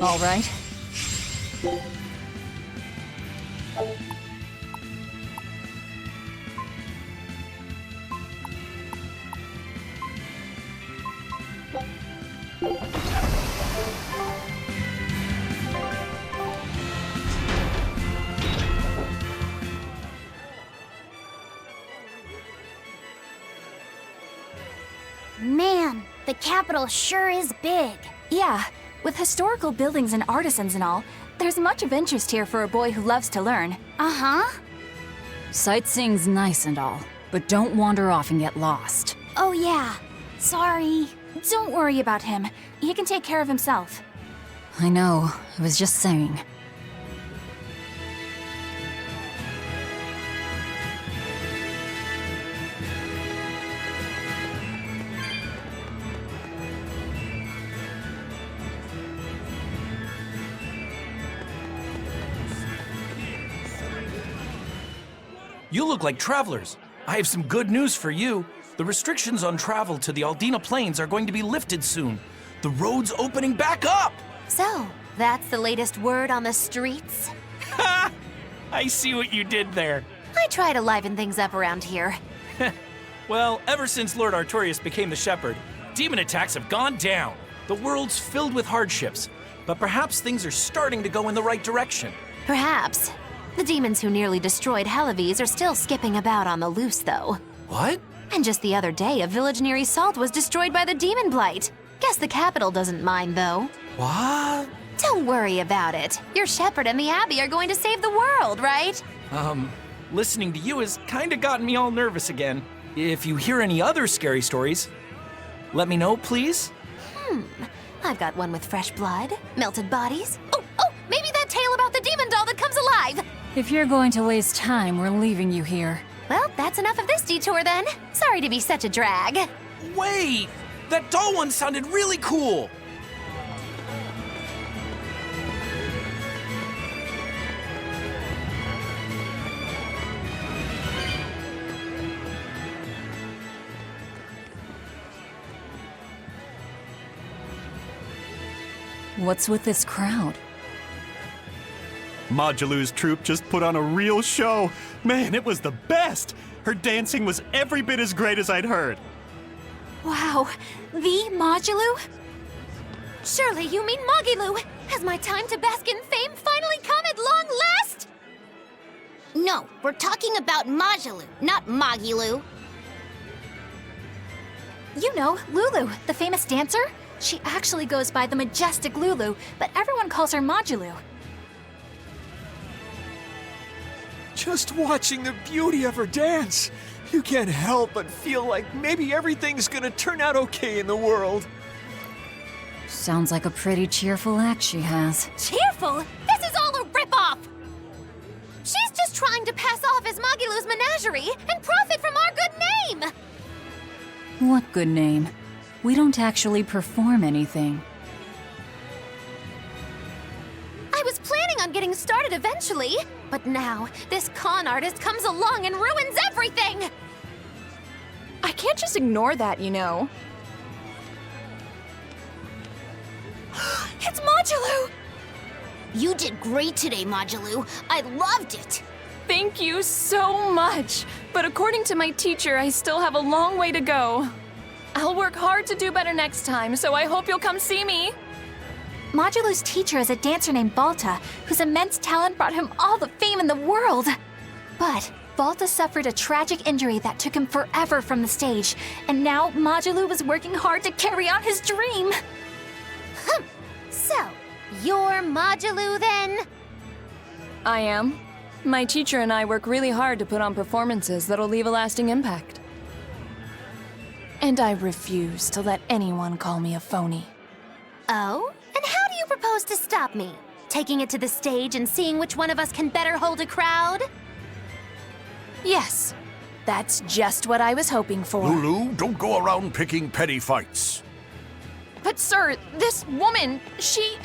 All right. Man, the capital sure is big. Yeah, with historical buildings and artisans and all, there's much of interest here for a boy who loves to learn. Uh-huh. Sightseeing's nice and all, but don't wander off and get lost. Oh yeah. Sorry. Don't worry about him. He can take care of himself. I know, I was just saying. You look like travelers. I have some good news for you. The restrictions on travel to the Aldina Plains are going to be lifted soon. The road's opening back up! So, that's the latest word on the streets? Ha! I see what you did there. I try to liven things up around here. Well, ever since Lord Artorius became the Shepherd, demon attacks have gone down. The world's filled with hardships, but perhaps things are starting to go in the right direction. Perhaps. The demons who nearly destroyed Halaves are still skipping about on the loose, though. What? And just the other day, a village near Salt was destroyed by the demon blight. Guess the capital doesn't mind, though. What? Don't worry about it. Your shepherd and the abbey are going to save the world, right? Listening to you has kinda gotten me all nervous again. If you hear any other scary stories, let me know, please. I've got one with fresh blood, melted bodies. Oh, maybe that tale about the demon doll that comes alive. If you're going to waste time, we're leaving you here. Well, that's enough of this detour then. Sorry to be such a drag. Wait! That doll one sounded really cool! What's with this crowd? Modulu's troupe just put on a real show. Man, it was the best! Her dancing was every bit as great as I'd heard. Wow, the Modulu? Surely you mean Mogilu. Has my time to bask in fame finally come at long last? No, we're talking about Majilu, not Mogilu. You know, Lulu, the famous dancer? She actually goes by the majestic Lulu, but everyone calls her Modulu. Just watching the beauty of her dance, you can't help but feel like maybe everything's gonna turn out okay in the world. Sounds like a pretty cheerful act she has. Cheerful? This is all a ripoff! She's just trying to pass off as Mogilu's menagerie and profit from our good name! What good name? We don't actually perform anything. I was planning on getting started eventually, but now this con artist comes along and ruins everything! I can't just ignore that, you know. It's Modulu! You did great today, Majilu. I loved it. Thank you so much. But according to my teacher, I still have a long way to go. I'll work hard to do better next time, so I hope you'll come see me. Modulu's teacher is a dancer named Balta, whose immense talent brought him all the fame in the world. But Balta suffered a tragic injury that took him forever from the stage, and now Modulu was working hard to carry on his dream. So, you're Mogilu then? I am. My teacher and I work really hard to put on performances that'll leave a lasting impact. And I refuse to let anyone call me a phony. Oh? And how do you propose to stop me? Taking it to the stage and seeing which one of us can better hold a crowd? Yes, that's just what I was hoping for. Lulu, don't go around picking petty fights. But sir, this woman, she...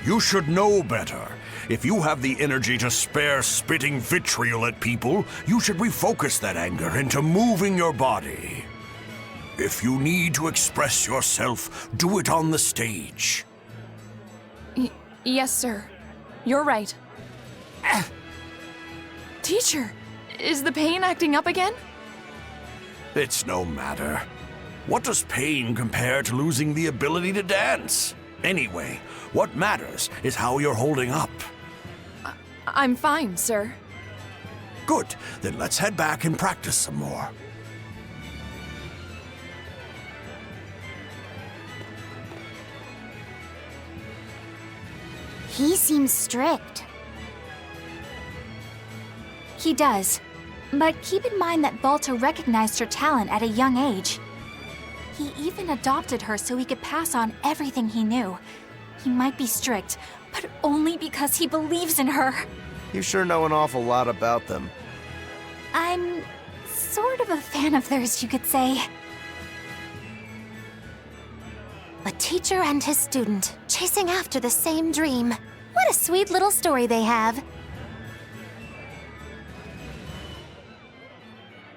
You should know better. If you have the energy to spare spitting vitriol at people, you should refocus that anger into moving your body. If you need to express yourself, do it on the stage. Yes, sir. You're right. Teacher, is the pain acting up again? It's no matter. What does pain compare to losing the ability to dance? Anyway, what matters is how you're holding up. I'm fine, sir. Good, then let's head back and practice some more. He seems strict. He does. But keep in mind that Balta recognized her talent at a young age. He even adopted her so he could pass on everything he knew. He might be strict, but only because he believes in her. You sure know an awful lot about them. I'm sort of a fan of theirs, you could say. A teacher and his student, chasing after the same dream. What a sweet little story they have.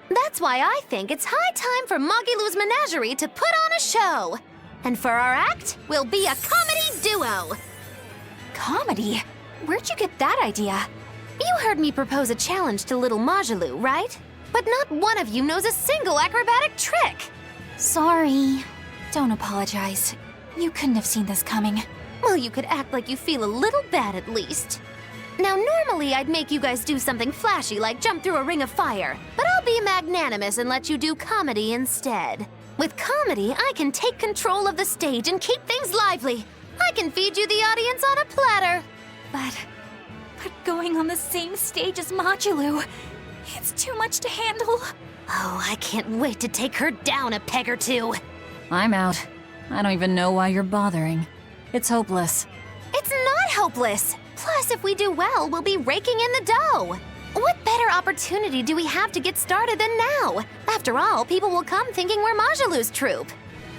That's why I think it's high time for Magilou's Menagerie to put on a show. And for our act, we'll be a comedy duo. Comedy? Where'd you get that idea? You heard me propose a challenge to little Magilou, right? But not one of you knows a single acrobatic trick. Sorry. Don't apologize. You couldn't have seen this coming. Well, you could act like you feel a little bad at least. Now, normally I'd make you guys do something flashy like jump through a ring of fire, but I'll be magnanimous and let you do comedy instead. With comedy, I can take control of the stage and keep things lively. I can feed you the audience on a platter. But going on the same stage as Magilou, it's too much to handle. Oh, I can't wait to take her down a peg or two. I'm out. I don't even know why you're bothering. It's hopeless. It's not hopeless. Plus, if we do well, we'll be raking in the dough. What better opportunity do we have to get started than now? After all, people will come thinking we're Magilou's troupe.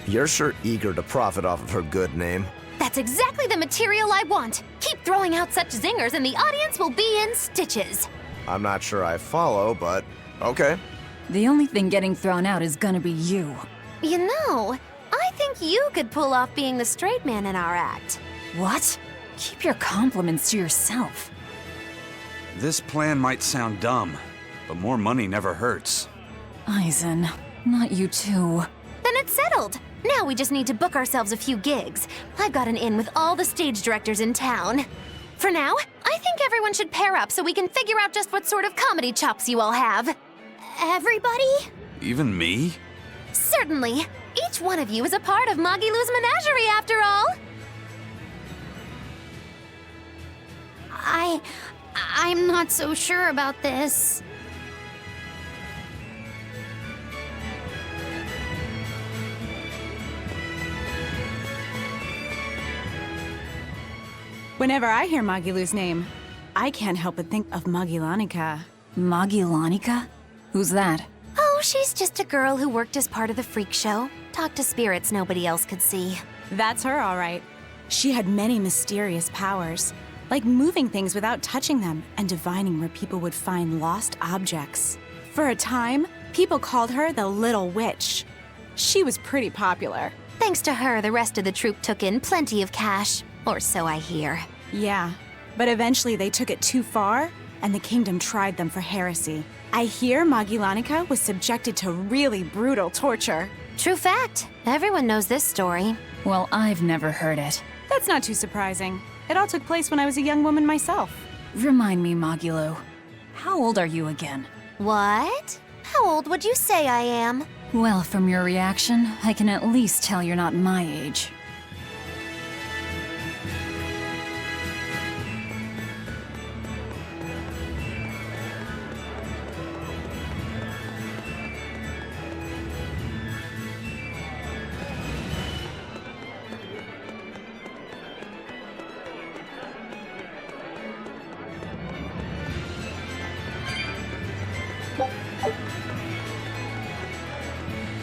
You're sure eager to profit off of her good name. That's exactly the material I want. Keep throwing out such zingers and the audience will be in stitches. I'm not sure I follow, but okay. The only thing getting thrown out is gonna be you. You know, I think you could pull off being the straight man in our act. What? Keep your compliments to yourself. This plan might sound dumb, but more money never hurts. Eisen, not you too. Then it's settled. Now we just need to book ourselves a few gigs. I've got an in with all the stage directors in town. For now, I think everyone should pair up so we can figure out just what sort of comedy chops you all have. Everybody? Even me? Certainly. Each one of you is a part of Magilou's Menagerie, after all. I'm not so sure about this. Whenever I hear Magilou's name, I can't help but think of Magilanica. Magilanica? Who's that? Oh, she's just a girl who worked as part of the freak show. Talked to spirits nobody else could see. That's her, all right. She had many mysterious powers, like moving things without touching them and divining where people would find lost objects. For a time, people called her the Little Witch. She was pretty popular. Thanks to her, the rest of the troupe took in plenty of cash. Or so I hear. Yeah, but eventually they took it too far, and the kingdom tried them for heresy. I hear Magilanica was subjected to really brutal torture. True fact. Everyone knows this story. Well, I've never heard it. That's not too surprising. It all took place when I was a young woman myself. Remind me, Magilou. How old are you again? What? How old would you say I am? Well, from your reaction, I can at least tell you're not my age.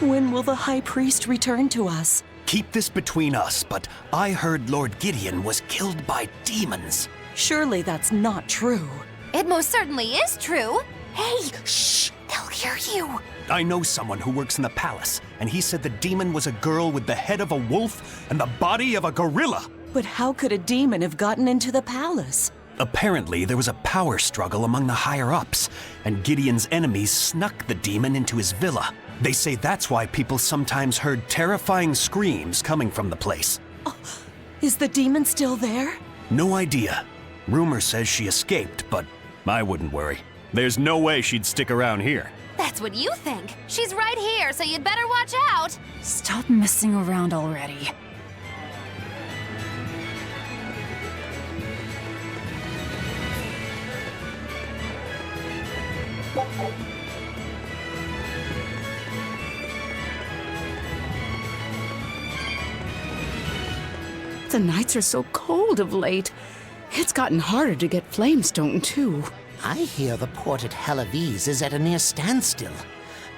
When will the High Priest return to us? Keep this between us, but I heard Lord Gideon was killed by demons. Surely that's not true. It most certainly is true. Hey, shh! They'll hear you. I know someone who works in the palace, and he said the demon was a girl with the head of a wolf and the body of a gorilla. But how could a demon have gotten into the palace? Apparently, there was a power struggle among the higher-ups, and Gideon's enemies snuck the demon into his villa. They say that's why people sometimes heard terrifying screams coming from the place. Oh, is the demon still there? No idea. Rumor says she escaped, but I wouldn't worry. There's no way she'd stick around here. That's what you think. She's right here, so you'd better watch out. Stop messing around already. The nights are so cold of late. It's gotten harder to get flamestone, too. I hear the port at Helavis is at a near standstill.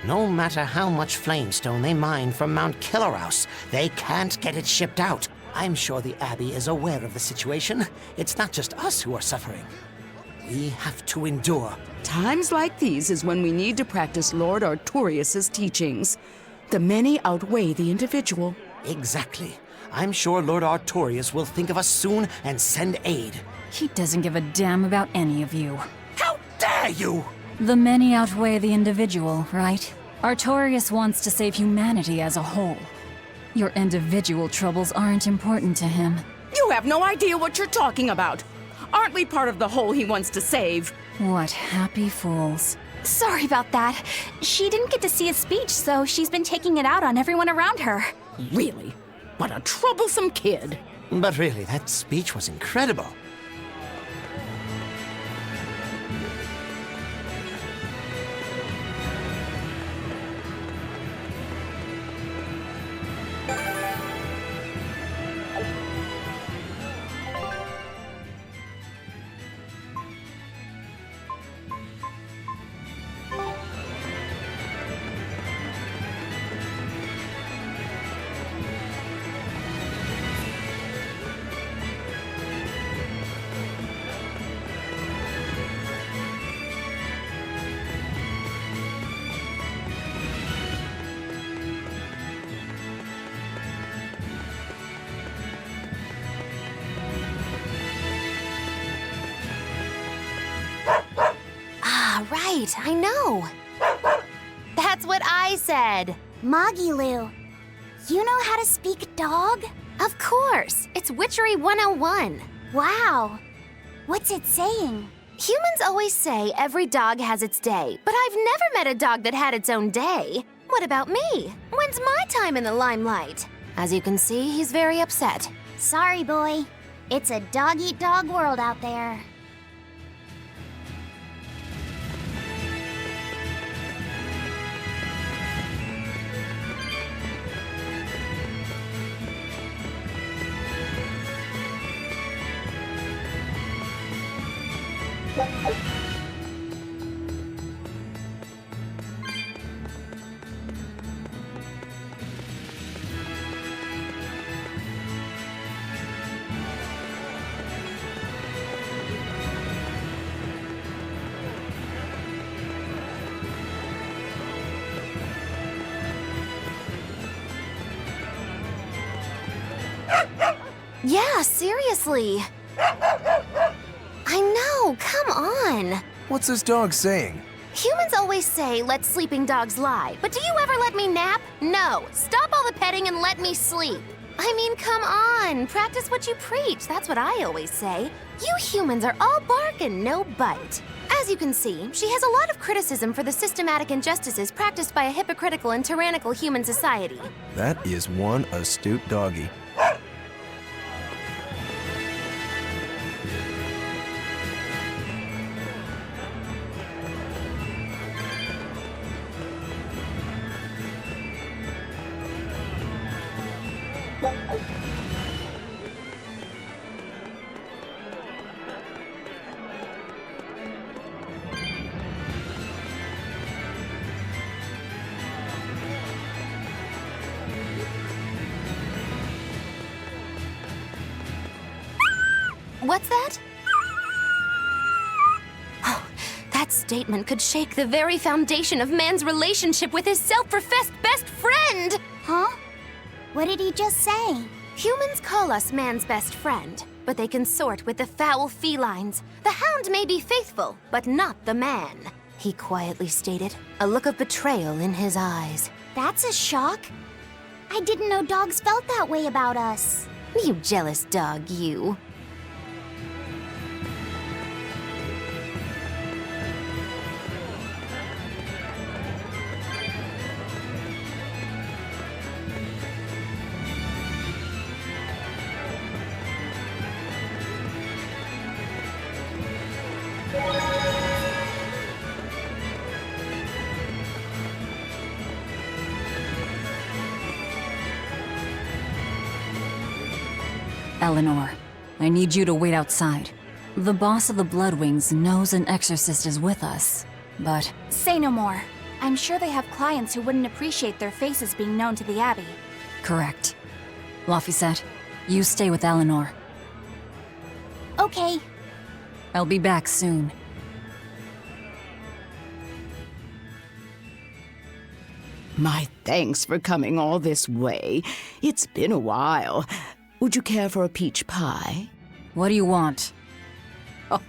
No matter how much flamestone they mine from Mount Killerhouse, they can't get it shipped out. I'm sure the Abbey is aware of the situation. It's not just us who are suffering. We have to endure. Times like these is when we need to practice Lord Artorius' teachings. The many outweigh the individual. Exactly. I'm sure Lord Artorius will think of us soon and send aid. He doesn't give a damn about any of you. How dare you! The many outweigh the individual, right? Artorius wants to save humanity as a whole. Your individual troubles aren't important to him. You have no idea what you're talking about. Aren't we part of the whole he wants to save? What happy fools. Sorry about that. She didn't get to see his speech, so she's been taking it out on everyone around her. Really? What a troublesome kid. But really, that speech was incredible. Right, I know. That's what I said. Magilu, you know how to speak dog? Of course. It's Witchery 101. Wow. What's it saying? Humans always say every dog has its day, but I've never met a dog that had its own day. What about me? When's my time in the limelight? As you can see, he's very upset. Sorry, boy. It's a dog-eat-dog world out there. Yeah, seriously. I know, come on. What's this dog saying? Humans always say, let sleeping dogs lie. But do you ever let me nap? No. Stop all the petting and let me sleep. I mean, come on. Practice what you preach. That's what I always say. You humans are all bark and no bite. As you can see, she has a lot of criticism for the systematic injustices practiced by a hypocritical and tyrannical human society. That is one astute doggy. What's that? Oh, that's That statement could shake the very foundation of man's relationship with his self-professed best friend! Huh? What did he just say? Humans call us man's best friend, but they consort with the foul felines. The hound may be faithful, but not the man, he quietly stated, a look of betrayal in his eyes. That's a shock. I didn't know dogs felt that way about us. You jealous dog, you. Eleanor, I need you to wait outside. The boss of the Bloodwings knows an exorcist is with us, but... Say no more. I'm sure they have clients who wouldn't appreciate their faces being known to the Abbey. Correct. Laphicet, you stay with Eleanor. Okay. I'll be back soon. My thanks for coming all this way. It's been a while. Would you care for a peach pie? What do you want? Oh,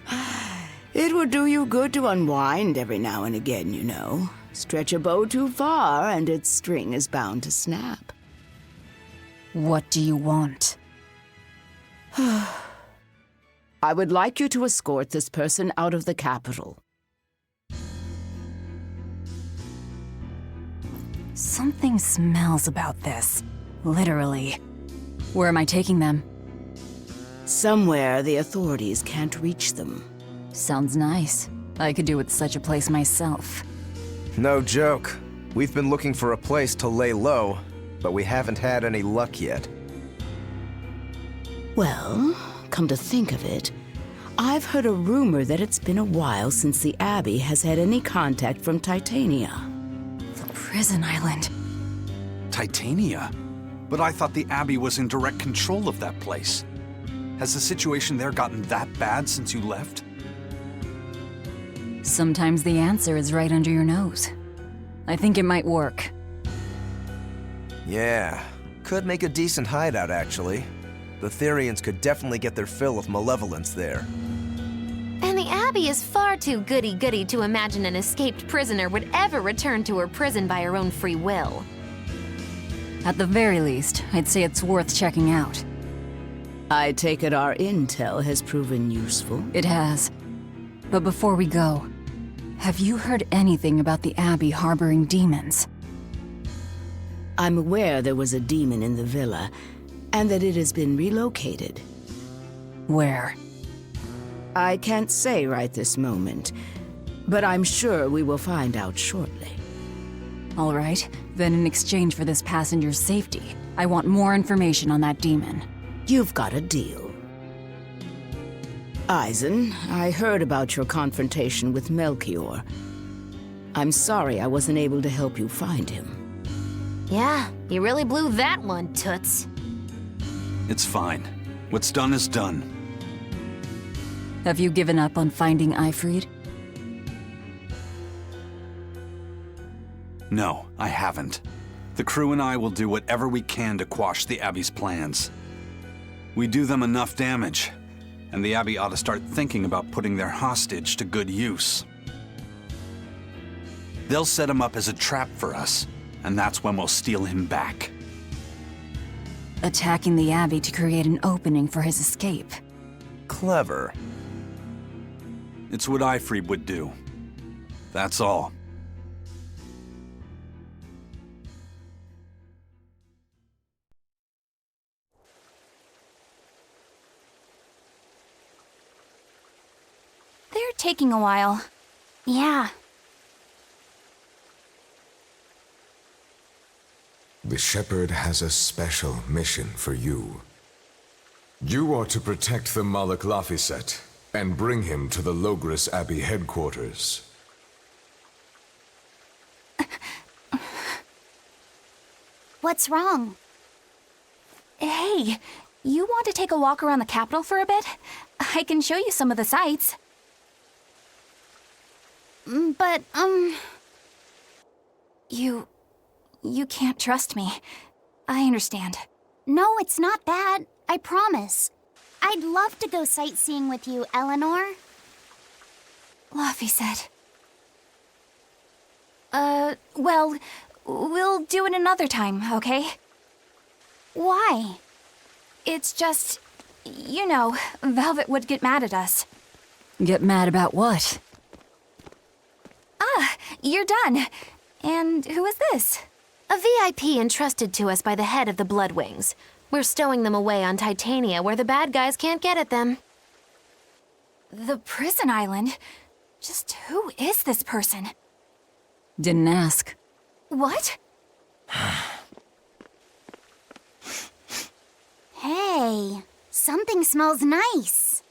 it would do you good to unwind every now and again, you know. Stretch a bow too far and its string is bound to snap. What do you want? I would like you to escort this person out of the capital. Something smells about this. Literally. Where am I taking them? Somewhere the authorities can't reach them. Sounds nice. I could do with such a place myself. No joke. We've been looking for a place to lay low, but we haven't had any luck yet. Well, come to think of it, I've heard a rumor that it's been a while since the Abbey has had any contact from Titania. The prison island. Titania? But I thought the Abbey was in direct control of that place. Has the situation there gotten that bad since you left? Sometimes the answer is right under your nose. I think it might work. Yeah, could make a decent hideout, actually. The Therians could definitely get their fill of malevolence there. And the Abbey is far too goody-goody to imagine an escaped prisoner would ever return to her prison by her own free will. At the very least, I'd say it's worth checking out. I take it our intel has proven useful. It has. But before we go, have you heard anything about the Abbey harboring demons? I'm aware there was a demon in the villa, and that it has been relocated. Where? I can't say right this moment, but I'm sure we will find out shortly. All right, then in exchange for this passenger's safety, I want more information on that demon. You've got a deal. Eisen, I heard about your confrontation with Melchior. I'm sorry I wasn't able to help you find him. Yeah, you really blew that one, Toots. It's fine. What's done is done. Have you given up on finding Eifried? No, I haven't. The crew and I will do whatever we can to quash the Abbey's plans. We do them enough damage, and the Abbey ought to start thinking about putting their hostage to good use. They'll set him up as a trap for us, and that's when we'll steal him back. Attacking the Abbey to create an opening for his escape. Clever. It's what Eifried would do. That's all. They're taking a while. Yeah. The Shepherd has a special mission for you. You are to protect the Malak Laphicet and bring him to the Logris Abbey headquarters. What's wrong? Hey, you want to take a walk around the capital for a bit? I can show you some of the sights. But, You can't trust me. I understand. no, it's not that. I promise. I'd love to go sightseeing with you, Eleanor. Luffy said. Well, we'll do it another time, okay? Why? It's just, you know, Velvet would get mad at us. Get mad about what? Ah, you're done. And who is this? A VIP entrusted to us by the head of the Bloodwings. We're stowing them away on Titania where the bad guys can't get at them. The prison island? Just who is this person? Didn't ask. What? Hey, something smells nice.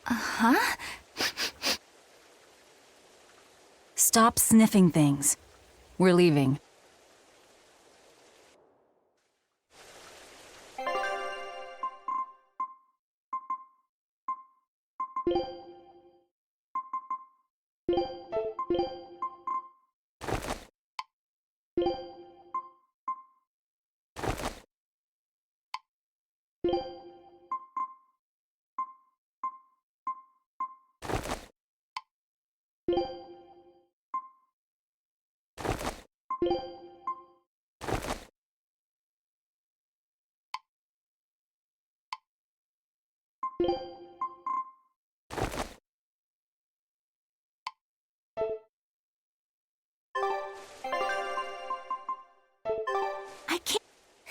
Huh? Stop sniffing things. We're leaving.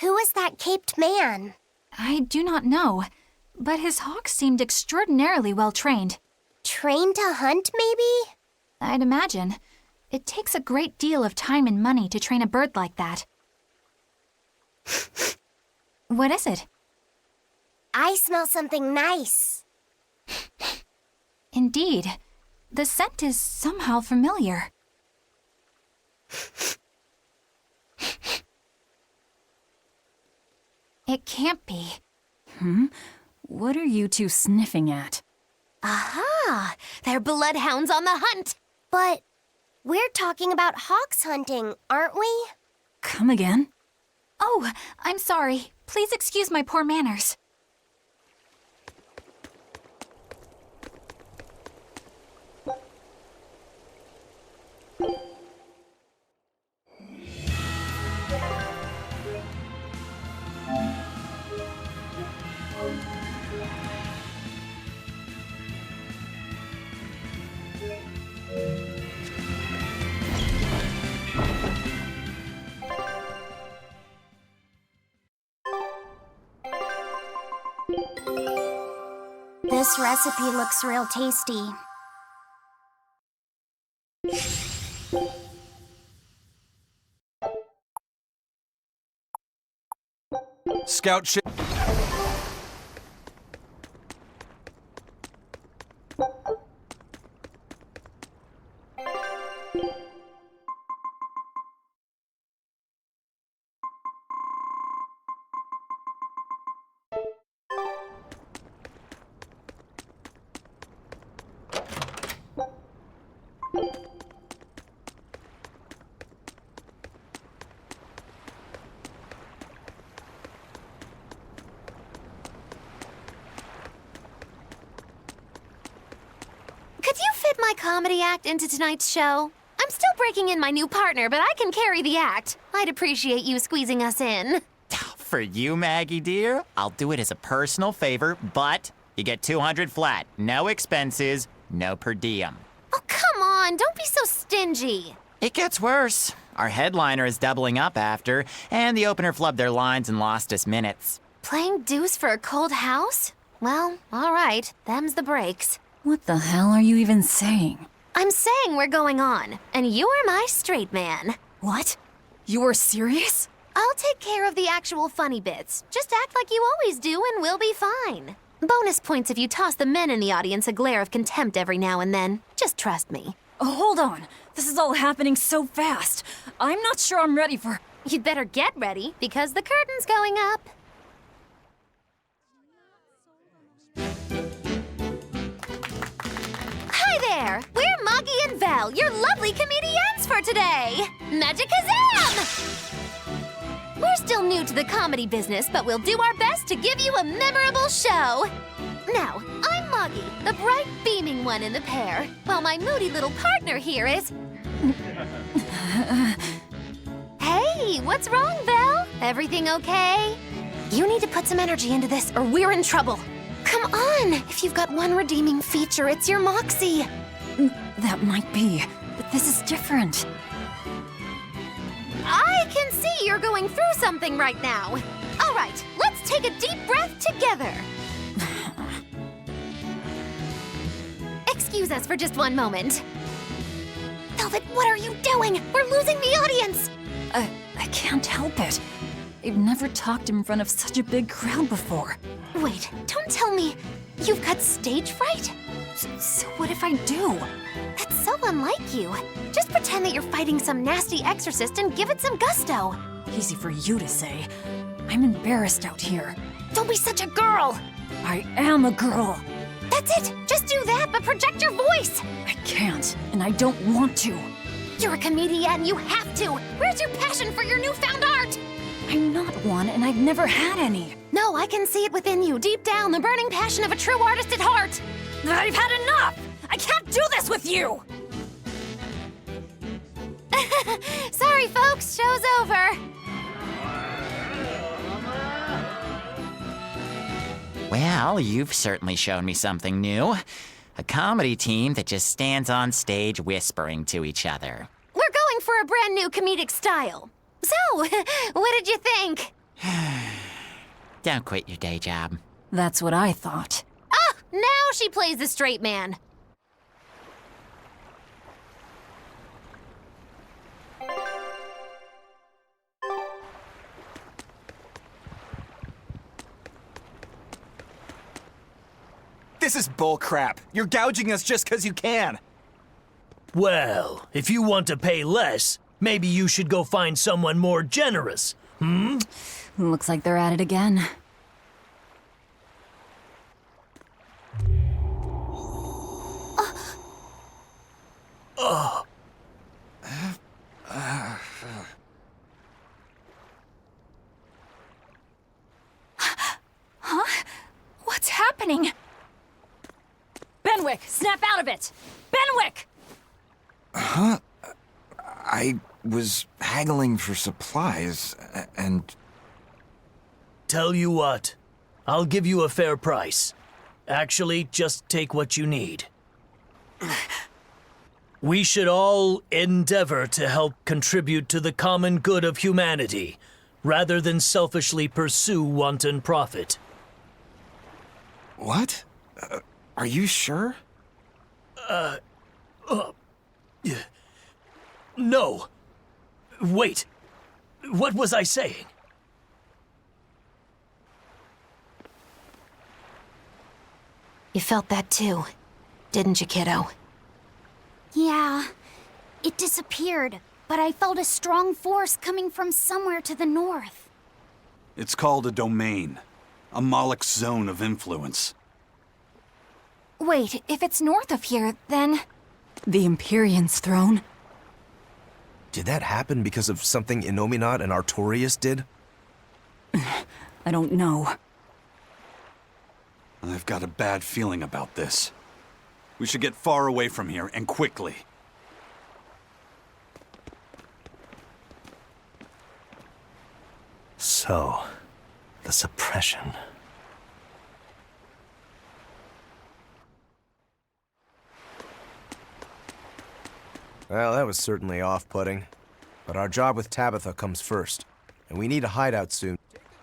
Who is that caped man? I do not know, but his hawk seemed extraordinarily well trained. Trained to hunt, maybe? I'd imagine. It takes a great deal of time and money to train a bird like that. What is it? I smell something nice. Indeed. The scent is somehow familiar. It can't be. What are you two sniffing at? Aha! They're bloodhounds on the hunt! But we're talking about hawks hunting, aren't we? Come again? Oh, I'm sorry. Please excuse my poor manners. This recipe looks real tasty. Scout ship. Could you fit my comedy act into tonight's show? I'm still breaking in my new partner, but I can carry the act. I'd appreciate you squeezing us in. For you, Maggie dear, I'll do it as a personal favor, but you get 200 flat. No expenses, no per diem. Oh, come on, don't be so stingy. It gets worse. Our headliner is doubling up after, and the opener flubbed their lines and lost us minutes. Playing deuce for a cold house? Well, all right, them's the breaks. What the hell are you even saying? I'm saying we're going on, and you're my straight man. What? You're serious? I'll take care of the actual funny bits. Just act like you always do and we'll be fine. Bonus points if you toss the men in the audience a glare of contempt every now and then. Just trust me. Oh, hold on. This is all happening so fast. I'm not sure I'm ready for... You'd better get ready, because the curtain's going up. Hi there! We're Moggy and Val, your lovely comedians for today! Magicazam! We're still new to the comedy business, but we'll do our best to give you a memorable show. Now, I'm Moggy, the bright, beaming one in the pair, while my moody little partner here is... Hey, what's wrong, Val? Everything okay? You need to put some energy into this, or we're in trouble. Come on! If you've got one redeeming feature, it's your moxie. That might be, but this is different. I can see you're going through something right now. All right, let's take a deep breath together. Excuse us for just one moment. Velvet, what are you doing? We're losing the audience. I can't help it. I've never talked in front of such a big crowd before. Wait, don't tell me you've got stage fright? So what if I do? That's so unlike you. Just pretend that you're fighting some nasty exorcist and give it some gusto. Easy for you to say. I'm embarrassed out here. Don't be such a girl. I am a girl. That's it. Just do that, but project your voice. I can't, and I don't want to. You're a comedian. You have to. Where's your passion for your newfound art? I'm not one, and I've never had any. No, I can see it within you, deep down, the burning passion of a true artist at heart. I've had enough! I can't do this with you! Sorry, folks. Show's over. Well, you've certainly shown me something new. A comedy team that just stands on stage whispering to each other. We're going for a brand new comedic style. So, what did you think? Don't quit your day job. That's what I thought. Ah, now she plays the straight man. This is bullcrap. You're gouging us just 'cause you can. Well, if you want to pay less, maybe you should go find someone more generous, hmm? Looks like they're at it again. Huh? What's happening? Benwick, snap out of it! Benwick! Huh? I was haggling for supplies, and... Tell you what, I'll give you a fair price. Actually, just take what you need. We should all endeavor to help contribute to the common good of humanity, rather than selfishly pursue wanton profit. What? Are you sure? No. Wait. What was I saying? You felt that too, didn't you, kiddo? Yeah, it disappeared, but I felt a strong force coming from somewhere to the north. It's called a domain. A Moloch zone of influence. Wait, if it's north of here, then... The Empyrean's throne? Did that happen because of something Innominat and Artorias did? I don't know. I've got a bad feeling about this. We should get far away from here, and quickly. So, the suppression. Well, that was certainly off-putting. But our job with Tabitha comes first. And we need a hideout soon.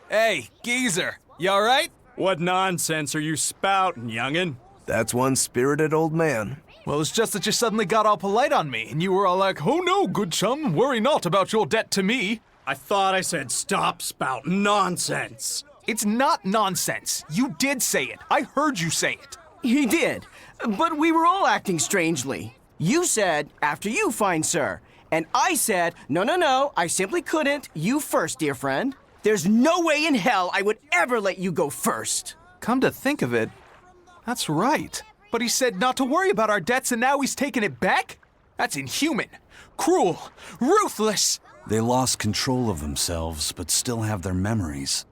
Hey, geezer, you alright? What nonsense are you spouting, youngin'? That's one spirited old man. Well, it's just that you suddenly got all polite on me, and you were all like, "Oh no, good chum, worry not about your debt to me." I thought I said stop spouting nonsense. It's not nonsense. You did say it. I heard you say it. He did, but we were all acting strangely. You said, "After you, fine sir." And I said, No, I simply couldn't. You first, dear friend. There's no way in hell I would ever let you go first. Come to think of it, that's right. But he said not to worry about our debts and now he's taking it back? That's inhuman, cruel, ruthless. They lost control of themselves, but still have their memories.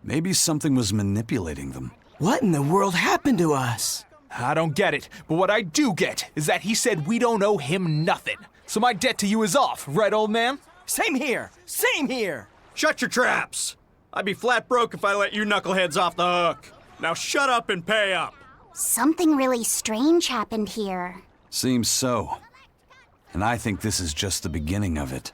Maybe something was manipulating them. What in the world happened to us? I don't get it, but what I do get is that he said we don't owe him nothing. So my debt to you is off, right, old man? Same here, same here. Shut your traps. I'd be flat broke if I let you knuckleheads off the hook. Now shut up and pay up. Something really strange happened here. Seems so. And I think this is just the beginning of it.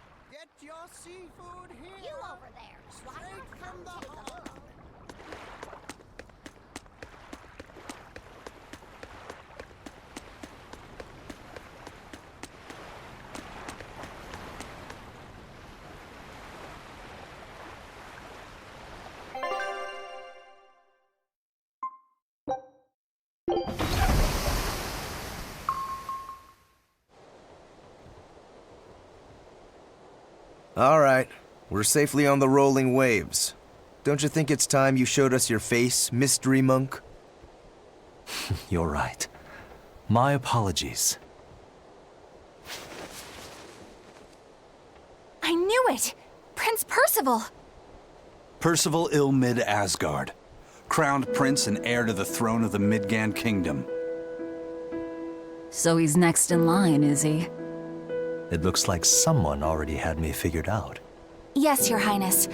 All right, we're safely on the rolling waves. Don't you think it's time you showed us your face, Mystery Monk? You're right. My apologies. I knew it! Prince Percival! Percival Ilmid Asgard, crowned prince and heir to the throne of the Midgand Kingdom. So he's next in line, is he? It looks like someone already had me figured out. Yes, Your Highness.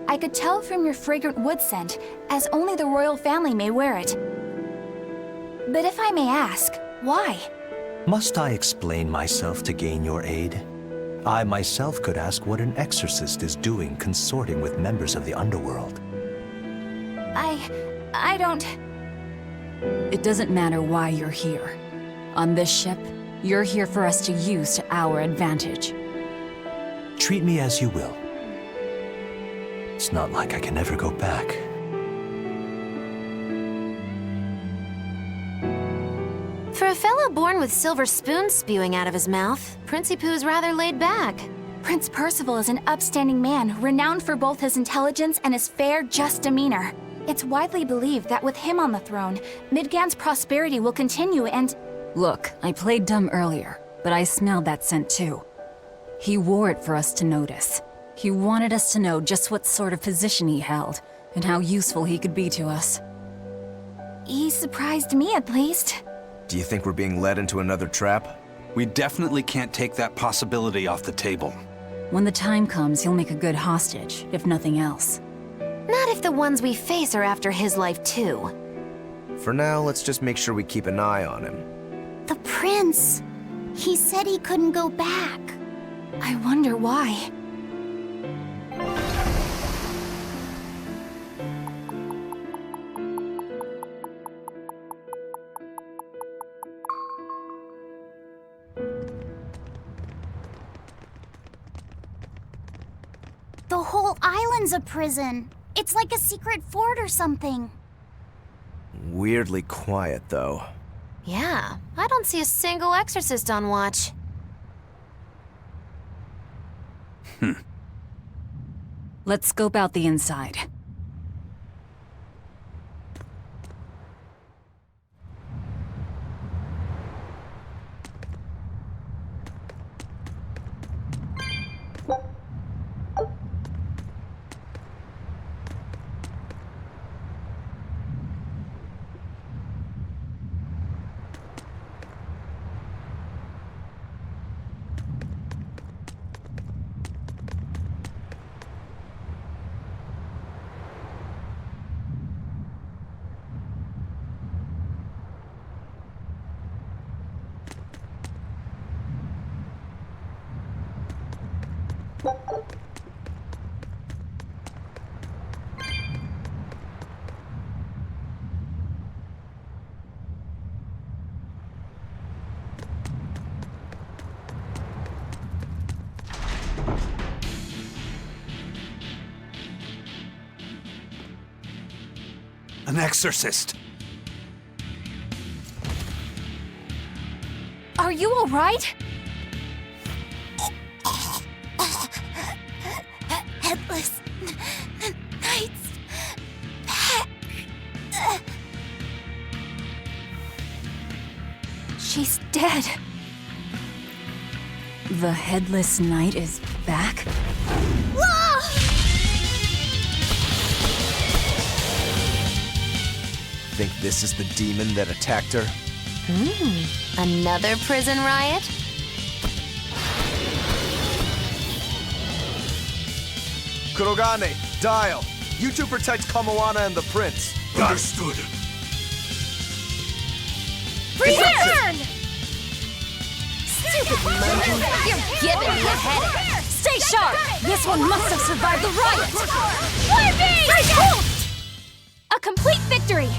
I could tell from your fragrant wood scent, as only the royal family may wear it. But if I may ask, why? Must I explain myself to gain your aid? I myself could ask what an exorcist is doing consorting with members of the underworld. I don't... It doesn't matter why you're here. On this ship, you're here for us to use to our advantage. Treat me as you will. It's not like I can ever go back. For a fellow born with silver spoons spewing out of his mouth, Princi Poo's rather laid back. Prince Percival is an upstanding man, renowned for both his intelligence and his fair, just demeanor. It's widely believed that with him on the throne, Midgand's prosperity will continue and... Look, I played dumb earlier, but I smelled that scent too. He wore it for us to notice. He wanted us to know just what sort of position he held, and how useful he could be to us. He surprised me, at least. Do you think we're being led into another trap? We definitely can't take that possibility off the table. When the time comes, he'll make a good hostage, if nothing else. Not if the ones we face are after his life too. For now, let's just make sure we keep an eye on him. The prince. He said he couldn't go back. I wonder why. The whole island's a prison. It's like a secret fort or something. Weirdly quiet, though. Yeah, I don't see a single exorcist on watch. Let's scope out the inside. An exorcist! Are you all right? Headless Knights back. she's dead. The Headless Knight is back? Think this is the demon that attacked her? Another prison riot? Kurogane, Dial, you two protect Kamoana and the prince. Understood. Return! Stupid monkey, you're giving me a headache. Stay sharp! This one must have survived the riot! A complete victory!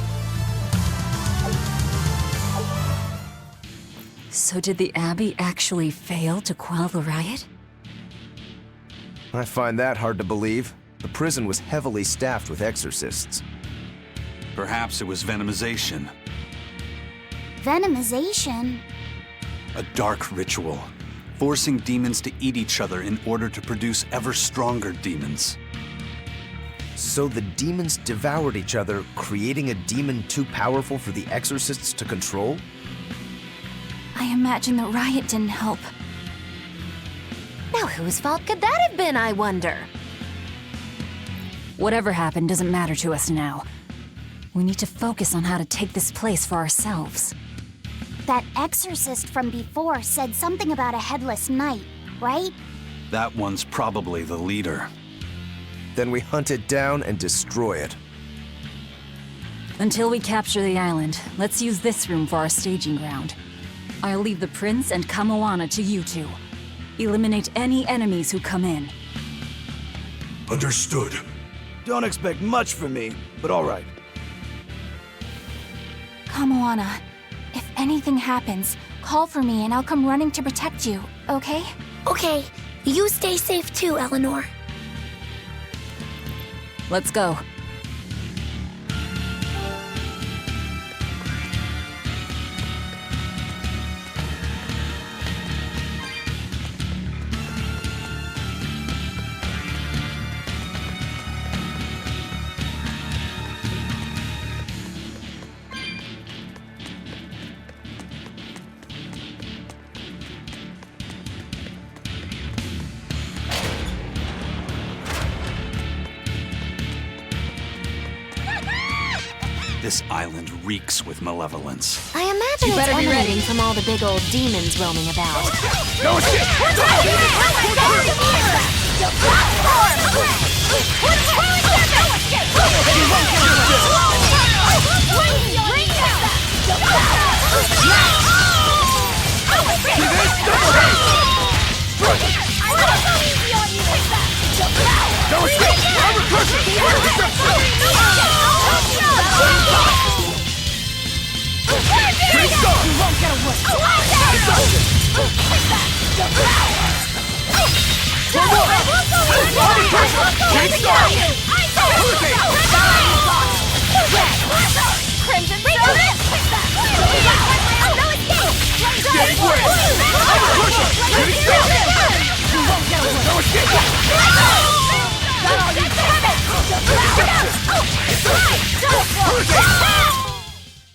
So did the Abbey actually fail to quell the riot? I find that hard to believe. The prison was heavily staffed with exorcists. Perhaps it was venomization, Venomization? a dark ritual, forcing demons to eat each other in order to produce ever stronger demons. So the demons devoured each other, creating a demon too powerful for the exorcists to control? I imagine the riot didn't help. Now whose fault could that have been, I wonder? Whatever happened doesn't matter to us now. We need to focus on how to take this place for ourselves. That exorcist from before said something about a headless knight, right? That one's probably the leader. Then we hunt it down and destroy it. Until we capture the island, let's use this room for our staging ground. I'll leave the prince and Kamoana to you two. Eliminate any enemies who come in. Understood. Don't expect much from me, but all right. Kamoana, if anything happens, call for me and I'll come running to protect you, okay? Okay, you stay safe too, Eleanor. Let's go. This island reeks with malevolence. I imagine it's emanating from all the big old demons roaming about. No escape!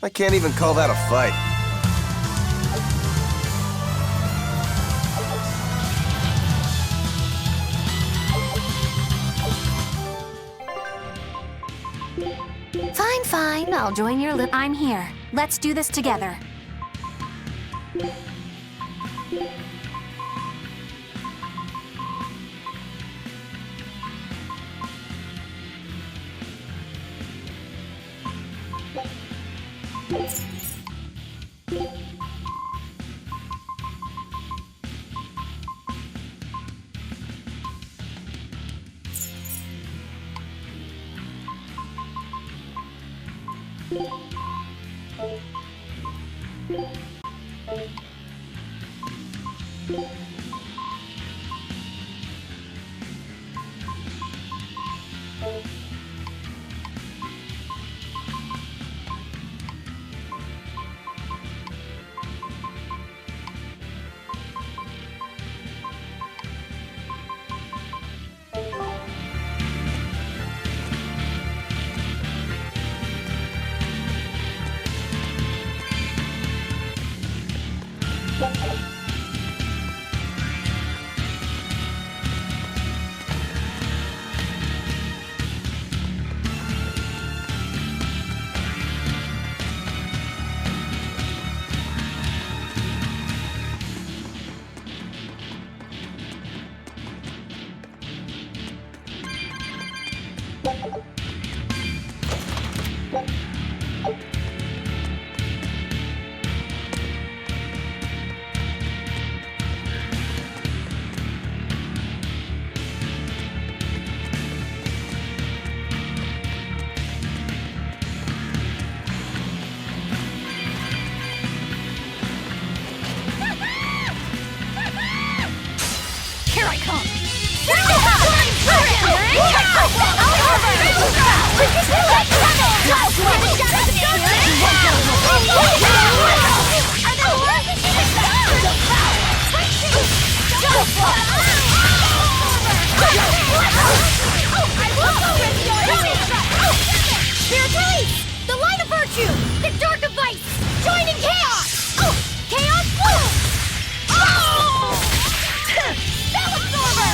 I can't even call that a fight. Fine, fine, I'll join your lip. I'm here. Let's do this together. Here I come! Here's release! The light of virtue! The dark of vice! Joining chaos! Chaos boom! Spell absorber!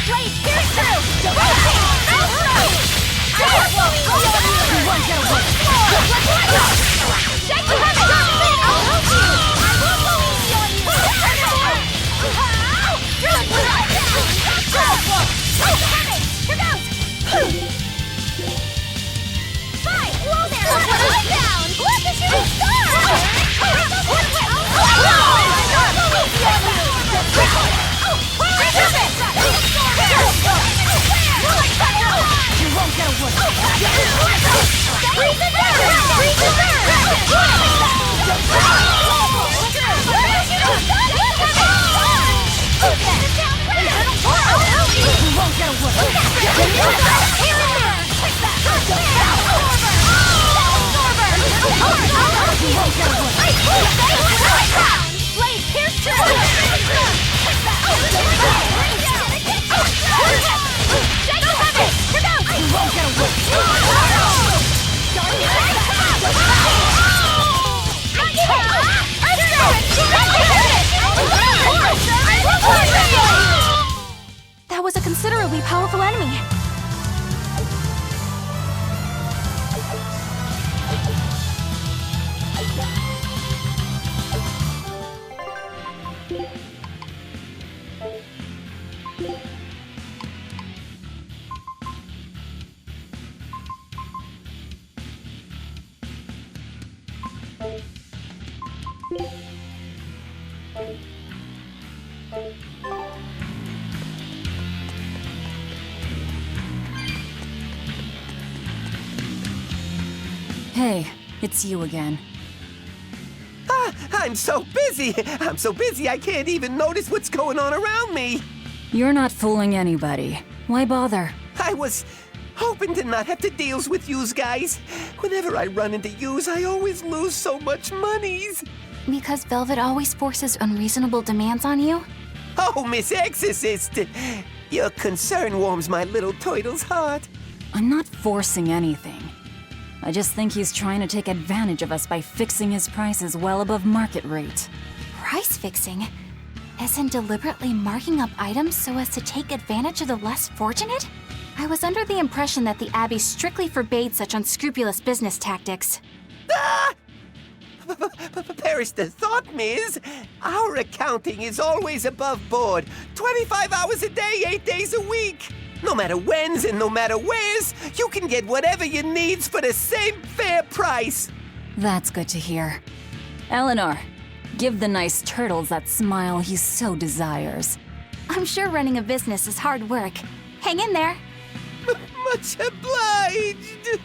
Blade, pierce through! Shake the heaven! I'll help you! I will believe on you! Here goes! Fight! Whoa there! Down! Let the shooting star! You won't get away! Freeze it down! Freeze it down! You won't get away! Here and there! Blade, pierce through! Shake the heaven! Here goes! You won't get away! That was a considerably powerful enemy. Hey, it's you again. I'm so busy! I'm so busy I can't even notice what's going on around me! You're not fooling anybody. Why bother? I was hoping to not have to deals with yous guys. Whenever I run into yous, I always lose so much monies. Because Velvet always forces unreasonable demands on you? Oh, Miss Exorcist! Your concern warms my little turtle's heart. I'm not forcing anything. I just think he's trying to take advantage of us by fixing his prices well above market rate. Price fixing? As in deliberately marking up items so as to take advantage of the less fortunate? I was under the impression that the Abbey strictly forbade such unscrupulous business tactics. Ah! Perish the thought, Miss. Our accounting is always above board. 25 hours a day, 8 days a week. No matter whens and no matter wheres, you can get whatever you needs for the same fair price. That's good to hear. Eleanor, give the nice turtles that smile he so desires. I'm sure running a business is hard work. Hang in there. Much obliged.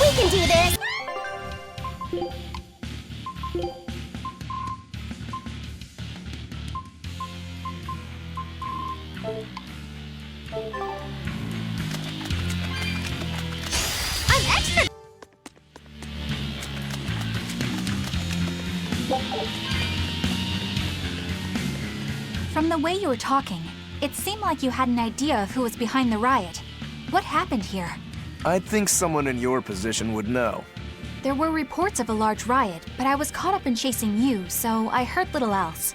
We can do this! I'm extra... From the way you were talking, it seemed like you had an idea of who was behind the riot. What happened here? I'd think someone in your position would know. There were reports of a large riot, but I was caught up in chasing you, so I heard little else.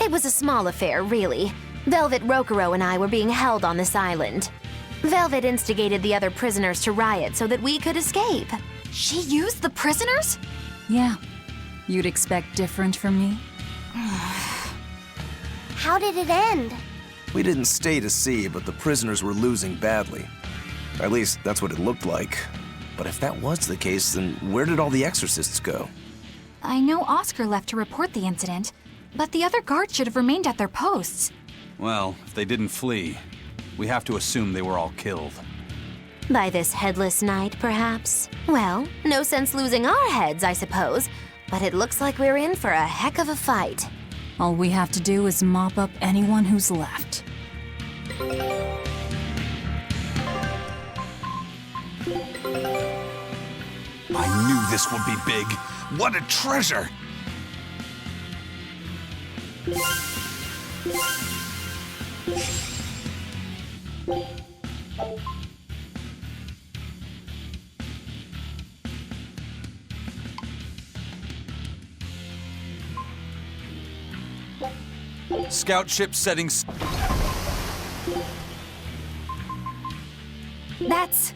It was a small affair, really. Velvet Rokuro and I were being held on this island. Velvet instigated the other prisoners to riot so that we could escape. She used the prisoners? Yeah. You'd expect different from me? How did it end? We didn't stay to see, but the prisoners were losing badly. At least, that's what it looked like. But if that was the case, then where did all the exorcists go? I know Oscar left to report the incident, but the other guards should have remained at their posts. Well, if they didn't flee, we have to assume they were all killed. By this headless night, perhaps? Well, no sense losing our heads, I suppose. But it looks like we're in for a heck of a fight. All we have to do is mop up anyone who's left. I knew this would be big. What a treasure! Scout ship settings. That's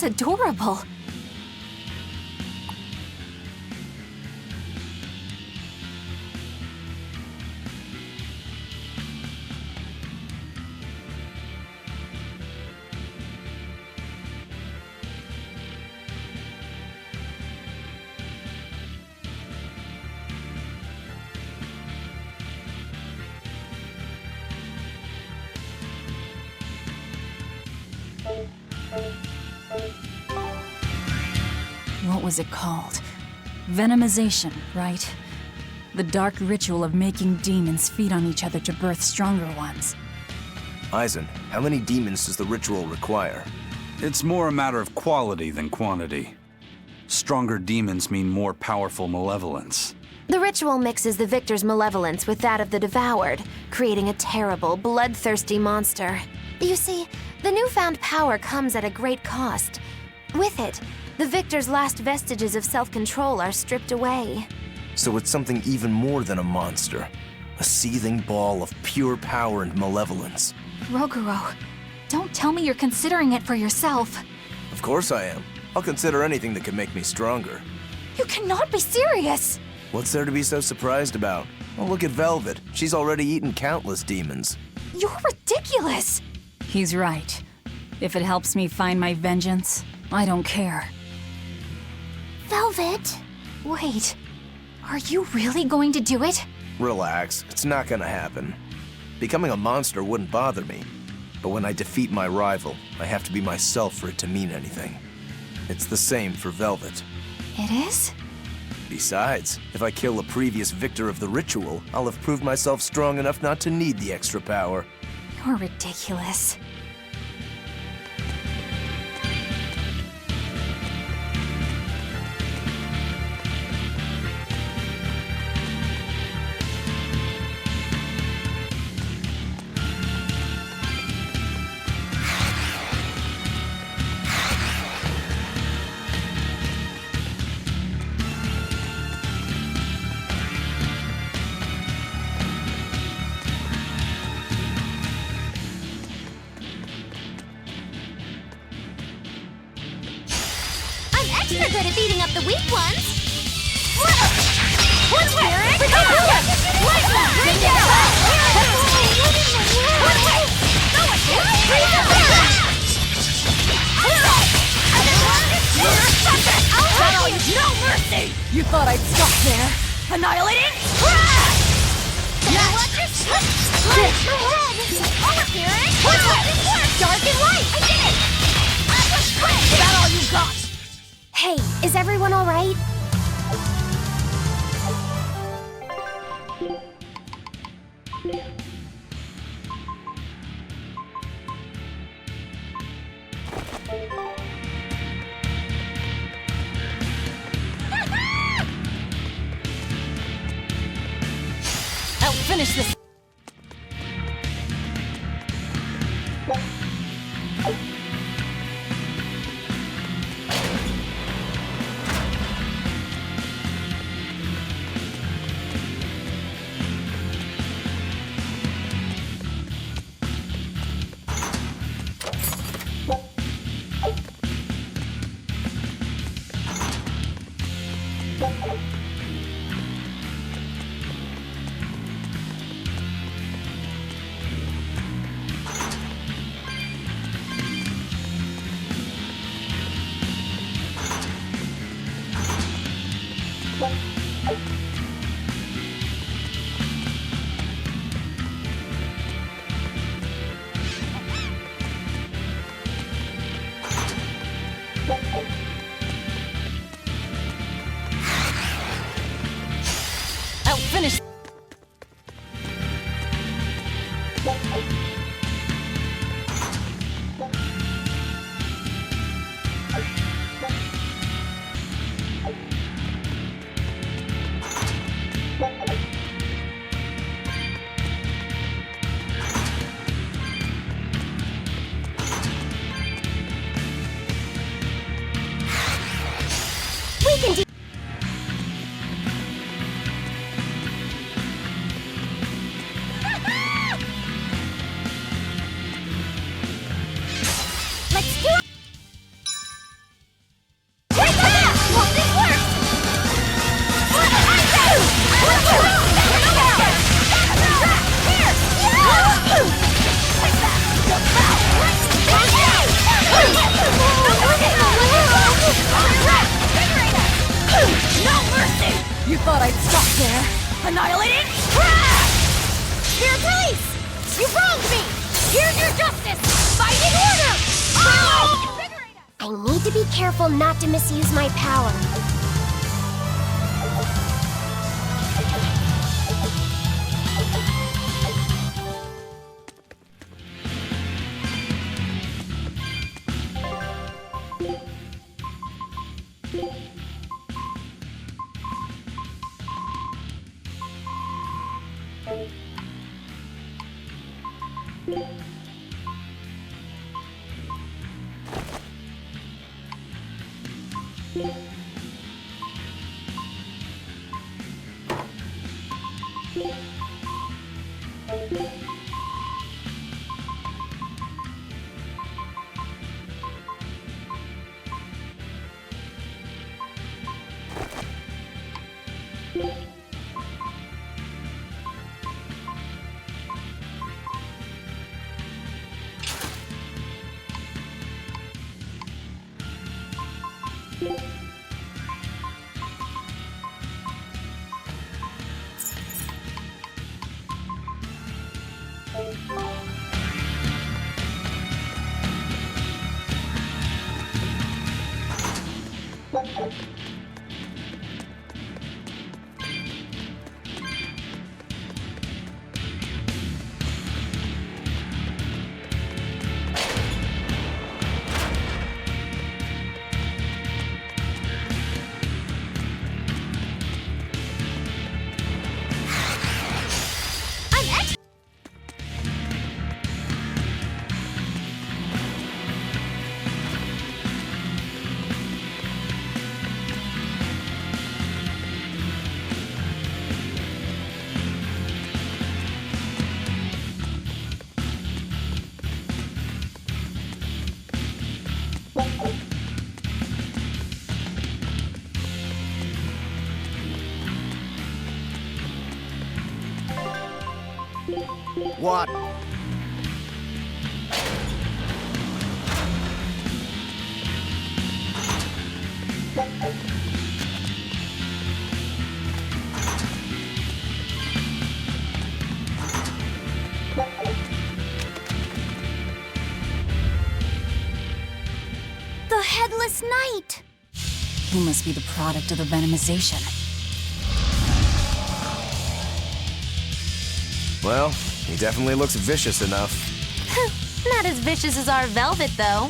adorable. What was it called? Venomization, right? The dark ritual of making demons feed on each other to birth stronger ones. Eisen, how many demons does the ritual require? It's more a matter of quality than quantity. Stronger demons mean more powerful malevolence. The ritual mixes the victor's malevolence with that of the devoured, creating a terrible, bloodthirsty monster. You see, the newfound power comes at a great cost. With it, the victor's last vestiges of self-control are stripped away. So it's something even more than a monster. A seething ball of pure power and malevolence. Roguro, don't tell me you're considering it for yourself. Of course I am. I'll consider anything that can make me stronger. You cannot be serious! What's there to be so surprised about? Oh, look at Velvet. She's already eaten countless demons. You're ridiculous! He's right. If it helps me find my vengeance, I don't care. Velvet? Wait, are you really going to do it? Relax, it's not gonna happen. Becoming a monster wouldn't bother me. But when I defeat my rival, I have to be myself for it to mean anything. It's the same for Velvet. It is? Besides, if I kill a previous victor of the ritual, I'll have proved myself strong enough not to need the extra power. You're ridiculous. Extra good at beating up the weak ones. What's Spirit? No mercy! You thought I'd stop there? Annihilating? Dark and light! I did it! Is that all you got? Hey, is everyone all right? I'll finish this. I'll finish. We can do. Let's do it. Take that! Well, this works! No mercy! You thought I'd stop there? Annihilating? Spirit release! You wronged me! Here's your justice! Fighting order! Oh! I need to be careful not to misuse my power. What? The Headless Knight! He must be the product of the venomization. Well, he definitely looks vicious enough. Not as vicious as our velvet, though.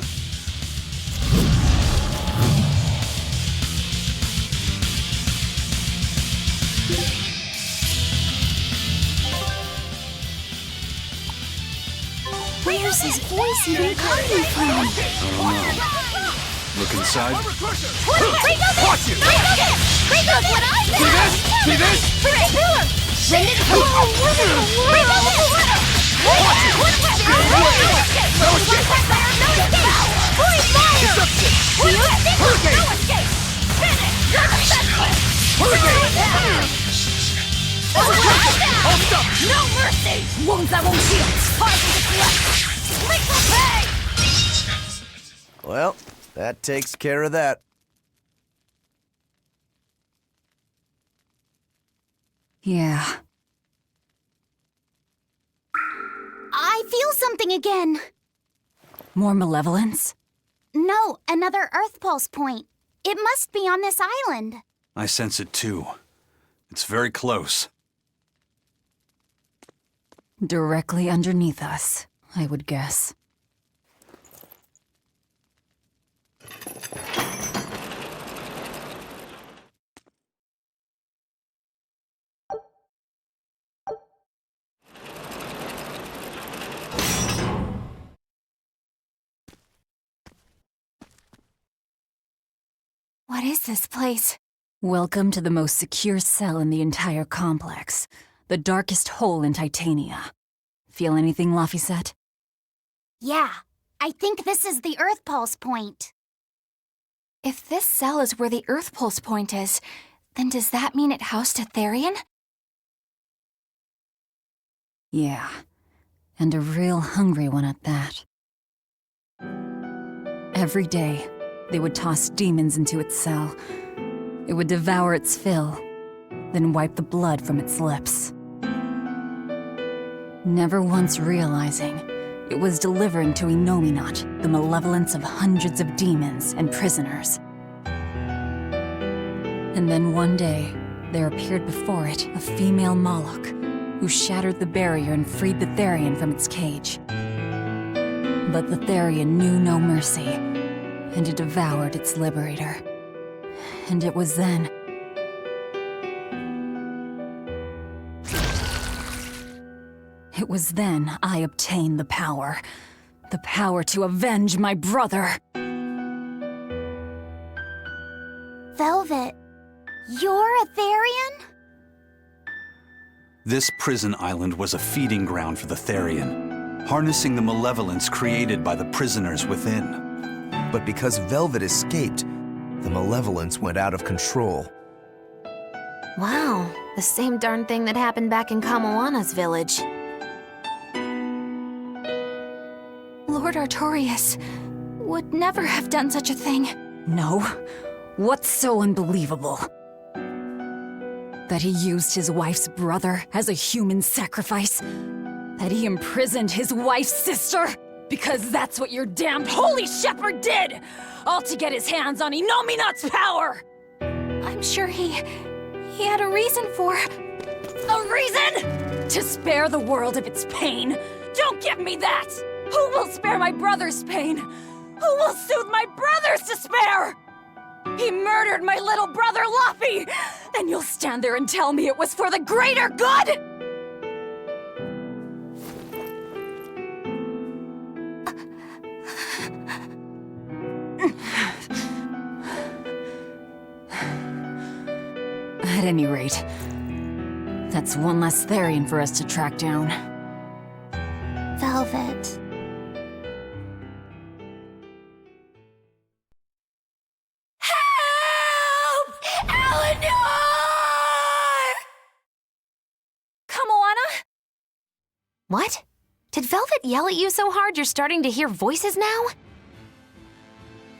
Where's his voice even coming from? I don't know. Look inside. Watch you! Look what I did! See this? Send it to No mercy! Wounds I won't heal! Hard to deflect! Well, that takes care of that. Yeah. I feel something again. More malevolence? No, another Earth Pulse point. It must be on this island. I sense it too. It's very close. Directly underneath us, I would guess. What is this place? Welcome to the most secure cell in the entire complex. The darkest hole in Titania. Feel anything, Laphicet? Yeah, I think this is the Earth Pulse point. If this cell is where the Earth Pulse point is, then does that mean it housed a Therian? Yeah. And a real hungry one at that. Every day, they would toss demons into its cell. It would devour its fill, then wipe the blood from its lips. Never once realizing it was delivering to Inominat the malevolence of hundreds of demons and prisoners. And then one day, there appeared before it a female Moloch, who shattered the barrier and freed the Therian from its cage. But the Therian knew no mercy, and it devoured its liberator. And it was then... It was then I obtained the power. The power to avenge my brother. Velvet, you're a Therian? This prison island was a feeding ground for the Therian, harnessing the malevolence created by the prisoners within. But because Velvet escaped, the malevolence went out of control. Wow, the same darn thing that happened back in Kamoana's village. Lord Artorias would never have done such a thing. No? What's so unbelievable? That he used his wife's brother as a human sacrifice? That he imprisoned his wife's sister? Because that's what your damned holy shepherd did! All to get his hands on Inominat's power! I'm sure he had a reason for... A reason? To spare the world of its pain? Don't give me that! Who will spare my brother's pain? Who will soothe my brother's despair? He murdered my little brother Luffy! And you'll stand there and tell me it was for the greater good?! At any rate, that's one less Therian for us to track down. Velvet. What? Did Velvet yell at you so hard you're starting to hear voices now?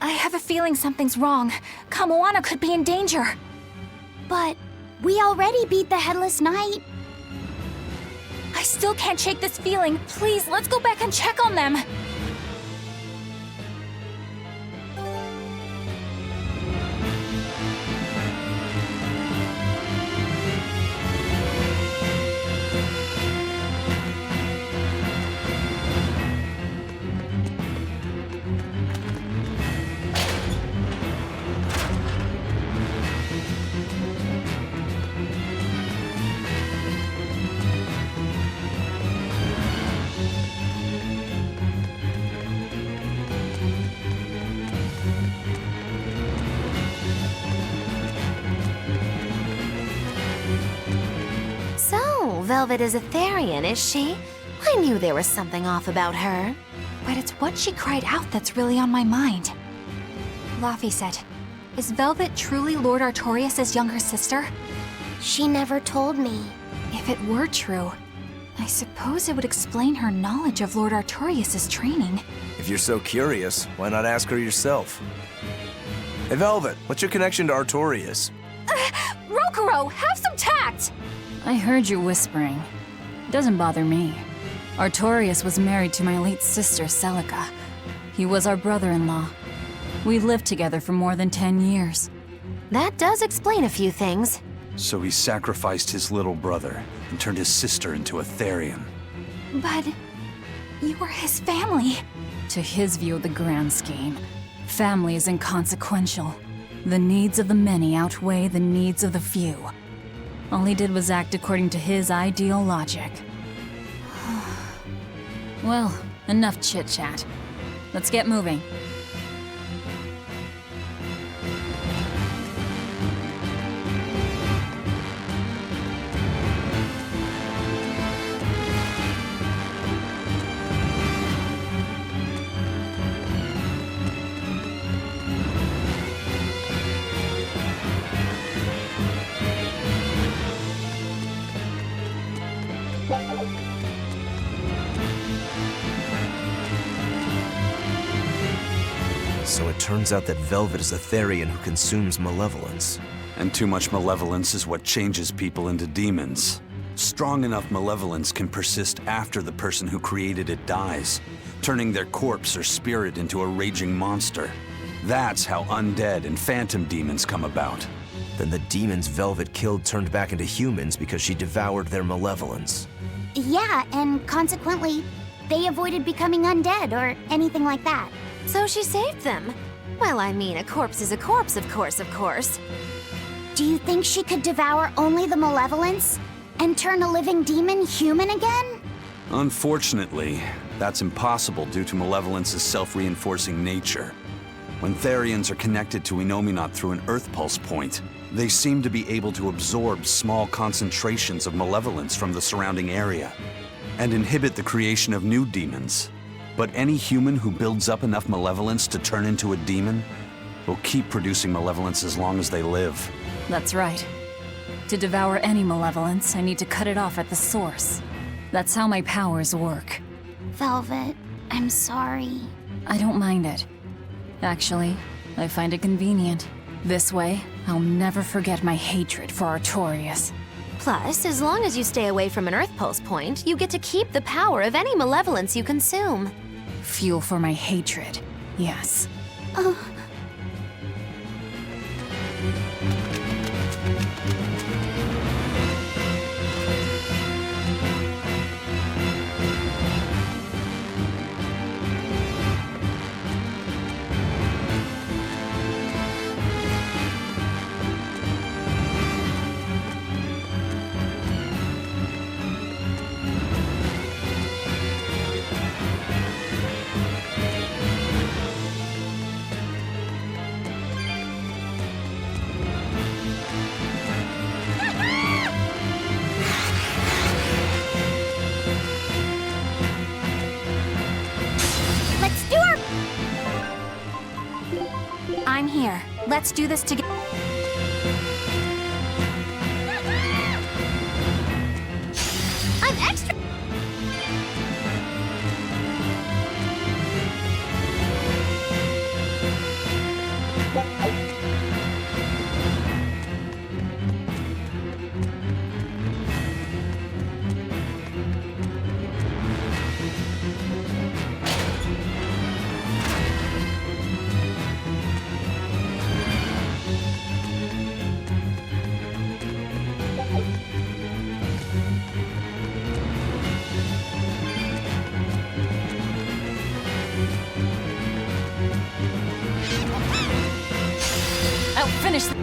I have a feeling something's wrong. Kamoana could be in danger. But we already beat the Headless Knight. I still can't shake this feeling. Please, let's go back and check on them. Velvet is a Therian, is she? I knew there was something off about her. But it's what she cried out that's really on my mind. Laphicet, is Velvet truly Lord Artorias' younger sister? She never told me. If it were true, I suppose it would explain her knowledge of Lord Artorias' training. If you're so curious, why not ask her yourself? Hey, Velvet, what's your connection to Artorias? Rokuro, have some tact! I heard you whispering. It doesn't bother me. Artorias was married to my late sister, Celica. He was our brother-in-law. We lived together for more than 10 years. That does explain a few things. So he sacrificed his little brother and turned his sister into a Therian. But you were his family. To his view of the grand scheme, family is inconsequential. The needs of the many outweigh the needs of the few. All he did was act according to his ideal logic. Well, enough chit-chat. Let's get moving. So it turns out that Velvet is a Therian who consumes malevolence. And too much malevolence is what changes people into demons. Strong enough malevolence can persist after the person who created it dies, turning their corpse or spirit into a raging monster. That's how undead and phantom demons come about. Then the demons Velvet killed turned back into humans because she devoured their malevolence. Yeah, and consequently, they avoided becoming undead or anything like that. So she saved them. Well, I mean, a corpse is a corpse, of course. Do you think she could devour only the malevolence and turn a living demon human again? Unfortunately, that's impossible due to Malevolence's self-reinforcing nature. When Therians are connected to Enominat through an Earth Pulse point, they seem to be able to absorb small concentrations of malevolence from the surrounding area and inhibit the creation of new demons. But any human who builds up enough malevolence to turn into a demon will keep producing malevolence as long as they live. That's right. To devour any malevolence, I need to cut it off at the source. That's how my powers work. Velvet, I'm sorry. I don't mind it. Actually, I find it convenient. This way, I'll never forget my hatred for Artorias. Plus, as long as you stay away from an Earth Pulse point, you get to keep the power of any malevolence you consume. Fuel for my hatred, yes. Let's do our... I'm here. Let's do this together. I'm extra... I'll finish th-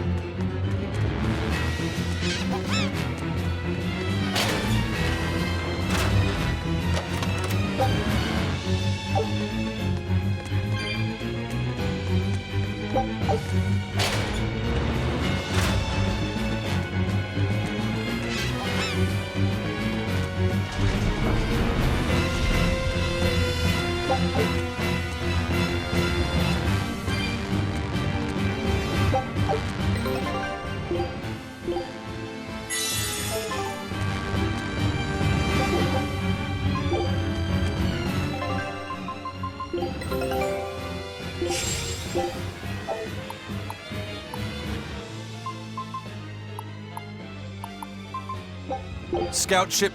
Scout ship.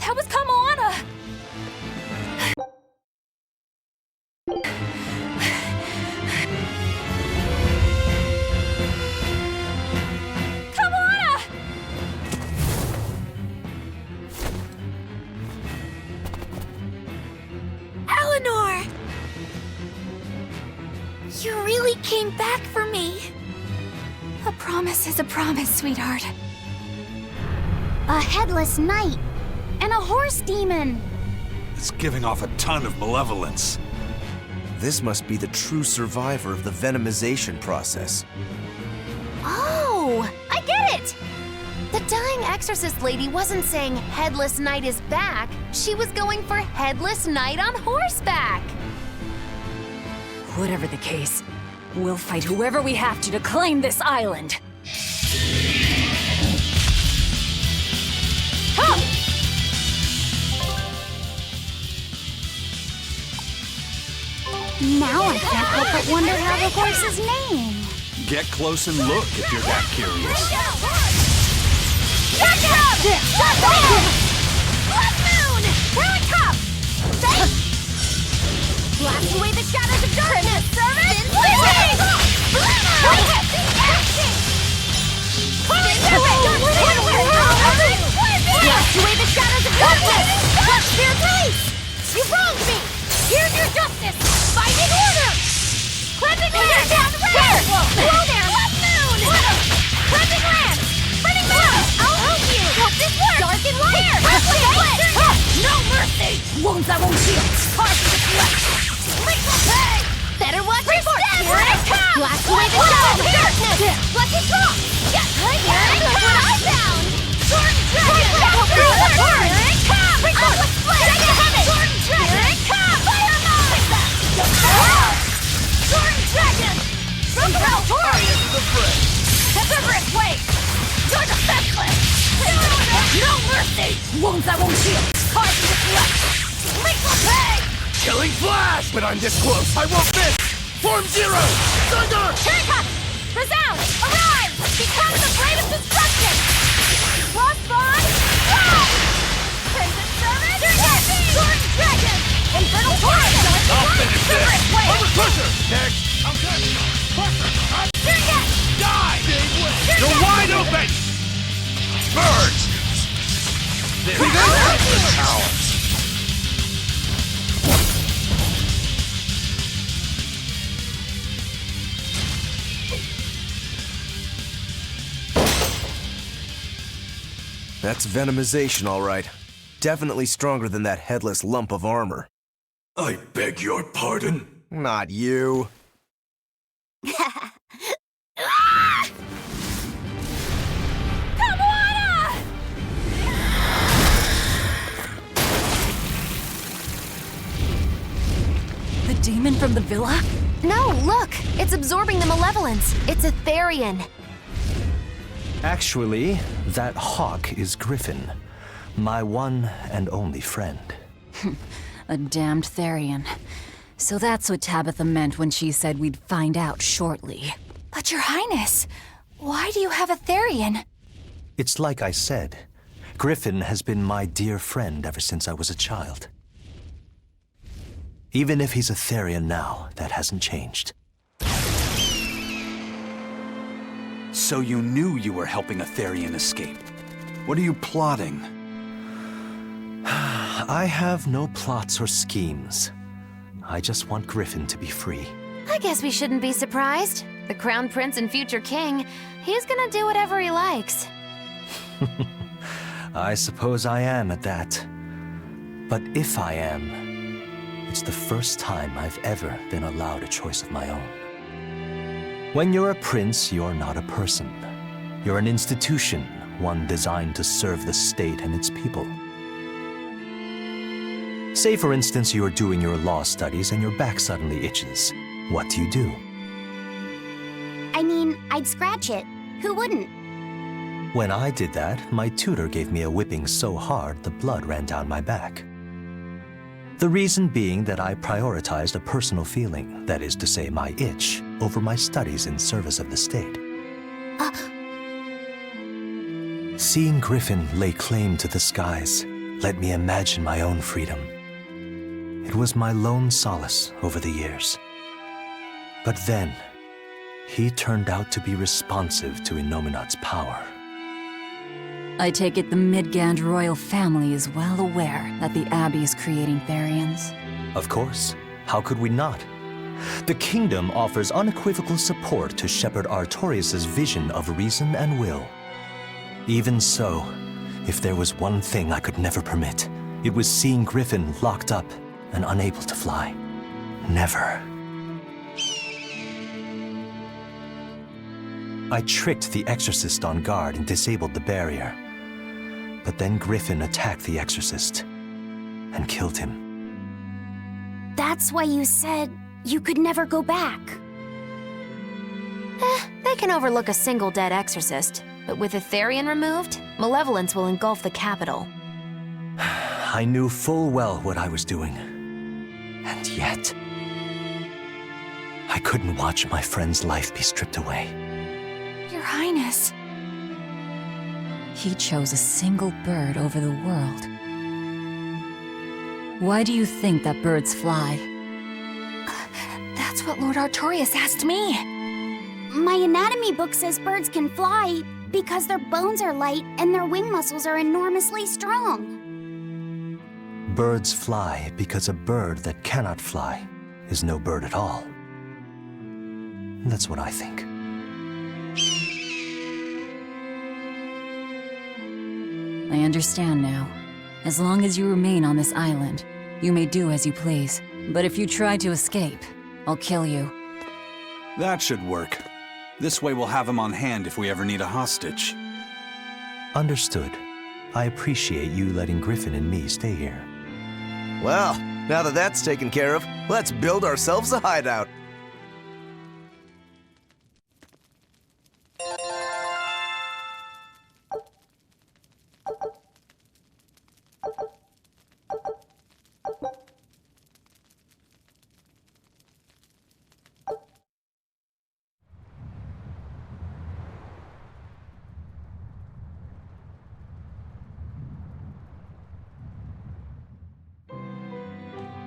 That was Kamoana! Kamoana! Eleanor! You really came back for me. A promise is a promise, sweetheart. A headless knight and a horse demon. It's giving off a ton of malevolence. This must be the true survivor of the venomization process. Oh, I get it! The dying exorcist lady wasn't saying Headless Knight is back. She was going for Headless Knight on horseback. Whatever the case, we'll fight whoever we have to claim this island. Come! Now I can't help but wonder how the horse's name. Get close and look if you're that curious. Check it out! Blood Moon! Here it comes! Blast away the shadows of darkness! Service! Blast away the shadows of darkness! What's your place? You wronged me! Here's your justice! Fighting order! Cleansing land! Whoa there! Blood Moon! Cleansing land! Spreading moon! I'll help you! Hope this works! Dark and light! Here! No mercy! Wounds I won't heal! Parts of the flesh! Better watch your step! Here it comes! Blast away the shadows of darkness! Let's get strong! Yes! Here it comes! What I found! Sword and dragon! Here it comes! I'll split! Sword and dragon! Here it comes! Fire mode! Sword and dragon! Rumble Tori! Temperate wave! You're defenseless! No mercy! Wounds I won't heal! Parts of the flesh! Lethal pay! Killing flash! But I'm this close, I won't miss! Form Zero! Thunder! Here it comes! Resound! Arise! Become the bravest destruction! Crossbond! Fly! Crimson Service! Sword and Dragon! Infernal Torrent! I'll finish this! Wave! Pusher! Next! I'm good! Pusher! Here yet! Die! You're wide open! Merge! There we go! Power! That's venomization, all right. Definitely stronger than that headless lump of armor. I beg your pardon? Not you. The demon from the villa? No, look! It's absorbing the malevolence. It's a Therian. Actually, that hawk is Griffin, my one and only friend. A damned Therian. So that's what Tabitha meant when she said we'd find out shortly. But Your Highness, why do you have a Therian? It's like I said, Griffin has been my dear friend ever since I was a child. Even if he's a Therian now, that hasn't changed. So you knew you were helping a Therian escape. What are you plotting? I have no plots or schemes. I just want Griffin to be free. I guess we shouldn't be surprised. The Crown Prince and future king, he's gonna do whatever he likes. I suppose I am at that. But if I am, it's the first time I've ever been allowed a choice of my own. When you're a prince, you're not a person. You're an institution, one designed to serve the state and its people. Say, for instance, you're doing your law studies and your back suddenly itches. What do? I mean, I'd scratch it. Who wouldn't? When I did that, my tutor gave me a whipping so hard the blood ran down my back. The reason being that I prioritized a personal feeling, that is to say my itch, over my studies in service of the state. Seeing Griffin lay claim to the skies let me imagine my own freedom. It was my lone solace over the years. But then, he turned out to be responsive to Innominat's power. I take it the Midgand royal family is well aware that the Abbey is creating Therians. Of course. How could we not? The kingdom offers unequivocal support to Shepherd Artorius' vision of reason and will. Even so, if there was one thing I could never permit, it was seeing Griffin locked up and unable to fly. Never. I tricked the exorcist on guard and disabled the barrier. But then Griffin attacked the exorcist and killed him. That's why you said you could never go back. They can overlook a single dead exorcist, but with Etherian removed, malevolence will engulf the capital. I knew full well what I was doing. And yet, I couldn't watch my friend's life be stripped away. Your Highness. He chose a single bird over the world. Why do you think that birds fly? That's what Lord Artorias asked me. My anatomy book says birds can fly because their bones are light and their wing muscles are enormously strong. Birds fly because a bird that cannot fly is no bird at all. That's what I think. I understand now. As long as you remain on this island, you may do as you please. But if you try to escape, I'll kill you. That should work. This way we'll have him on hand if we ever need a hostage. Understood. I appreciate you letting Griffin and me stay here. Well, now that that's taken care of, let's build ourselves a hideout.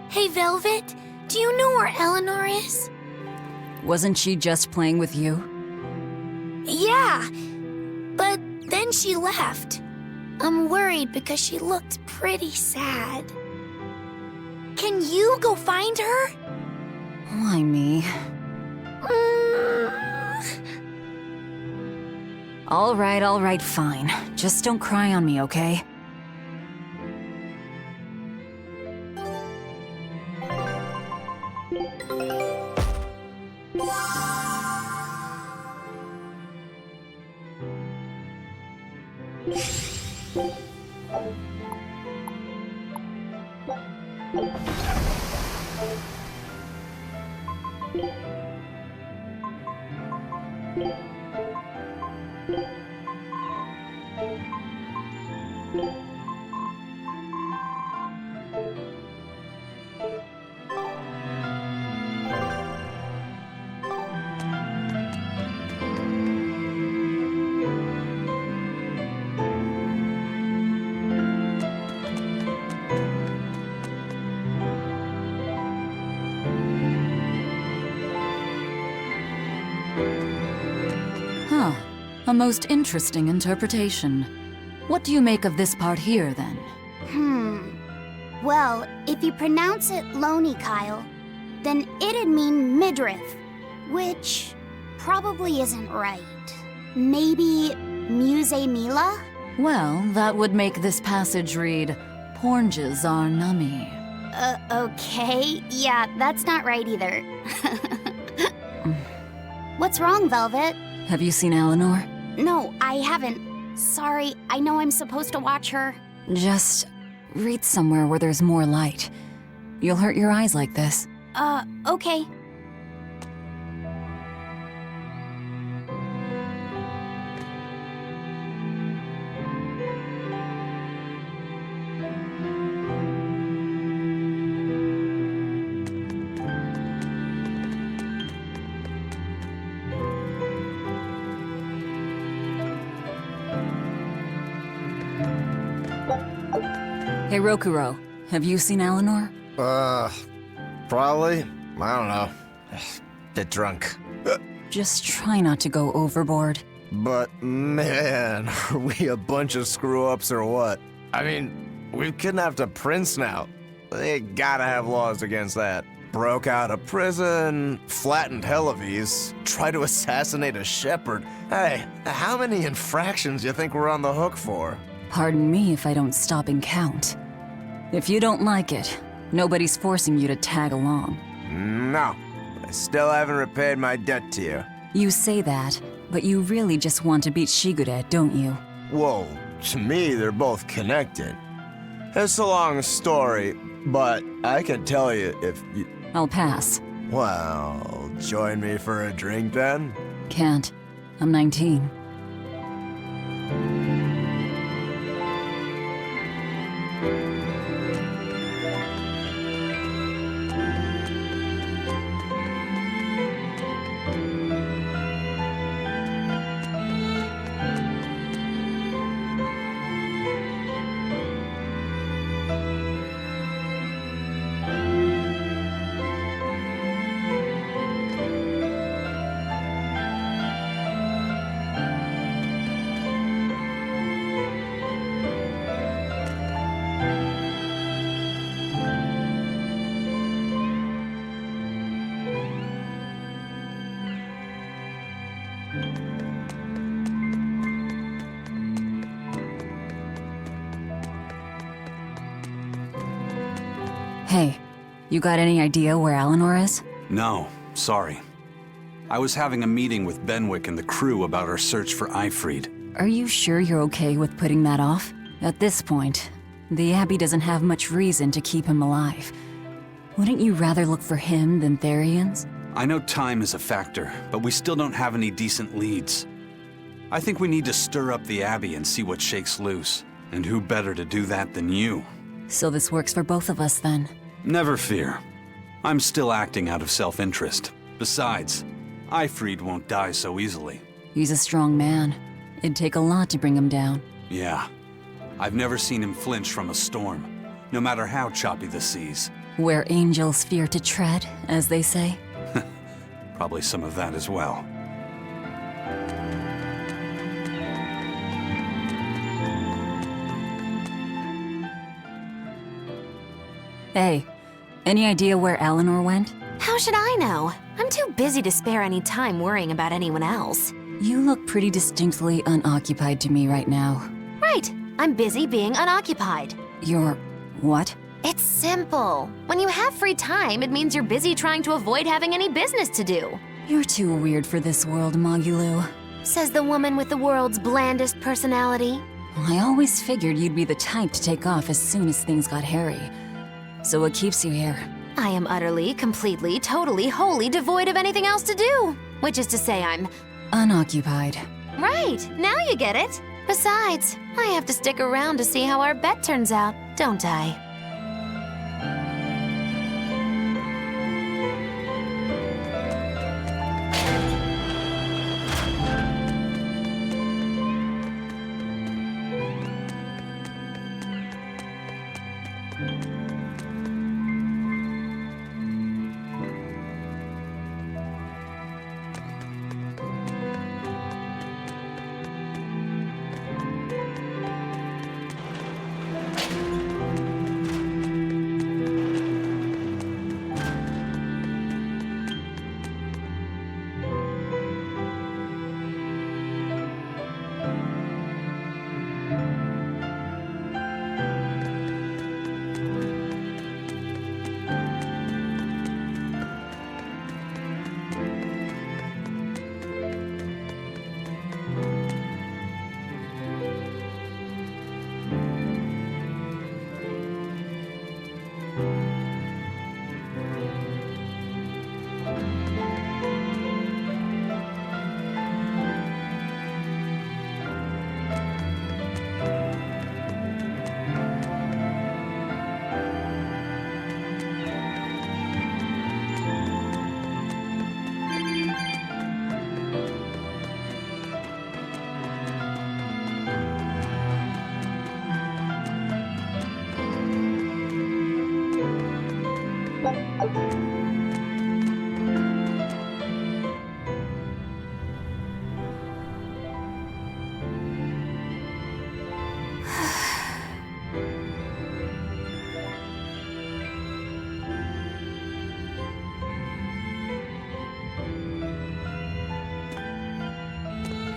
Hey, Velvet, do you know where Eleanor is? Wasn't she just playing with you? Yeah, but then she left. I'm worried because she looked pretty sad. Can you go find her? Why me? All right, fine. Just don't cry on me, okay? Huh. A most interesting interpretation. What do you make of this part here, then? Well, if you pronounce it Loney Kyle, then it'd mean midriff, which probably isn't right. Maybe Muse Mila? Well, that would make this passage read, Pornges are nummy. Okay. Yeah, that's not right either. What's wrong, Velvet? Have you seen Eleanor? No, I haven't. Sorry, I know I'm supposed to watch her. Just read somewhere where there's more light. You'll hurt your eyes like this. Okay. Hey, Rokuro, have you seen Eleanor? Probably. I don't know. Bit drunk. Just try not to go overboard. But man, are we a bunch of screw-ups or what? I mean, we've kidnapped a prince now. They gotta have laws against that. Broke out of prison, flattened Helavis, tried to assassinate a shepherd. Hey, how many infractions do you think we're on the hook for? Pardon me if I don't stop and count. If you don't like it, nobody's forcing you to tag along. No, I still haven't repaid my debt to you. You say that, But you really just want to beat Shigure, don't you? Whoa, to me, they're both connected. It's a long story, but I can tell you if you... I'll pass. Well, join me for a drink then? Can't. I'm 19. Hey, you got any idea where Eleanor is? No, sorry. I was having a meeting with Benwick and the crew about our search for Eifried. Are you sure you're okay with putting that off? At this point, the Abbey doesn't have much reason to keep him alive. Wouldn't you rather look for him than Therians? I know time is a factor, but we still don't have any decent leads. I think we need to stir up the Abbey and see what shakes loose. And who better to do that than you? So this works for both of us then? Never fear. I'm still acting out of self-interest. Besides, Eifried won't die so easily. He's a strong man. It'd take a lot to bring him down. Yeah. I've never seen him flinch from a storm, no matter how choppy the seas. Where angels fear to tread, as they say. Probably some of that as well. Hey, any idea where Eleanor went? How should I know? I'm too busy to spare any time worrying about anyone else. You look pretty distinctly unoccupied to me right now. Right. I'm busy being unoccupied. You're... what? It's simple. When you have free time, it means you're busy trying to avoid having any business to do. You're too weird for this world, Magulu. Says the woman with the world's blandest personality. I always figured you'd be the type to take off as soon as things got hairy. So what keeps you here? I am utterly, completely, totally, wholly devoid of anything else to do. Which is to say I'm... unoccupied. Right, now you get it. Besides, I have to stick around to see how our bet turns out, don't I?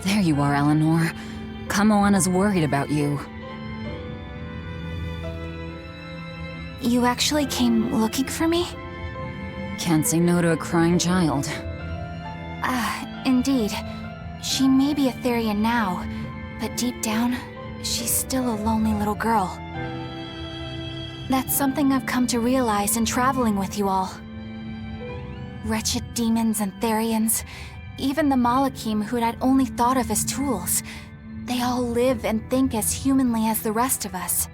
There you are, Eleanor. Kamoana's worried about you. You actually came looking for me? Can't say no to a crying child. Indeed. She may be a Therian now, but deep down, she's still a lonely little girl. That's something I've come to realize in traveling with you all. Wretched demons and Therians, even the Malakim who'd I'd only thought of as tools, they all live and think as humanly as the rest of us.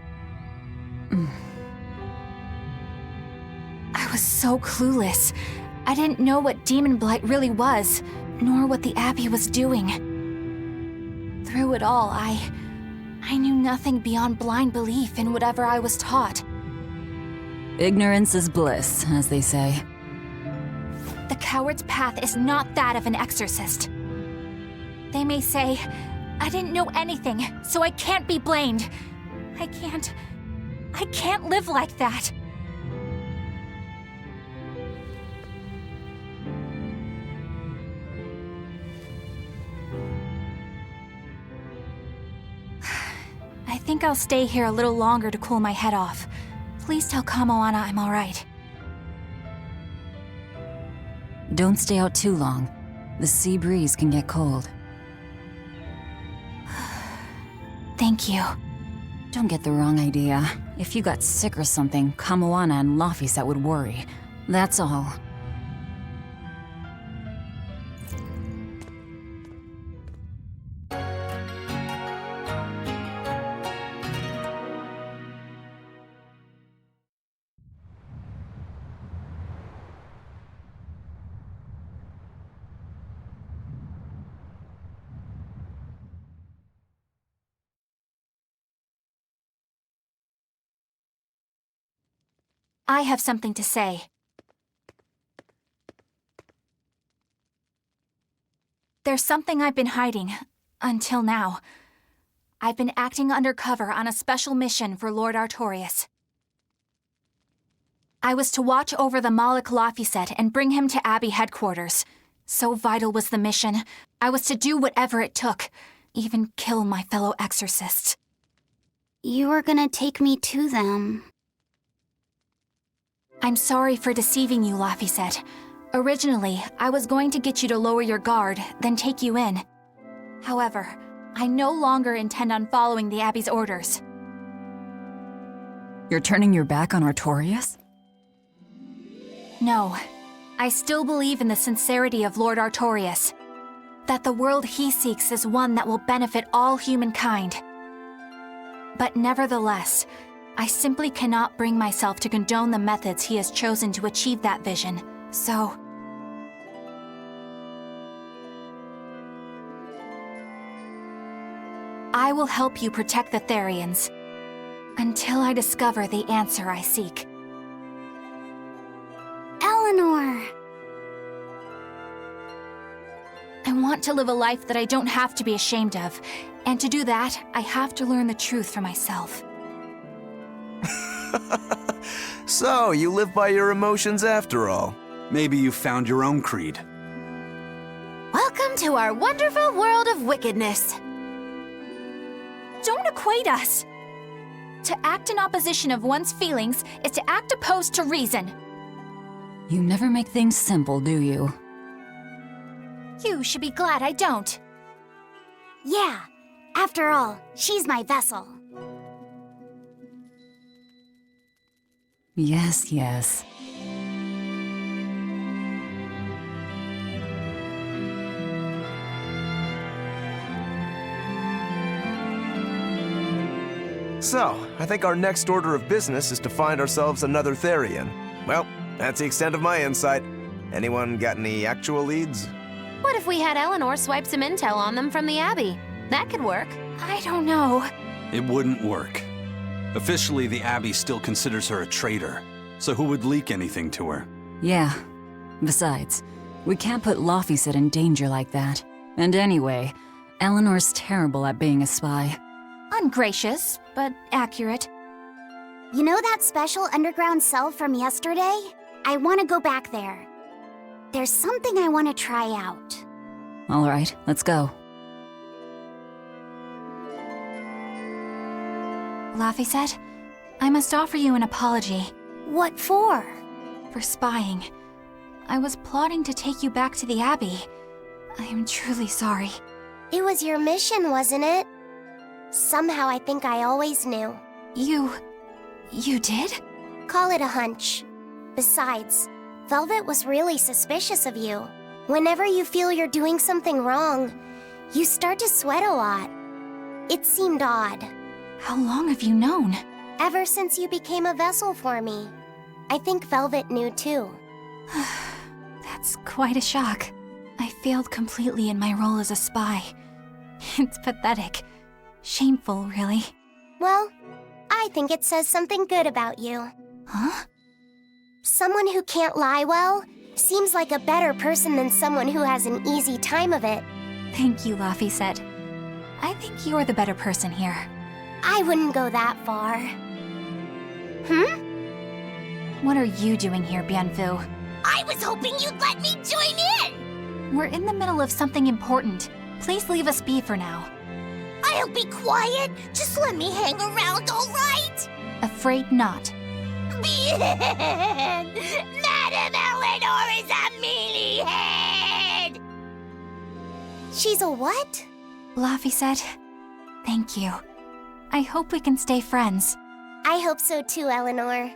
I was so clueless. I didn't know what demon blight really was, nor what the Abbey was doing. Through it all, I knew nothing beyond blind belief in whatever I was taught. Ignorance is bliss, as they say. The coward's path is not that of an exorcist. They may say, I didn't know anything, so I can't be blamed. I can't live like that. I think I'll stay here a little longer to cool my head off. Please tell Kamoana I'm alright. Don't stay out too long. The sea breeze can get cold. Thank you. Don't get the wrong idea. If you got sick or something, Kamoana and Laphicet would worry. That's all. I have something to say. There's something I've been hiding, until now. I've been acting undercover on a special mission for Lord Artorias. I was to watch over the Malik Laphicet and bring him to Abbey headquarters. So vital was the mission, I was to do whatever it took, even kill my fellow exorcists. You were gonna take me to them. I'm sorry for deceiving you, Laphicet. Originally, I was going to get you to lower your guard, then take you in. However, I no longer intend on following the Abbey's orders. You're turning your back on Artorias? No. I still believe in the sincerity of Lord Artorias. That the world he seeks is one that will benefit all humankind. But nevertheless, I simply cannot bring myself to condone the methods he has chosen to achieve that vision, so... I will help you protect the Therians, until I discover the answer I seek. Eleanor! I want to live a life that I don't have to be ashamed of, and to do that, I have to learn the truth for myself. So, you live by your emotions after all. Maybe you found your own creed. Welcome to our wonderful world of wickedness. Don't equate us! To act in opposition of one's feelings is to act opposed to reason. You never make things simple, do you? You should be glad I don't. Yeah, after all, she's my vessel. Yes, yes. So, I think our next order of business is to find ourselves another Therian. Well, that's the extent of my insight. Anyone got any actual leads? What if we had Eleanor swipe some intel on them from the Abbey? That could work. I don't know. It wouldn't work. Officially, the Abbey still considers her a traitor. So who would leak anything to her? Yeah. Besides, we can't put Laphicet in danger like that. And anyway, Eleanor's terrible at being a spy. Ungracious, but accurate. You know that special underground cell from yesterday? I want to go back there. There's something I want to try out. All right, let's go. Laphicet, I must offer you an apology. What for? For spying. I was plotting to take you back to the Abbey. I am truly sorry. It was your mission, wasn't it? Somehow I think I always knew. You did? Call it a hunch. Besides, Velvet was really suspicious of you. Whenever you feel you're doing something wrong, you start to sweat a lot. It seemed odd. How long have you known? Ever since you became a vessel for me. I think Velvet knew too. That's quite a shock. I failed completely in my role as a spy. It's pathetic. Shameful, really. Well, I think it says something good about you. Huh? Someone who can't lie well seems like a better person than someone who has an easy time of it. Thank you, Laphicet. I think you're the better person here. I wouldn't go that far. What are you doing here, Bienfu? I was hoping you'd let me join in! We're in the middle of something important. Please leave us be for now. I'll be quiet. Just let me hang around, all right? Afraid not. Bien! Madame Eleanor is a mealyhead! She's a what? Laphicet, thank you. I hope we can stay friends. I hope so too, Eleanor.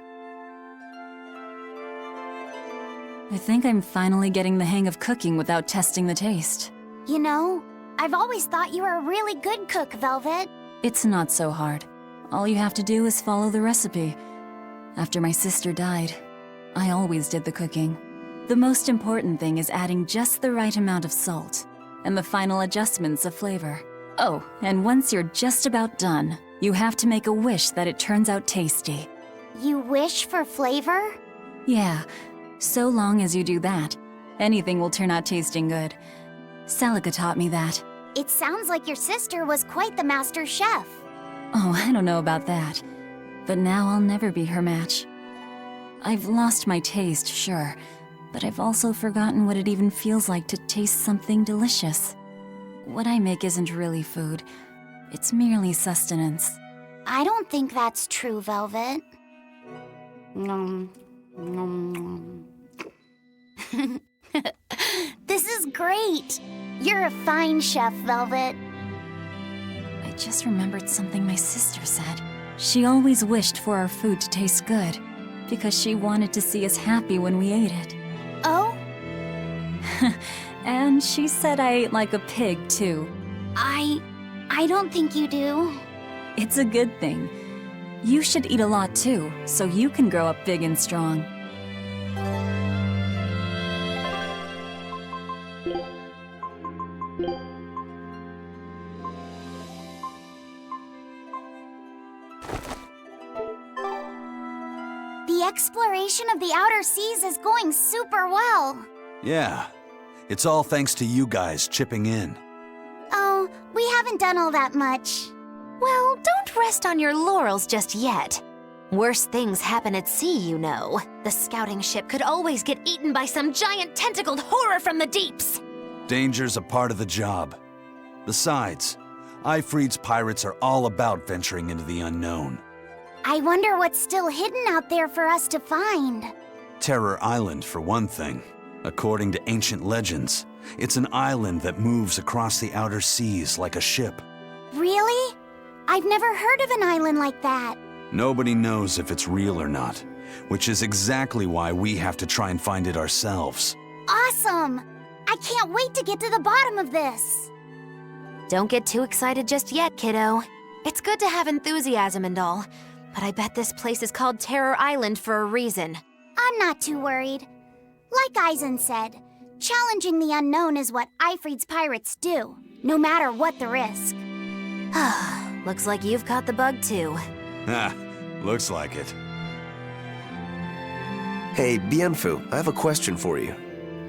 I think I'm finally getting the hang of cooking without testing the taste. You know, I've always thought you were a really good cook, Velvet. It's not so hard. All you have to do is follow the recipe. After my sister died, I always did the cooking. The most important thing is adding just the right amount of salt, and the final adjustments of flavor. Oh, and once you're just about done, you have to make a wish that it turns out tasty. You wish for flavor? Yeah, so long as you do that, anything will turn out tasting good. Celica taught me that. It sounds like your sister was quite the master chef. Oh, I don't know about that. But now I'll never be her match. I've lost my taste, sure, but I've also forgotten what it even feels like to taste something delicious. What I make isn't really food. It's merely sustenance. I don't think that's true, Velvet. This is great. You're a fine chef, Velvet. I just remembered something my sister said. She always wished for our food to taste good, because she wanted to see us happy when we ate it. Oh? And she said I ate like a pig, too. I don't think you do. It's a good thing. You should eat a lot, too, so you can grow up big and strong. The exploration of the outer seas is going super well. Yeah, it's all thanks to you guys chipping in. Oh, we haven't done all that much. Well, don't rest on your laurels just yet. Worse things happen at sea, you know. The scouting ship could always get eaten by some giant tentacled horror from the deeps. Danger's a part of the job. Besides, Ifrid's pirates are all about venturing into the unknown. I wonder what's still hidden out there for us to find. Terror Island, for one thing. According to ancient legends, it's an island that moves across the outer seas like a ship. Really? I've never heard of an island like that. Nobody knows if it's real or not, which is exactly why we have to try and find it ourselves. Awesome! I can't wait to get to the bottom of this. Don't get too excited just yet, kiddo. It's good to have enthusiasm and all, but I bet this place is called Terror Island for a reason. I'm not too worried. Like Eisen said, challenging the unknown is what Ifrid's pirates do, no matter what the risk. Looks like you've caught the bug too. Ha, looks like it. Hey, Bienfu, I have a question for you.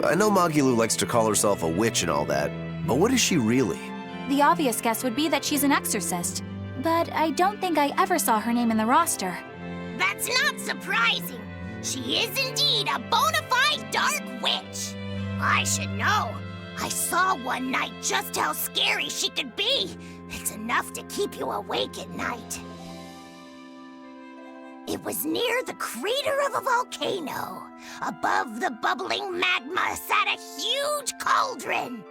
I know Magilu likes to call herself a witch and all that, but what is she really? The obvious guess would be that she's an exorcist, but I don't think I ever saw her name in the roster. That's not surprising. She is indeed a bona fide dark witch. I should know. I saw one night just how scary she could be. It's enough to keep you awake at night. It was near the crater of a volcano. Above the bubbling magma sat a huge cauldron.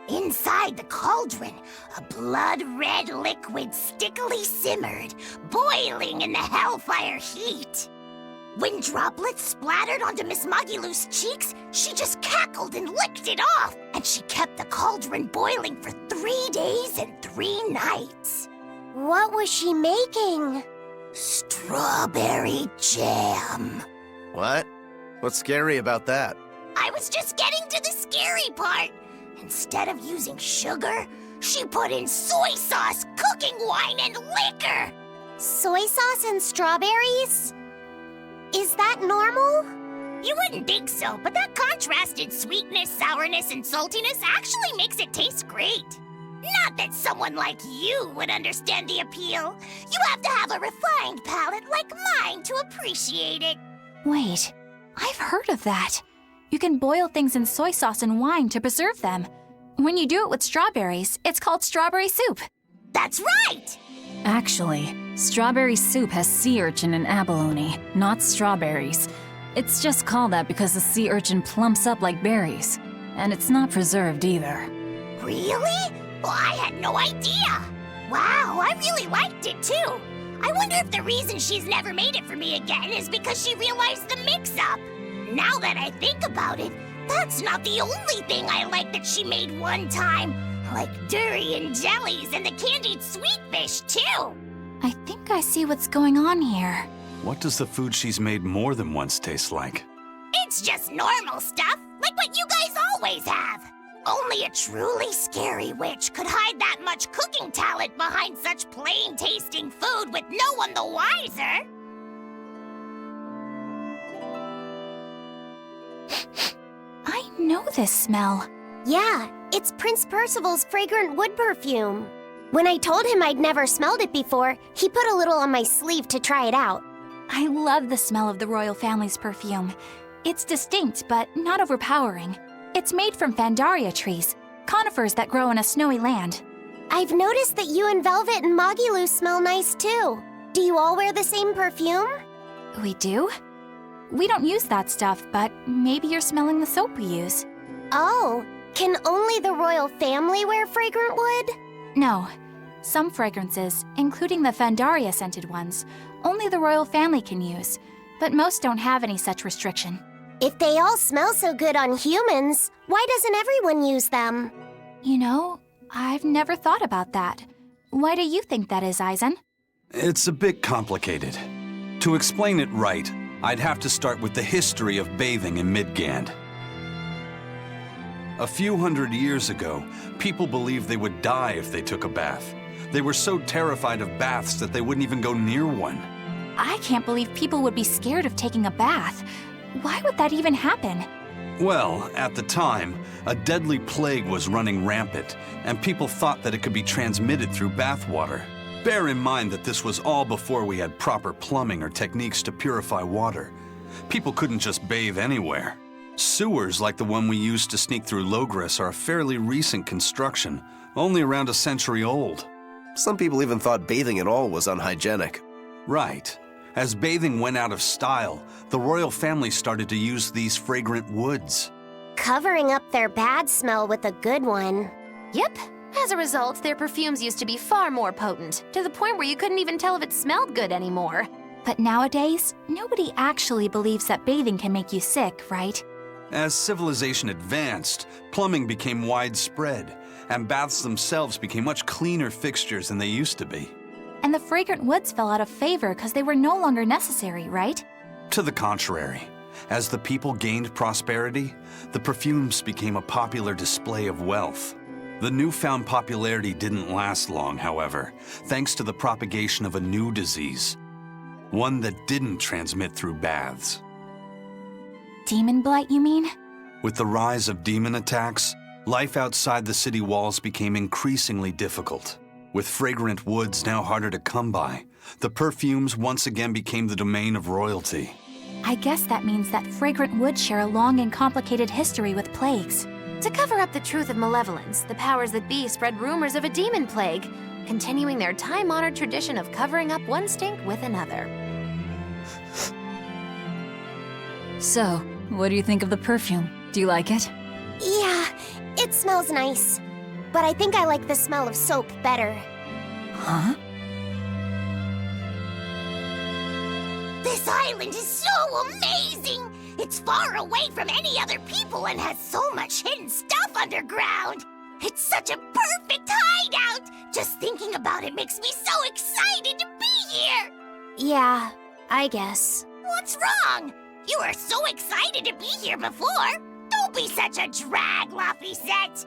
Inside the cauldron, a blood-red liquid stickily simmered, boiling in the hellfire heat. When droplets splattered onto Miss Magilou's cheeks, she just cackled and licked it off, and she kept the cauldron boiling for 3 days and 3 nights. What was she making? Strawberry jam. What? What's scary about that? I was just getting to the scary part. Instead of using sugar, she put in soy sauce, cooking wine, and liquor. Soy sauce and strawberries? Is that normal? You wouldn't think so, but that contrasted sweetness, sourness, and saltiness actually makes it taste great. Not that someone like you would understand the appeal. You have to have a refined palate like mine to appreciate it. Wait, I've heard of that. You can boil things in soy sauce and wine to preserve them. When you do it with strawberries, it's called strawberry soup. That's right! Actually, strawberry soup has sea urchin and abalone, not strawberries. It's just called that because the sea urchin plumps up like berries. And it's not preserved either. Really? Well, I had no idea. Wow, I really liked it too. I wonder if the reason she's never made it for me again is because she realized the mix-up. Now that I think about it, that's not the only thing I like that she made one time. Like durian jellies and the candied sweet fish, too. I think I see what's going on here. What does the food she's made more than once taste like? It's just normal stuff, like what you guys always have. Only a truly scary witch could hide that much cooking talent behind such plain-tasting food with no one the wiser. I know this smell. Yeah, it's Prince Percival's fragrant wood perfume. When I told him I'd never smelled it before, he put a little on my sleeve to try it out. I love the smell of the royal family's perfume. It's distinct, but not overpowering. It's made from Fandaria trees, conifers that grow in a snowy land. I've noticed that you and Velvet and Magilou smell nice too. Do you all wear the same perfume? We do? We don't use that stuff, but maybe you're smelling the soap we use. Oh, can only the royal family wear fragrant wood? No. Some fragrances, including the Fandaria scented ones, only the royal family can use, but most don't have any such restriction. If they all smell so good on humans, why doesn't everyone use them? You know, I've never thought about that. Why do you think that is, Aizen? It's a bit complicated. To explain it right, I'd have to start with the history of bathing in Midgand. A few hundred years ago, people believed they would die if they took a bath. They were so terrified of baths that they wouldn't even go near one. I can't believe people would be scared of taking a bath. Why would that even happen? Well, at the time, a deadly plague was running rampant, and people thought that it could be transmitted through bathwater. Bear in mind that this was all before we had proper plumbing or techniques to purify water. People couldn't just bathe anywhere. Sewers like the one we used to sneak through Logres are a fairly recent construction, only around a century old. Some people even thought bathing at all was unhygienic. Right. As bathing went out of style, the royal family started to use these fragrant woods. Covering up their bad smell with a good one. Yep. As a result, their perfumes used to be far more potent, to the point where you couldn't even tell if it smelled good anymore. But nowadays, nobody actually believes that bathing can make you sick, right? As civilization advanced, plumbing became widespread, and baths themselves became much cleaner fixtures than they used to be. And the fragrant woods fell out of favor because they were no longer necessary, right? To the contrary, as the people gained prosperity, the perfumes became a popular display of wealth. The newfound popularity didn't last long, however, thanks to the propagation of a new disease. One that didn't transmit through baths. Demon blight, you mean? With the rise of demon attacks, life outside the city walls became increasingly difficult. With fragrant woods now harder to come by, the perfumes once again became the domain of royalty. I guess that means that fragrant woods share a long and complicated history with plagues. To cover up the truth of malevolence, the powers that be spread rumors of a demon plague, continuing their time-honored tradition of covering up one stink with another. So, what do you think of the perfume? Do you like it? Yeah, it smells nice. but I think I like the smell of soap better. Huh? This island is so amazing! It's far away from any other people and has so much hidden stuff underground! It's such a perfect hideout! Just thinking about it makes me so excited to be here! Yeah, I guess. What's wrong? You were so excited to be here before! Don't be such a drag, Laphicet!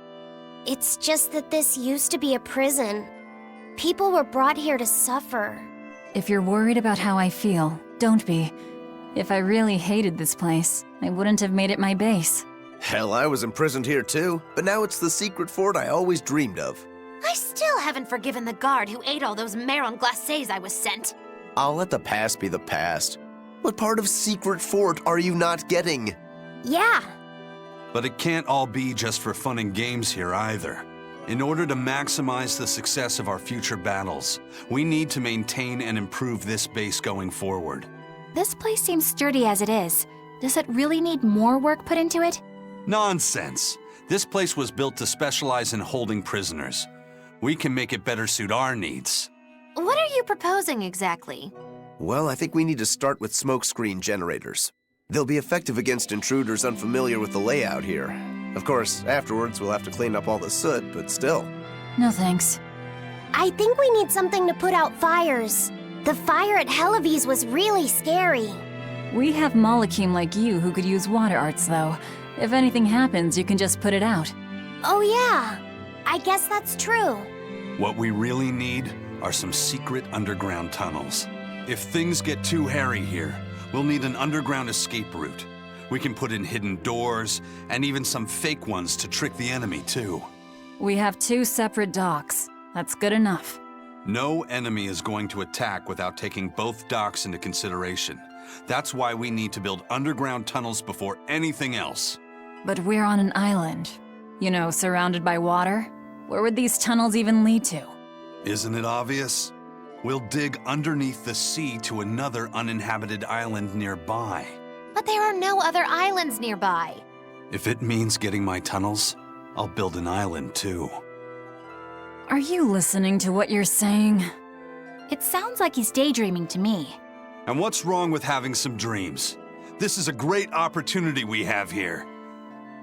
It's just that this used to be a prison. People were brought here to suffer. If you're worried about how I feel, don't be. If I really hated this place, I wouldn't have made it my base. Hell, I was imprisoned here too, but now it's the secret fort I always dreamed of. I still haven't forgiven the guard who ate all those marron glacés I was sent. I'll let the past be the past. What part of secret fort are you not getting? Yeah. But it can't all be just for fun and games here either. In order to maximize the success of our future battles, we need to maintain and improve this base going forward. This place seems sturdy as it is. Does it really need more work put into it? Nonsense! This place was built to specialize in holding prisoners. We can make it better suit our needs. What are you proposing exactly? Well, I think we need to start with smokescreen generators. They'll be effective against intruders unfamiliar with the layout here. Of course, afterwards we'll have to clean up all the soot, but still. No thanks. I think we need something to put out fires. The fire at Helavi's was really scary. We have Malakim like you who could use water arts, though. If anything happens, you can just put it out. Oh yeah, I guess that's true. What we really need are some secret underground tunnels. If things get too hairy here, we'll need an underground escape route. We can put in hidden doors, and even some fake ones to trick the enemy, too. We have 2 separate docks. That's good enough. No enemy is going to attack without taking both docks into consideration. That's why we need to build underground tunnels before anything else. But we're on an island. You know, surrounded by water. Where would these tunnels even lead to? Isn't it obvious? We'll dig underneath the sea to another uninhabited island nearby. But there are no other islands nearby. If it means getting my tunnels, I'll build an island too. Are you listening to what you're saying? It sounds like he's daydreaming to me. And what's wrong with having some dreams? This is a great opportunity we have here.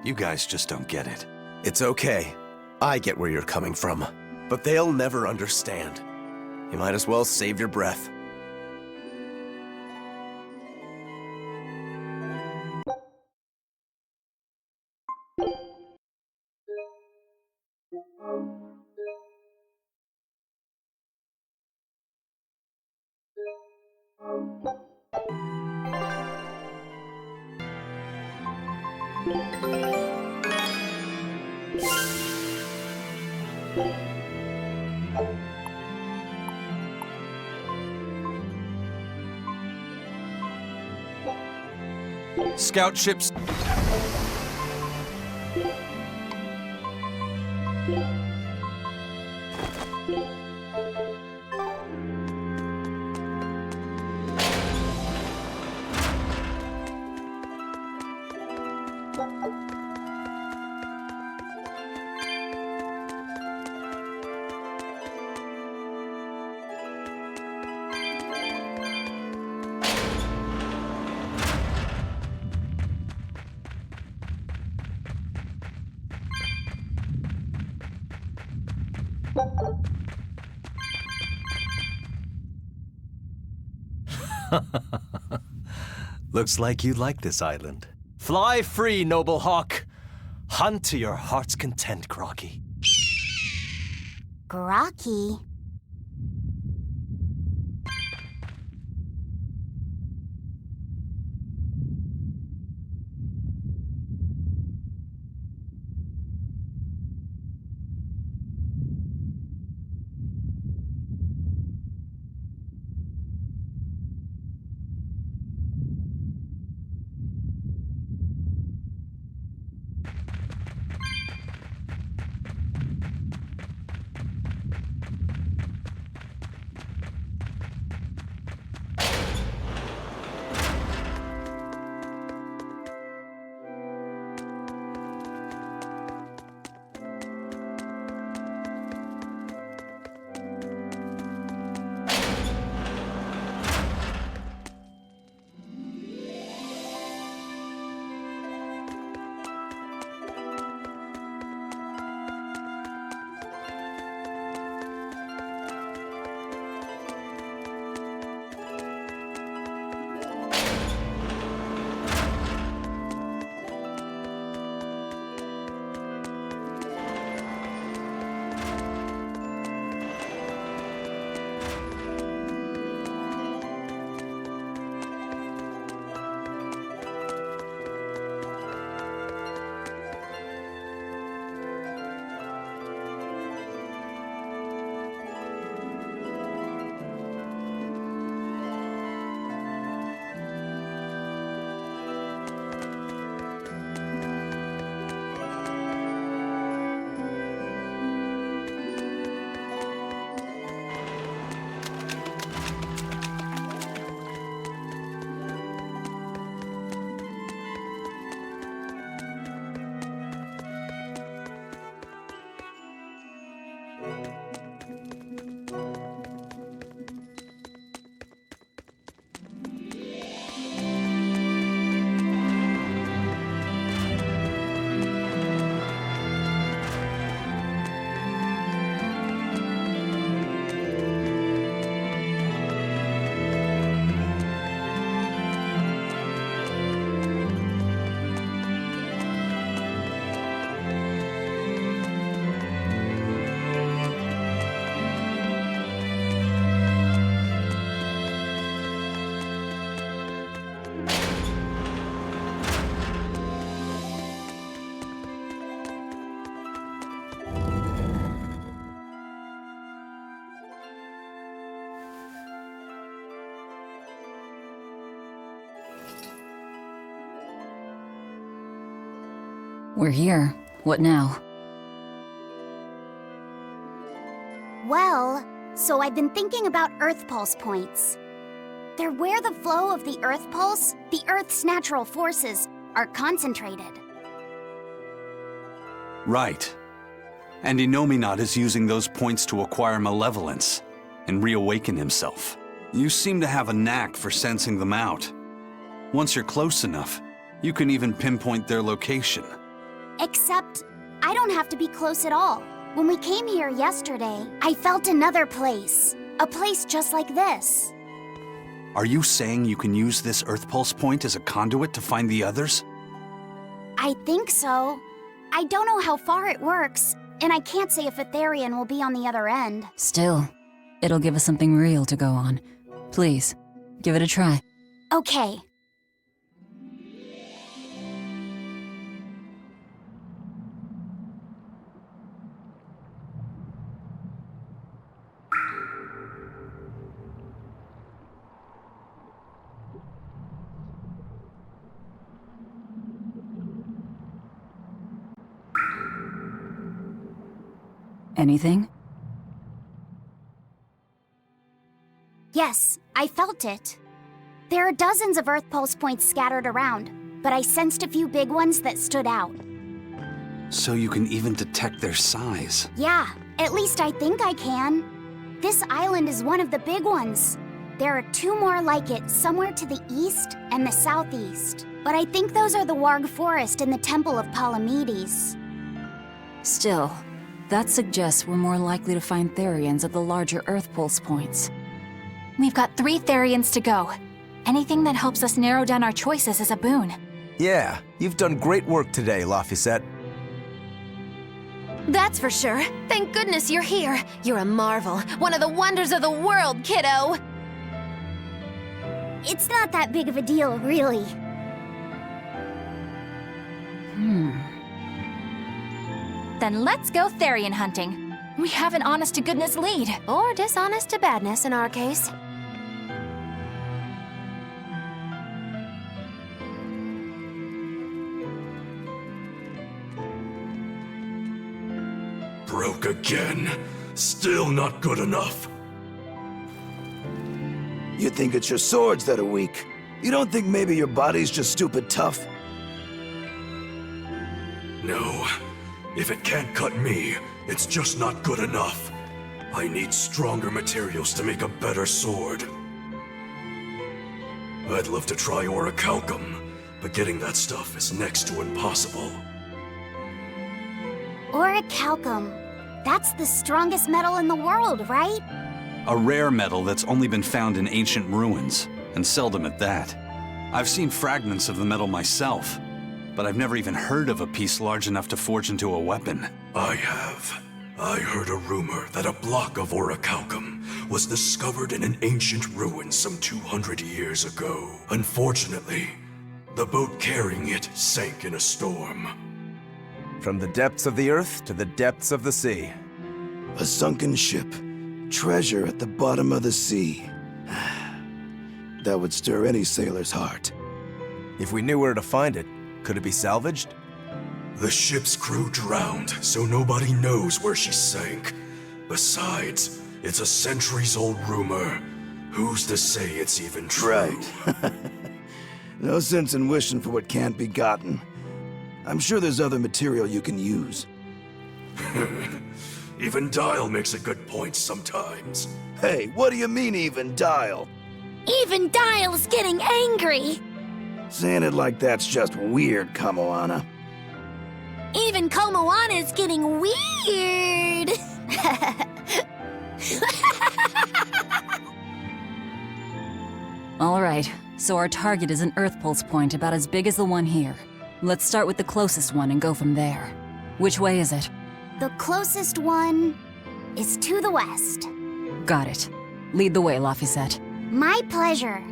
You guys just don't get it. It's okay. I get where you're coming from. But they'll never understand. You might as well save your breath. Scout ships. Looks like you like this island. Fly free, noble hawk. Hunt to your heart's content, Groggy. Groggy? We're here. What now? Well, so I've been thinking about Earth Pulse points. They're where the flow of the Earth Pulse, the Earth's natural forces, are concentrated. Right. And Innominat is using those points to acquire malevolence and reawaken himself. You seem to have a knack for sensing them out. Once you're close enough, you can even pinpoint their location. Except, I don't have to be close at all. When we came here yesterday, I felt another place. A place just like this. Are you saying you can use this Earth Pulse point as a conduit to find the others? I think so. I don't know how far it works, and I can't say if Etherian will be on the other end. Still, it'll give us something real to go on. Please, give it a try. Okay. Anything? Yes, I felt it. There are dozens of Earth Pulse points scattered around, but I sensed a few big ones that stood out. So you can even detect their size. Yeah, at least I think I can. This island is one of the big ones. There are 2 more like it somewhere to the east and the southeast. But I think those are the Warg Forest and the Temple of Palamedes. Still, that suggests we're more likely to find Therians at the larger Earth Pulse points. We've got 3 Therians to go. Anything that helps us narrow down our choices is a boon. Yeah, you've done great work today, Laphicet. That's for sure. Thank goodness you're here. You're a marvel. One of the wonders of the world, kiddo. It's not that big of a deal, really. Then let's go Therian hunting. We have an honest-to-goodness lead. Or dishonest-to-badness in our case. Broke again. Still not good enough. You think it's your swords that are weak? You don't think maybe your body's just stupid tough? No. If it can't cut me, it's just not good enough. I need stronger materials to make a better sword. I'd love to try orichalcum, but getting that stuff is next to impossible. Orichalcum. That's the strongest metal in the world, right? A rare metal that's only been found in ancient ruins, and seldom at that. I've seen fragments of the metal myself, but I've never even heard of a piece large enough to forge into a weapon. I have. I heard a rumor that a block of orichalcum was discovered in an ancient ruin some 200 years ago. Unfortunately, the boat carrying it sank in a storm. From the depths of the earth to the depths of the sea. A sunken ship. Treasure at the bottom of the sea. That would stir any sailor's heart. If we knew where to find it, could it be salvaged? The ship's crew drowned, so nobody knows where she sank. Besides, it's a centuries-old rumor. Who's to say it's even true? Right. No sense in wishing for what can't be gotten. I'm sure there's other material you can use. Even Dial makes a good point sometimes. Hey, what do you mean, even Dial? Even Dial's getting angry. Saying it like that's just weird, Kamoana. Even Komoana's getting weird. All right, so our target is an Earth Pulse point about as big as the one here. Let's start with the closest one and go from there. Which way is it? The closest one is to the west. Got it. Lead the way, Laphicet. My pleasure.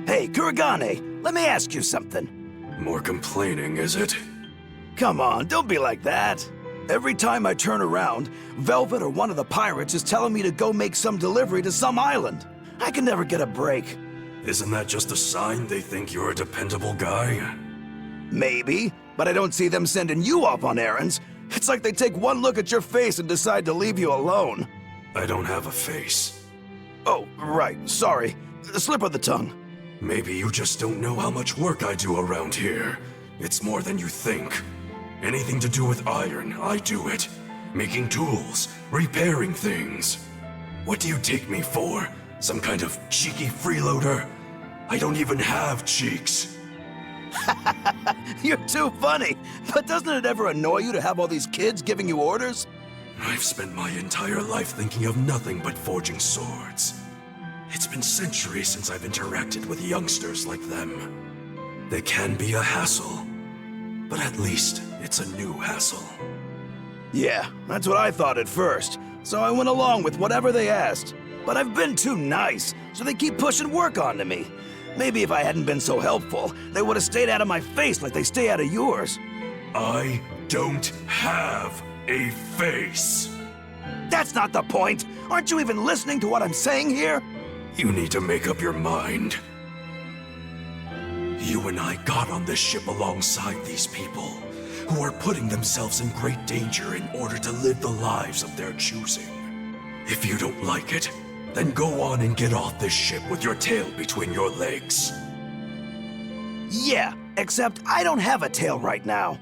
Hey, Kuragane, let me ask you something. More complaining, is it? Come on, don't be like that. Every time I turn around, Velvet or one of the pirates is telling me to go make some delivery to some island. I can never get a break. Isn't that just a sign they think you're a dependable guy? Maybe, but I don't see them sending you off on errands. It's like they take one look at your face and decide to leave you alone. I don't have a face. Oh, right, sorry. Slip of the tongue. Maybe you just don't know how much work I do around here. It's more than you think. Anything to do with iron, I do it. Making tools, repairing things. What do you take me for? Some kind of cheeky freeloader? I don't even have cheeks. You're too funny. But doesn't it ever annoy you to have all these kids giving you orders? I've spent my entire life thinking of nothing but forging swords. It's been centuries since I've interacted with youngsters like them. They can be a hassle, but at least it's a new hassle. Yeah, that's what I thought at first, so I went along with whatever they asked. But I've been too nice, so they keep pushing work onto me. Maybe if I hadn't been so helpful, they would have stayed out of my face like they stay out of yours. I don't have a face. That's not the point. Aren't you even listening to what I'm saying here? You need to make up your mind. You and I got on this ship alongside these people, who are putting themselves in great danger in order to live the lives of their choosing. If you don't like it, then go on and get off this ship with your tail between your legs. Yeah, except I don't have a tail right now.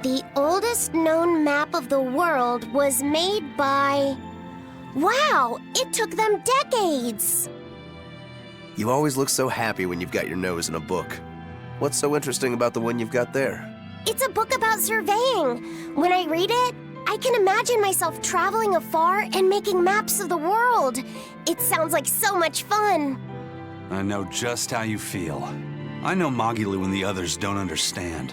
The oldest known map of the world was made by... Wow, it took them decades! You always look so happy when you've got your nose in a book. What's so interesting about the one you've got there? It's a book about surveying. When I read it, I can imagine myself traveling afar and making maps of the world. It sounds like so much fun. I know just how you feel. I know Magilu and the others don't understand.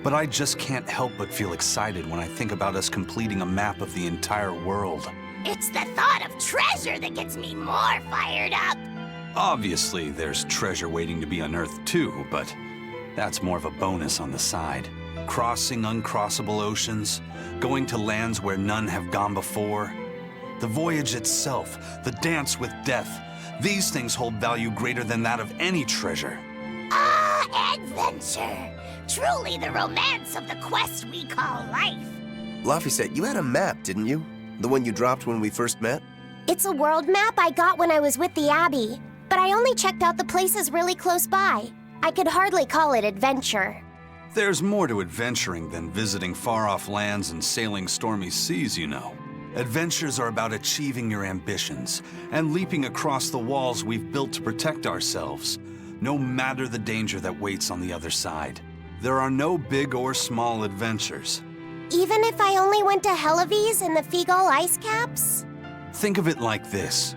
But I just can't help but feel excited when I think about us completing a map of the entire world. It's the thought of treasure that gets me more fired up. Obviously, there's treasure waiting to be unearthed too, but that's more of a bonus on the side. Crossing uncrossable oceans, going to lands where none have gone before. The voyage itself, the dance with death, these things hold value greater than that of any treasure. Ah, adventure! Truly the romance of the quest we call life. Laphicet, you had a map, didn't you? The one you dropped when we first met? It's a world map I got when I was with the Abbey, but I only checked out the places really close by. I could hardly call it adventure. There's more to adventuring than visiting far-off lands and sailing stormy seas, you know. Adventures are about achieving your ambitions and leaping across the walls we've built to protect ourselves, no matter the danger that waits on the other side. There are no big or small adventures. Even if I only went to Helavis and the Figal ice caps? Think of it like this.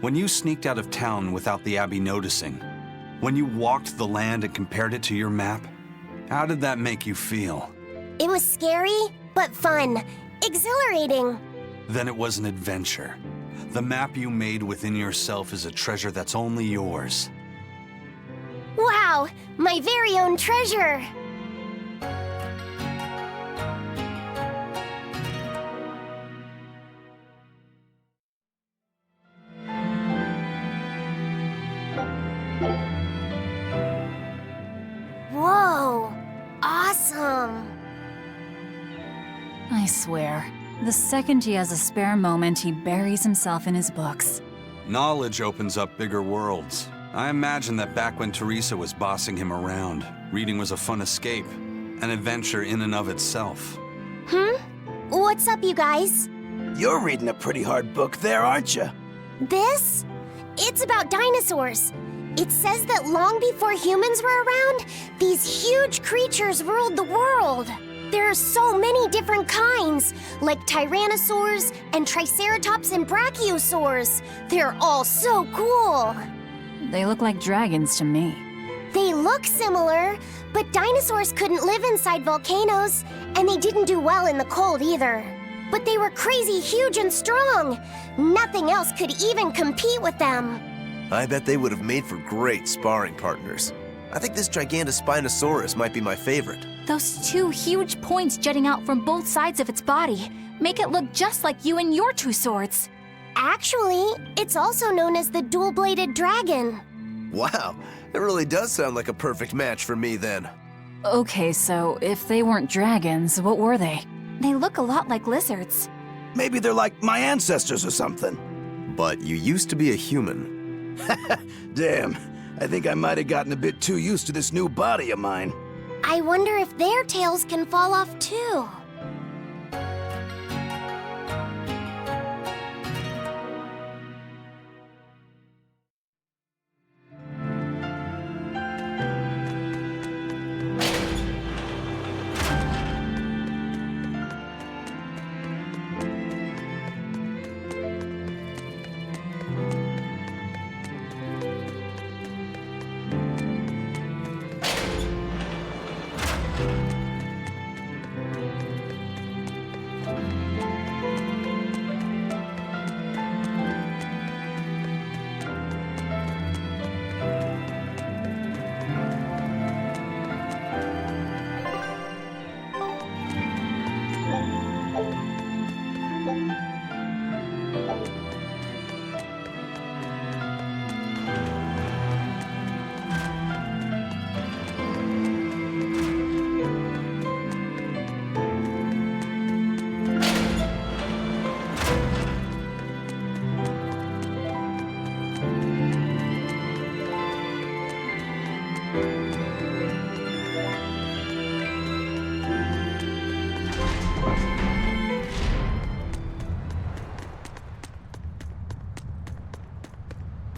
When you sneaked out of town without the Abbey noticing, when you walked the land and compared it to your map, how did that make you feel? It was scary, but fun. Exhilarating. Then it was an adventure. The map you made within yourself is a treasure that's only yours. Wow, my very own treasure! Whoa, awesome! I swear, the second he has a spare moment, he buries himself in his books. Knowledge opens up bigger worlds. I imagine that back when Teresa was bossing him around, reading was a fun escape, an adventure in and of itself. What's up, you guys? You're reading a pretty hard book there, aren't you? This? It's about dinosaurs. It says that long before humans were around, these huge creatures ruled the world. There are so many different kinds, like tyrannosaurs and triceratops and brachiosaurs. They're all so cool. They look like dragons to me. They look similar, but dinosaurs couldn't live inside volcanoes, and they didn't do well in the cold either. But they were crazy huge and strong. Nothing else could even compete with them. I bet they would have made for great sparring partners. I think this Gigantospinosaurus might be my favorite. Those two huge points jutting out from both sides of its body make it look just like you and your two swords. Actually, it's also known as the dual-bladed dragon. Wow, it really does sound like a perfect match for me then. Okay, so if they weren't dragons, what were they? They look a lot like lizards. Maybe they're like my ancestors or something. But you used to be a human. Damn, I think I might have gotten a bit too used to this new body of mine. I wonder if their tails can fall off too.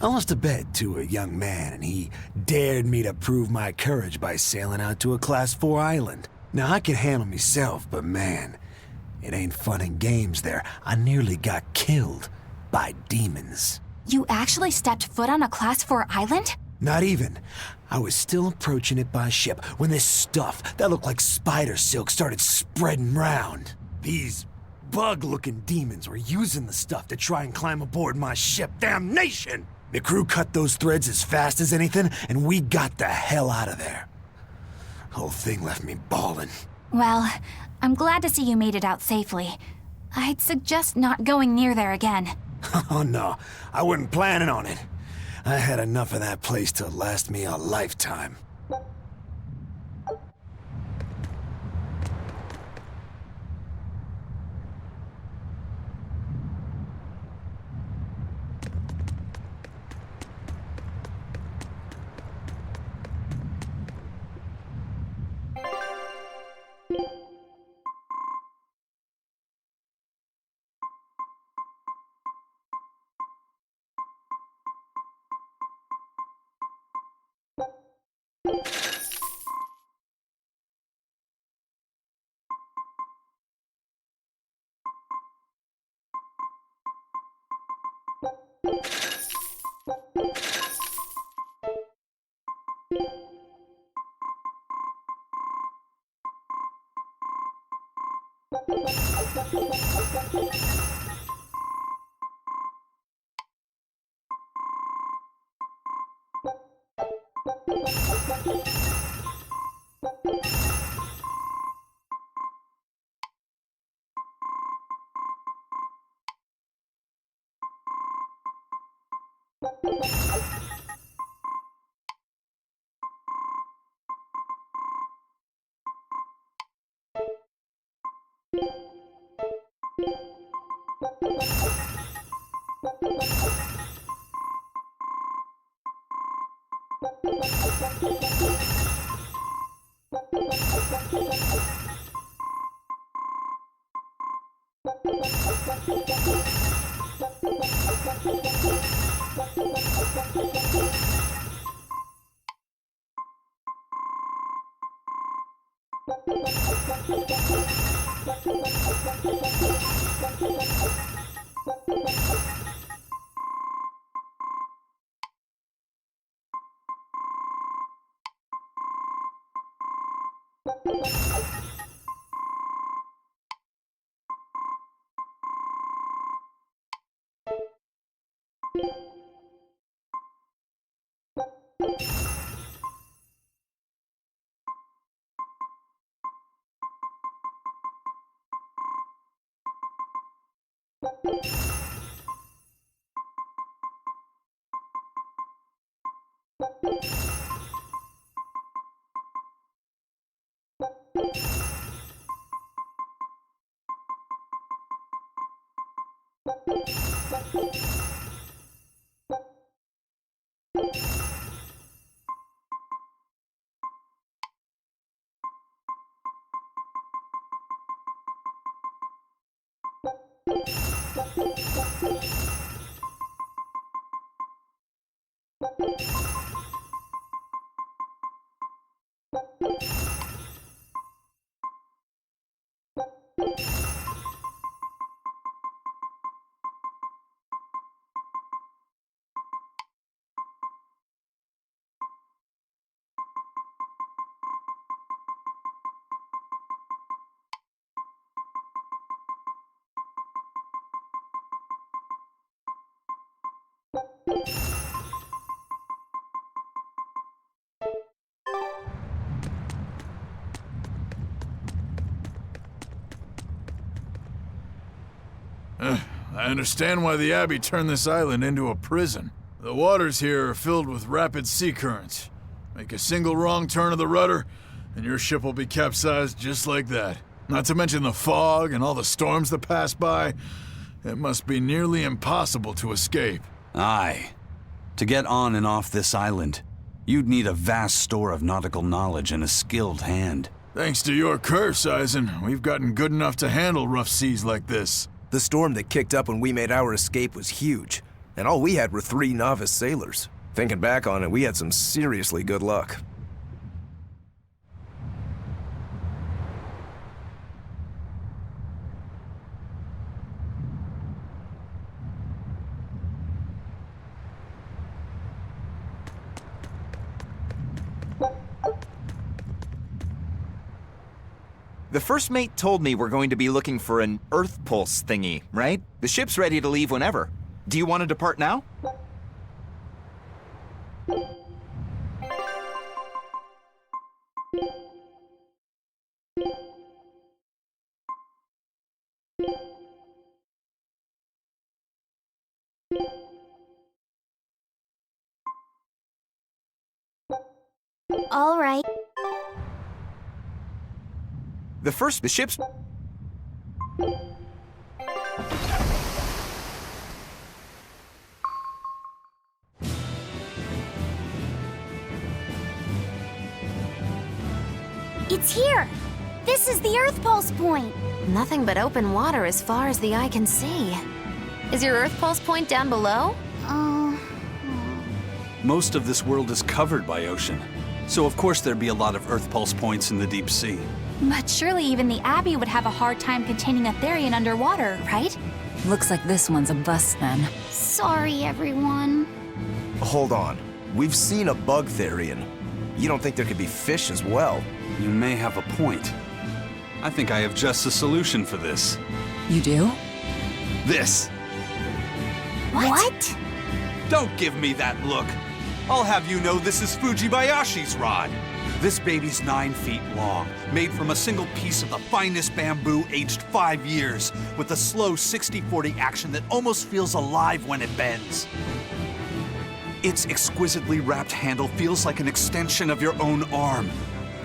I lost a bet to a young man, and he dared me to prove my courage by sailing out to a Class 4 island. Now, I can handle myself, but man, it ain't fun and games there. I nearly got killed by demons. You actually stepped foot on a Class 4 island? Not even. I was still approaching it by ship when this stuff that looked like spider silk started spreading round. These bug-looking demons were using the stuff to try and climb aboard my ship. Damnation! The crew cut those threads as fast as anything, and we got the hell out of there. Whole thing left me bawling. Well, I'm glad to see you made it out safely. I'd suggest not going near there again. Oh no, I wasn't planning on it. I had enough of that place to last me a lifetime. I understand why the Abbey turned this island into a prison. The waters here are filled with rapid sea currents. Make a single wrong turn of the rudder, and your ship will be capsized just like that. Not to mention the fog and all the storms that pass by. It must be nearly impossible to escape. Aye. To get on and off this island, you'd need a vast store of nautical knowledge and a skilled hand. Thanks to your curse, Eisen, we've gotten good enough to handle rough seas like this. The storm that kicked up when we made our escape was huge, and all we had were 3 novice sailors. Thinking back on it, we had some seriously good luck. The first mate told me we're going to be looking for an Earth Pulse thingy, right? The ship's ready to leave whenever. Do you want to depart now? All right. The ship's... It's here! This is the Earth Pulse point! Nothing but open water as far as the eye can see. Is your Earth Pulse point down below? Most of this world is covered by ocean, so of course there'd be a lot of Earth Pulse points in the deep sea. But surely even the Abbey would have a hard time containing a Therian underwater, right? Looks like this one's a bust then. Sorry, everyone. Hold on. We've seen a bug Therian. You don't think there could be fish as well? You may have a point. I think I have just a solution for this. You do? This. What? Don't give me that look. I'll have you know this is Fujibayashi's rod. This baby's 9 feet long, made from a single piece of the finest bamboo aged 5 years, with a slow 60-40 action that almost feels alive when it bends. Its exquisitely wrapped handle feels like an extension of your own arm.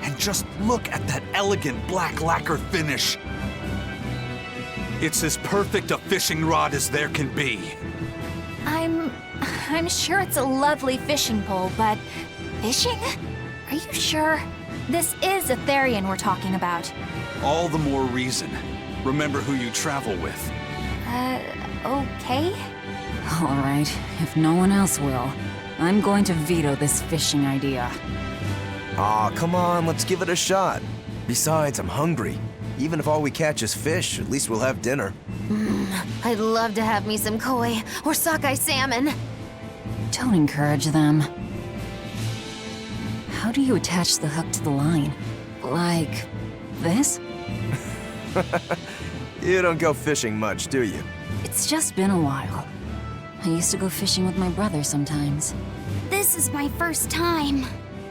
And just look at that elegant black lacquer finish. It's as perfect a fishing rod as there can be. I'm sure it's a lovely fishing pole, but fishing? Are you sure? This is Etherian we're talking about. All the more reason. Remember who you travel with. Okay? All right, if no one else will, I'm going to veto this fishing idea. Aw, come on, let's give it a shot. Besides, I'm hungry. Even if all we catch is fish, at least we'll have dinner. I'd love to have me some koi or sockeye salmon. Don't encourage them. How do you attach the hook to the line? Like this? You don't go fishing much, do you? It's just been a while. I used to go fishing with my brother sometimes. This is my first time.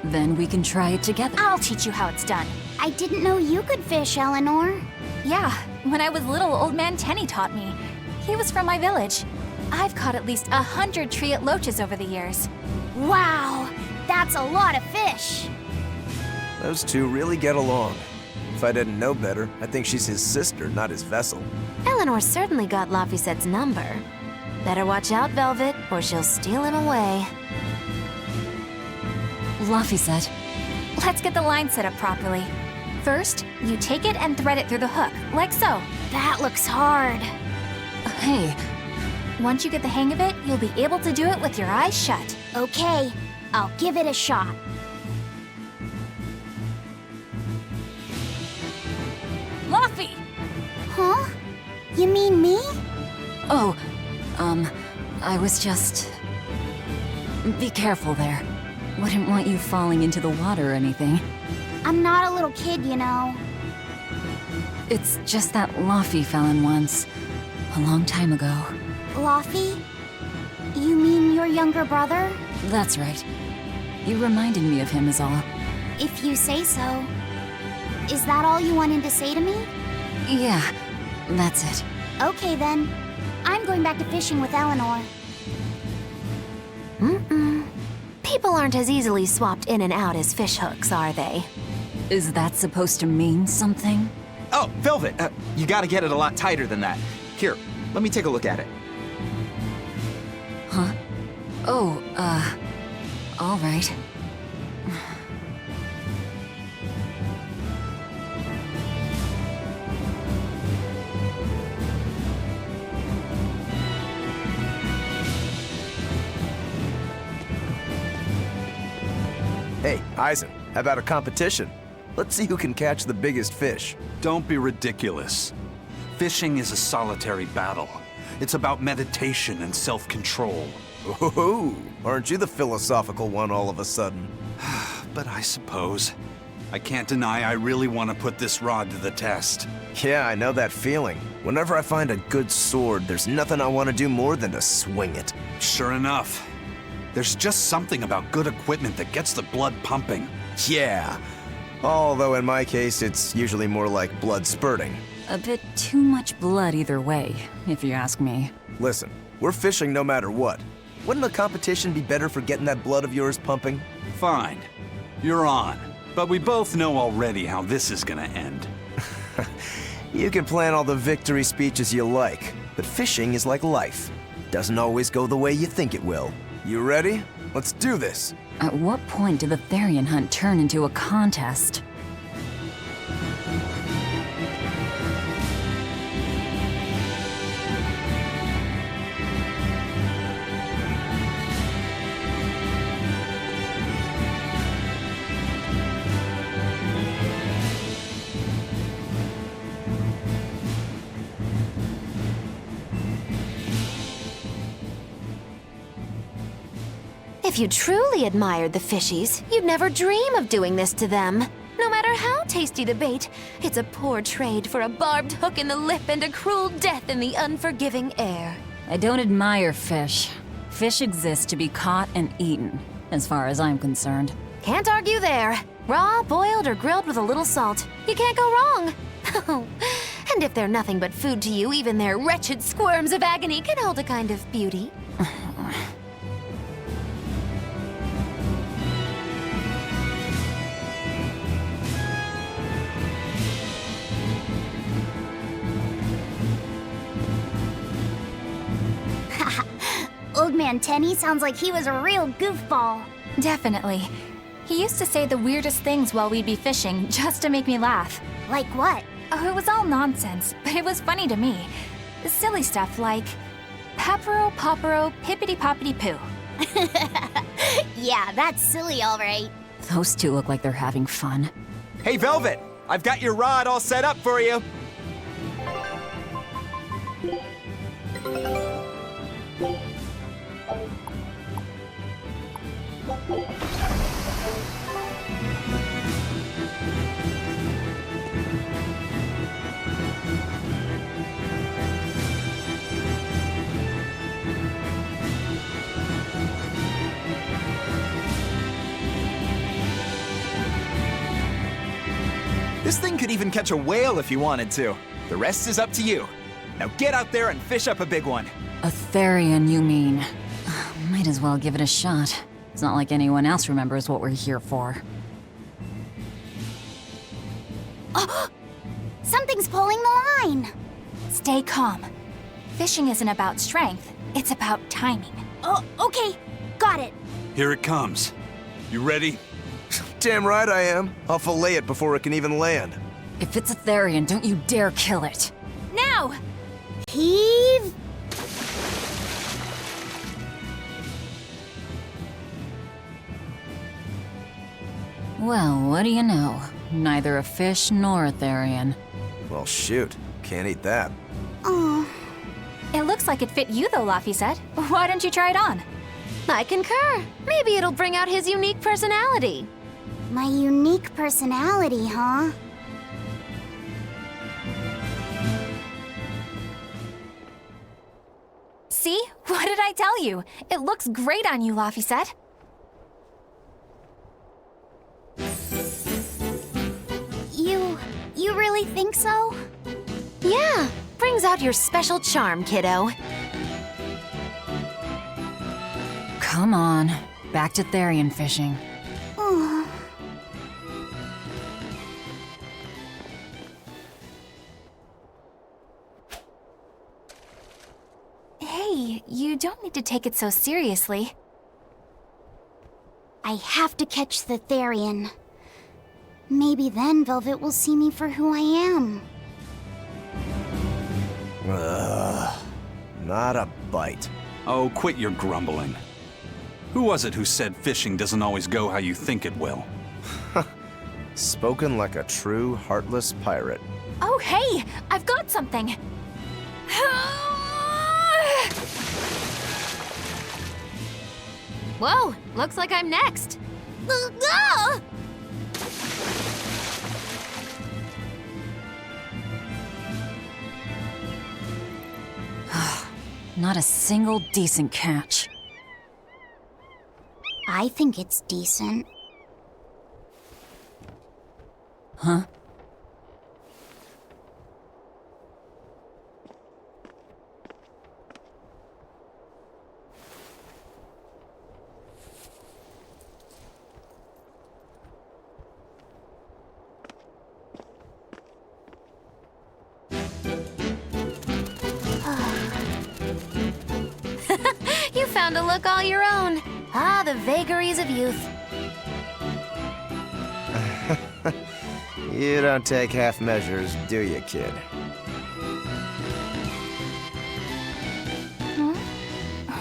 Then we can try it together. I'll teach you how it's done. I didn't know you could fish, Eleanor. Yeah, when I was little, Old Man Tenny taught me. He was from my village. I've caught at least 100 triot loaches over the years. Wow, that's a lot of fish. Those two really get along. If I didn't know better, I think she's his sister, not his vessel. Eleanor certainly got Laphicette's number. Better watch out, Velvet, or she'll steal him away. Laphicette. Let's get the line set up properly. First, you take it and thread it through the hook, like so. That looks hard. Hey. Once you get the hang of it, you'll be able to do it with your eyes shut. Okay, I'll give it a shot. Laffy! Huh? You mean me? Oh, I was just... Be careful there. Wouldn't want you falling into the water or anything. I'm not a little kid, you know. It's just that Laffy fell in once. A long time ago. Laffy? You mean your younger brother? That's right. You reminded me of him is all. If you say so. Is that all you wanted to say to me? Yeah, that's it. Okay then. I'm going back to fishing with Eleanor. People aren't as easily swapped in and out as fishhooks, are they? Is that supposed to mean something? Oh, Velvet, you gotta get it a lot tighter than that. Here, let me take a look at it. Huh? Oh, all right. Hey, Eisen, how about a competition? Let's see who can catch the biggest fish. Don't be ridiculous. Fishing is a solitary battle. It's about meditation and self-control. Ooh, aren't you the philosophical one all of a sudden? But I suppose. I can't deny I really want to put this rod to the test. Yeah, I know that feeling. Whenever I find a good sword, there's nothing I want to do more than to swing it. Sure enough. There's just something about good equipment that gets the blood pumping. Yeah. Although in my case, it's usually more like blood spurting. A bit too much blood either way, if you ask me. Listen, we're fishing no matter what. Wouldn't a competition be better for getting that blood of yours pumping? Fine. You're on. But we both know already how this is gonna end. You can plan all the victory speeches you like, but fishing is like life. Doesn't always go the way you think it will. You ready? Let's do this. At what point did the Therian hunt turn into a contest? If you truly admired the fishies, you'd never dream of doing this to them. No matter how tasty the bait, it's a poor trade for a barbed hook in the lip and a cruel death in the unforgiving air. I don't admire fish. Fish exist to be caught and eaten. as far as I'm concerned. Can't argue there. Raw, boiled, or grilled with a little salt. You can't go wrong. And if they're nothing but food to you, even their wretched squirms of agony can hold a kind of beauty. Old Man Tenny sounds like he was a real goofball. Definitely. He used to say the weirdest things while we'd be fishing, just to make me laugh. Like what? Oh, it was all nonsense, but it was funny to me. Silly stuff like, Peppero, Poppero, Pippity-Poppity-Poo. Yeah, that's silly, all right. Those two look like they're having fun. Hey, Velvet! I've got your rod all set up for you. This thing could even catch a whale if you wanted to. The rest is up to you. Now get out there and fish up a big one. A Therian, you mean? Might as well give it a shot. It's not like anyone else remembers what we're here for. Oh, something's pulling the line. Stay calm. Fishing isn't about strength, it's about timing. Oh, okay. Got it. Here it comes. You ready? Damn right I am. I'll fillet it before it can even land. If it's a Therian, don't you dare kill it. Now! Heave! Well, what do you know? Neither a fish nor a Therian. Well, shoot. Can't eat that. Oh. It looks like it fit you though, Laphicet. Why don't you try it on? I concur. Maybe it'll bring out his unique personality. My unique personality, huh? See? What did I tell you? It looks great on you, Laphicet. You really think so? Yeah, brings out your special charm, kiddo. Come on, back to Therian fishing. Oh. Hey, you don't need to take it so seriously. I have to catch the Therian. Maybe then Velvet will see me for who I am. Not a bite. Oh, quit your grumbling. Who was it who said fishing doesn't always go how you think it will? Spoken like a true, heartless pirate. Oh, hey! I've got something! Whoa, looks like I'm next. Not a single decent catch. I think it's decent. Huh? You found a look all your own. Ah, the vagaries of youth. You don't take half measures, do you, kid?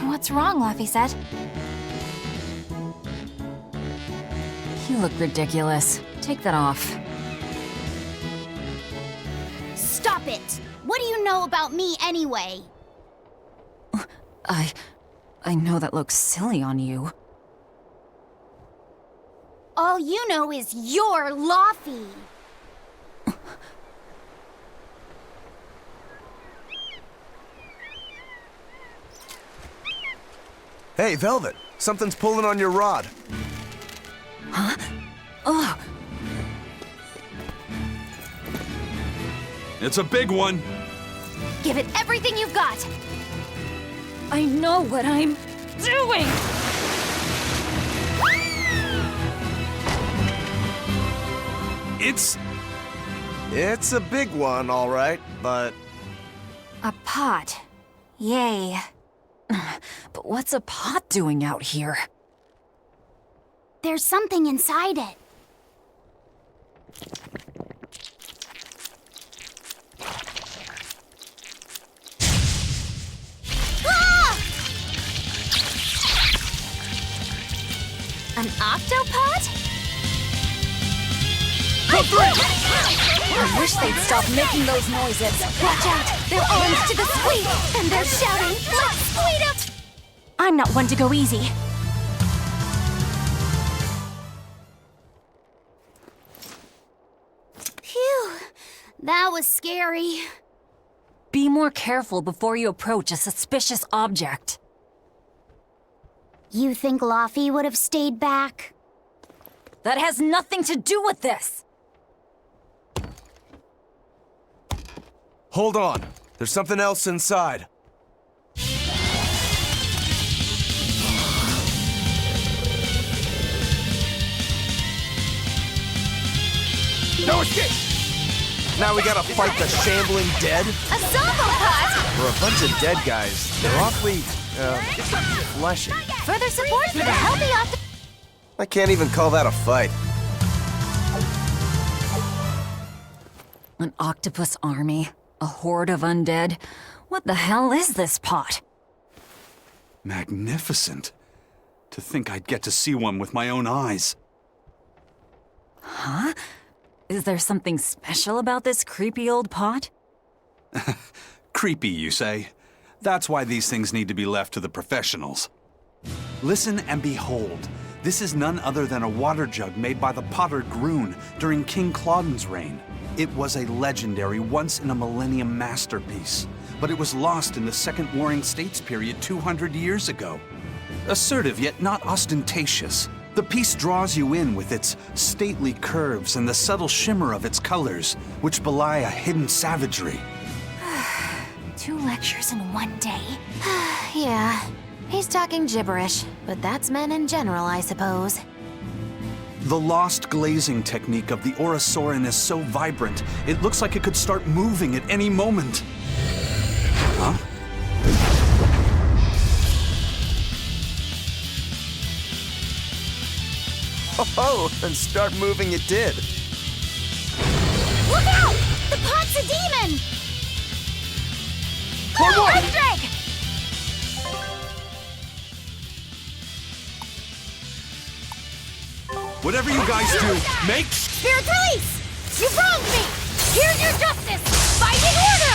What's wrong, Laphicet? You look ridiculous. Take that off. Stop it! What do you know about me anyway? I know that looks silly on you. All you know is you're Laffy. Hey, Velvet, Something's pulling on your rod. Huh? Oh. It's a big one. Give it everything you've got. I know what I'm doing! It's a big one, all right, but... A pot. Yay. But what's a pot doing out here? There's something inside it. An octopod? I wish they'd stop making those noises. Watch out! Their arms to the squeak! And they're shouting, "Let's squeak it!" I'm not one to go easy. Phew, that was scary. Be more careful before you approach a suspicious object. You think Laffy would have stayed back? That has nothing to do with this! Hold on. There's something else inside. No escape! Now we gotta fight the shambling dead? A zombopod! For a bunch of dead guys, they're awfully, fleshy. Further support for the healthy octopus. I can't even call that a fight. An octopus army? A horde of undead? What the hell is this pot? Magnificent. To think I'd get to see one with my own eyes. Huh? Is there something special about this creepy old pot? Creepy, you say? That's why these things need to be left to the professionals. Listen and behold. This is none other than a water jug made by the potter Groon during King Clauden's reign. It was a legendary, once-in-a-millennium masterpiece, but it was lost in the Second Warring States period 200 years ago. Assertive yet not ostentatious, the piece draws you in with its stately curves and the subtle shimmer of its colors, which belie a hidden savagery. 2 lectures in one day. Yeah, he's talking gibberish, but that's men in general, I suppose. The lost glazing technique of the Orosaurin is so vibrant, it looks like it could start moving at any moment. Huh? Oh, and start moving it did. Look out! The pot's a demon! Forward! Earthdrake! Whatever you guys do, make... Spirit release! You wronged me! Here's your justice! Fighting order!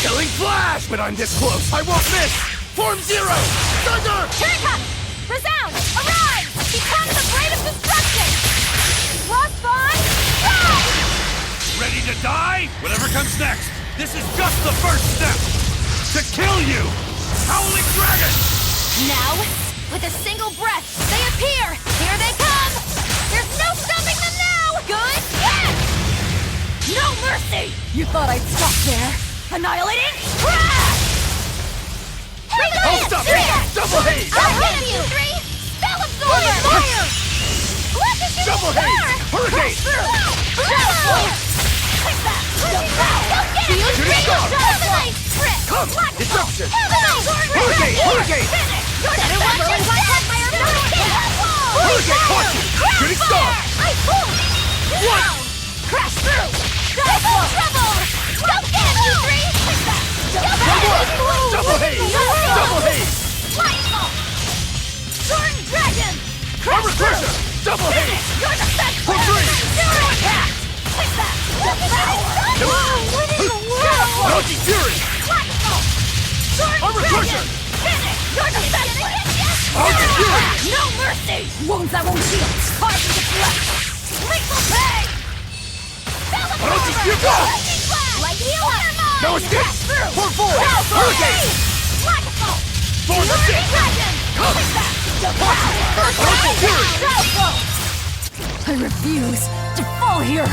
Killing Flash! But I'm this close, I won't miss! Form Zero! Thunder! Turn-up! Resound! Arise! Become the blade of destruction! Frostbond! Rise! Ready to die? Whatever comes next, this is just the first step! To kill you! Howling Dragon! Now, with a single breath, they appear! Here they come! There's no stopping them now! Good? Yes! No mercy! You thought I'd stop there? Annihilating? Hold up! Double haze! I'll help you! 3! Spell Absorber! Fire! Double haze! Hurricane! Shooting star! Come! Disruption! Hurricane! Hurricane! Hurricane! Caution! Shooting star! One! Crash through! Trouble! Don't get him, you 3! Double haze! Double haze! Lightfall! Sword Dragon! Armor Crusher! Double haze! You're the best! For 3! Zero attack! Take that! What in the world? Naughty Fury! Lightfall! Sword Armor Dragon! Crusher! Finish! You're the best! Naughty Fury! No mercy! Wounds I won't heal! Hard to deflect! Lethal pay! Naughty Fury! Like the alarm! No escape! For 4! Hurricane! Lightfall! For 6! Dragon! Come! I refuse to fall here!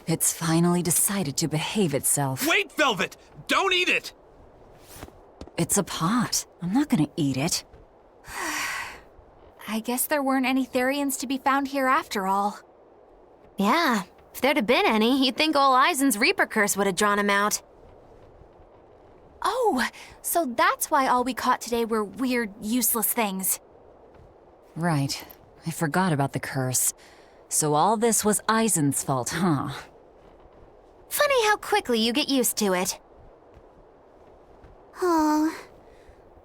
It's finally decided to behave itself. Wait, Velvet! Don't eat it! It's a pot. I'm not gonna eat it. I guess there weren't any Therians to be found here after all. Yeah, if there'd have been any, you'd think ol' Eisen's Reaper curse would have drawn him out. Oh, so that's why all we caught today were weird, useless things. Right. I forgot about the curse. So all this was Eisen's fault, huh? Funny how quickly you get used to it. Oh,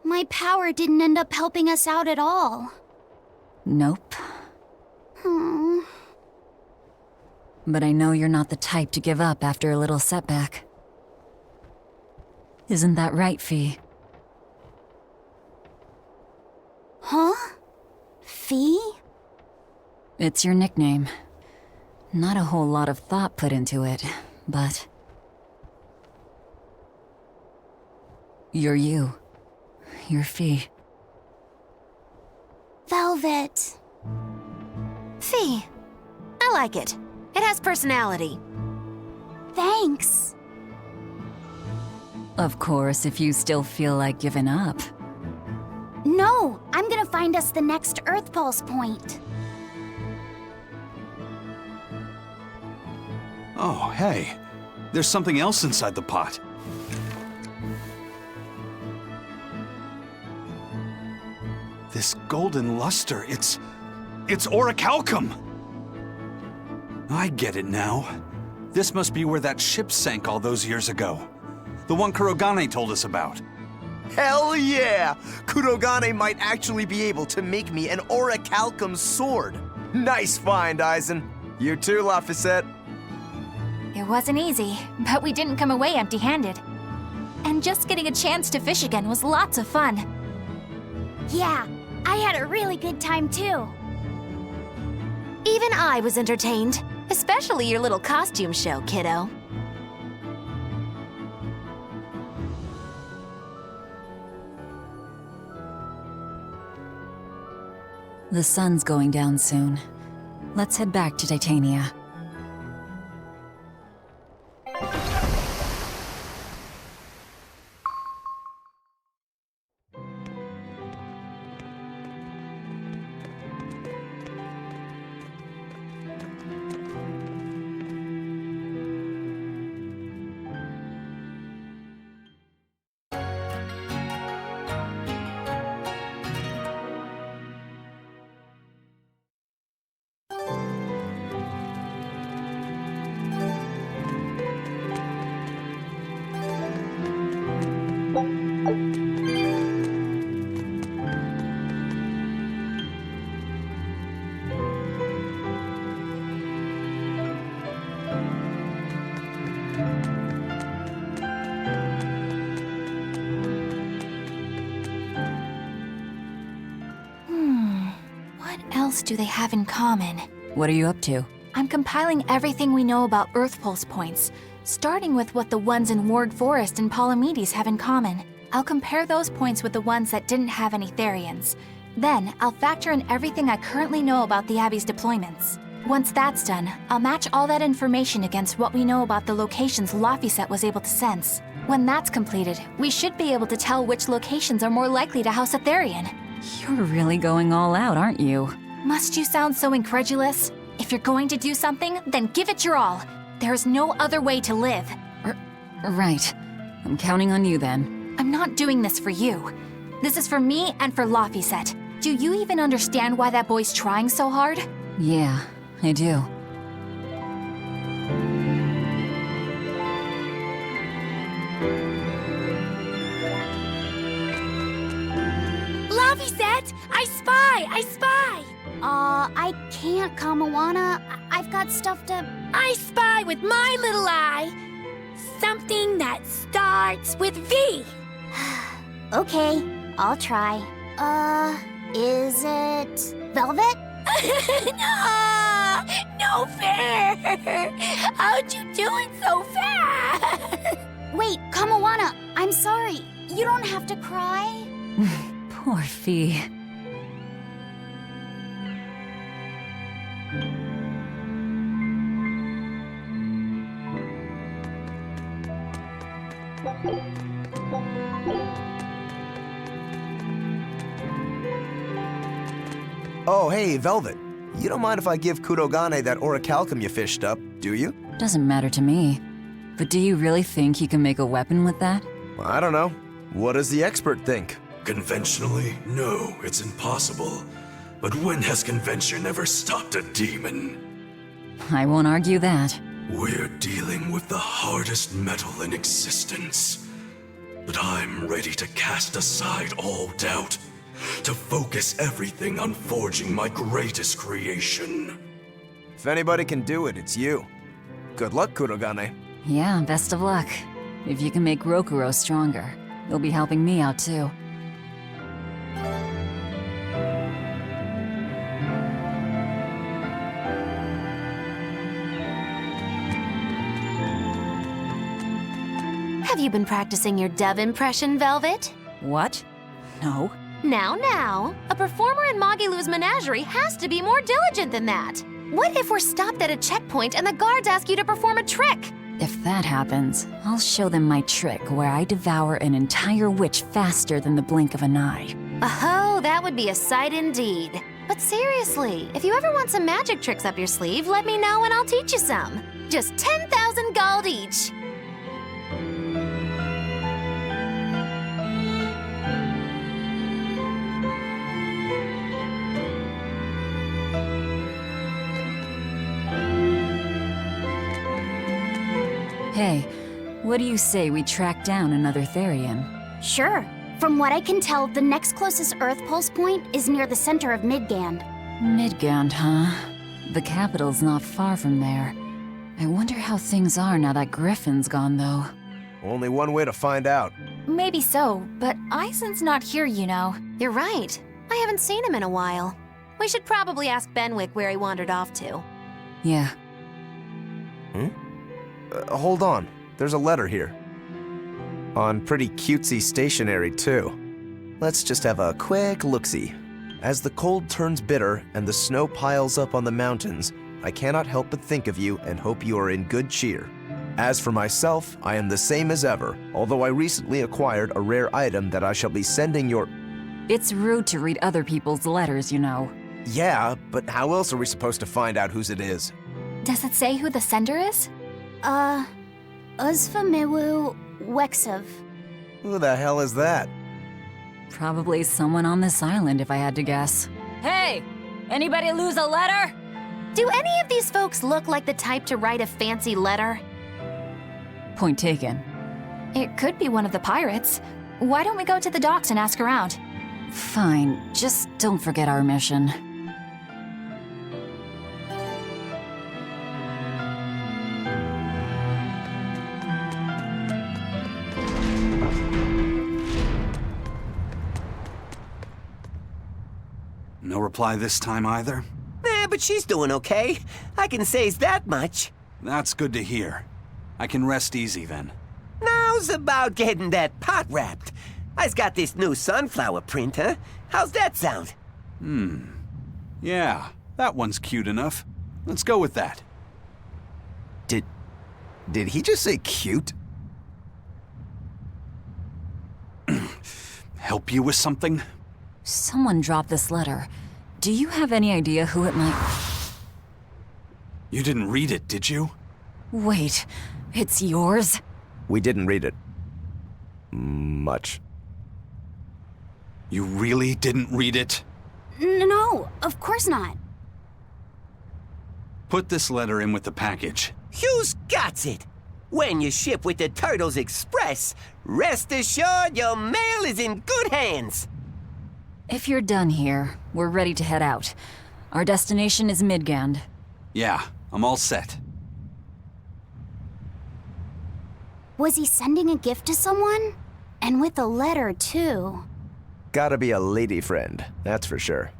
my power didn't end up helping us out at all. Nope. But I know you're not the type to give up after a little setback. Isn't that right, Fee? Huh? Fee? It's your nickname. Not a whole lot of thought put into it, but... You're you. You're Fee. Velvet. Fee. I like it. It has personality. Thanks. Of course, if you still feel like giving up. No, I'm gonna find us the next Earth Pulse point. Oh, hey. There's something else inside the pot. This golden luster, it's orichalcum! I get it now. This must be where that ship sank all those years ago. The one Kurogane told us about. Hell yeah! Kurogane might actually be able to make me an orichalcum sword. Nice find, Eisen. You too, Laphicet. It wasn't easy, but we didn't come away empty-handed. And just getting a chance to fish again was lots of fun. Yeah, I had a really good time too. Even I was entertained. Especially your little costume show, kiddo. The sun's going down soon. Let's head back to Titania. What else do they have in common? What are you up to? I'm compiling everything we know about Earth Pulse points, starting with what the ones in Ward Forest and Palamedes have in common. I'll compare those points with the ones that didn't have any Therians. Then, I'll factor in everything I currently know about the Abbey's deployments. Once that's done, I'll match all that information against what we know about the locations Laphicet was able to sense. When that's completed, we should be able to tell which locations are more likely to house a Therian. You're really going all out, aren't you? Must you sound so incredulous? If you're going to do something, then give it your all. There is no other way to live. Right. I'm counting on you then. I'm not doing this for you. This is for me and for Laphicet. Do you even understand why that boy's trying so hard? Yeah, I do. Laphicet! I spy! I spy! I can't, Kamawana. I've got stuff to... I spy with my little eye. Something that starts with V. Okay, I'll try. Is it Velvet? No fair! How'd you do it so fast? Wait, Kamawana, I'm sorry. You don't have to cry. Poor Fee. Oh, hey, Velvet. You don't mind if I give Kurogane that orichalcum you fished up, do you? Doesn't matter to me. But do you really think you can make a weapon with that? I don't know. What does the expert think? Conventionally, no, it's impossible. But when has convention ever stopped a demon? I won't argue that. We're dealing with the hardest metal in existence. But I'm ready to cast aside all doubt, to focus everything on forging my greatest creation. If anybody can do it, it's you. Good luck, Kurogane. Yeah, best of luck. If you can make Rokuro stronger, you'll be helping me out too. Have you been practicing your dove impression, Velvet? What? No. Now, a performer in Magilu's menagerie has to be more diligent than that. What if we're stopped at a checkpoint and the guards ask you to perform a trick? If that happens, I'll show them my trick where I devour an entire witch faster than the blink of an eye. Oh, that would be a sight indeed. But seriously, if you ever want some magic tricks up your sleeve, let me know and I'll teach you some. Just 10,000 gold each. Hey, what do you say we track down another Therian? Sure. From what I can tell, the next closest Earth Pulse point is near the center of Midgand. Midgand, huh? The capital's not far from there. I wonder how things are now that Griffin's gone, though. Only one way to find out. Maybe so, but Aizen's not here, you know. You're right. I haven't seen him in a while. We should probably ask Benwick where he wandered off to. Yeah. Hold on. There's a letter here. On pretty cutesy stationery, too. Let's just have a quick look-see. As the cold turns bitter and the snow piles up on the mountains, I cannot help but think of you and hope you are in good cheer. As for myself, I am the same as ever, although I recently acquired a rare item that I shall be sending your... It's rude to read other people's letters, you know. Yeah, but how else are we supposed to find out whose it is? Does it say who the sender is? Uzfamewu Wexov. Who the hell is that? Probably someone on this island, if I had to guess. Hey! Anybody lose a letter? Do any of these folks look like the type to write a fancy letter? Point taken. It could be one of the pirates. Why don't we go to the docks and ask around? Fine, just don't forget our mission. No reply this time either? But she's doing okay. I can say's that much. That's good to hear. I can rest easy then. Now's about getting that pot wrapped. I's got this new sunflower print, huh? How's that sound? Yeah, that one's cute enough. Let's go with that. Did he just say cute? Help you with something? Someone dropped this letter. Do you have any idea who it might... You didn't read it, did you? Wait, it's yours? We didn't read it. Much. You really didn't read it? No, of course not. Put this letter in with the package. Who's got it? When you ship with the Turtles Express, rest assured your mail is in good hands. If you're done here, we're ready to head out. Our destination is Midgand. Yeah, I'm all set. Was he sending a gift to someone? And with a letter, too. Gotta be a lady friend, that's for sure.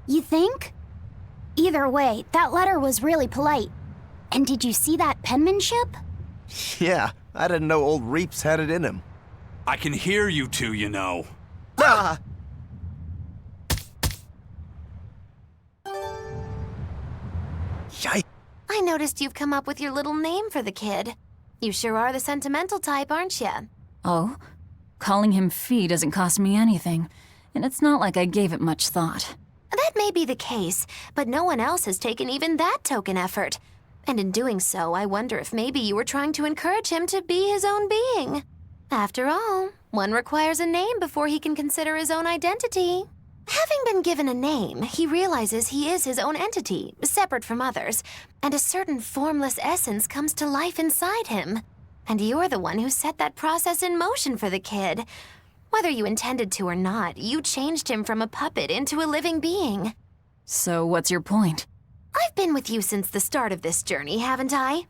You think? Either way, that letter was really polite. And did you see that penmanship? Yeah, I didn't know old Reeps had it in him. I can hear you two, you know. Ah! Yikes. I noticed you've come up with your little name for the kid. You sure are the sentimental type, aren't you? Oh? Calling him Fee doesn't cost me anything, and it's not like I gave it much thought. That may be the case, but no one else has taken even that token effort. And in doing so, I wonder if maybe you were trying to encourage him to be his own being. After all, one requires a name before he can consider his own identity. Having been given a name, he realizes he is his own entity, separate from others, and a certain formless essence comes to life inside him. And you're the one who set that process in motion for the kid. Whether you intended to or not, you changed him from a puppet into a living being. So what's your point? I've been with you since the start of this journey, haven't I?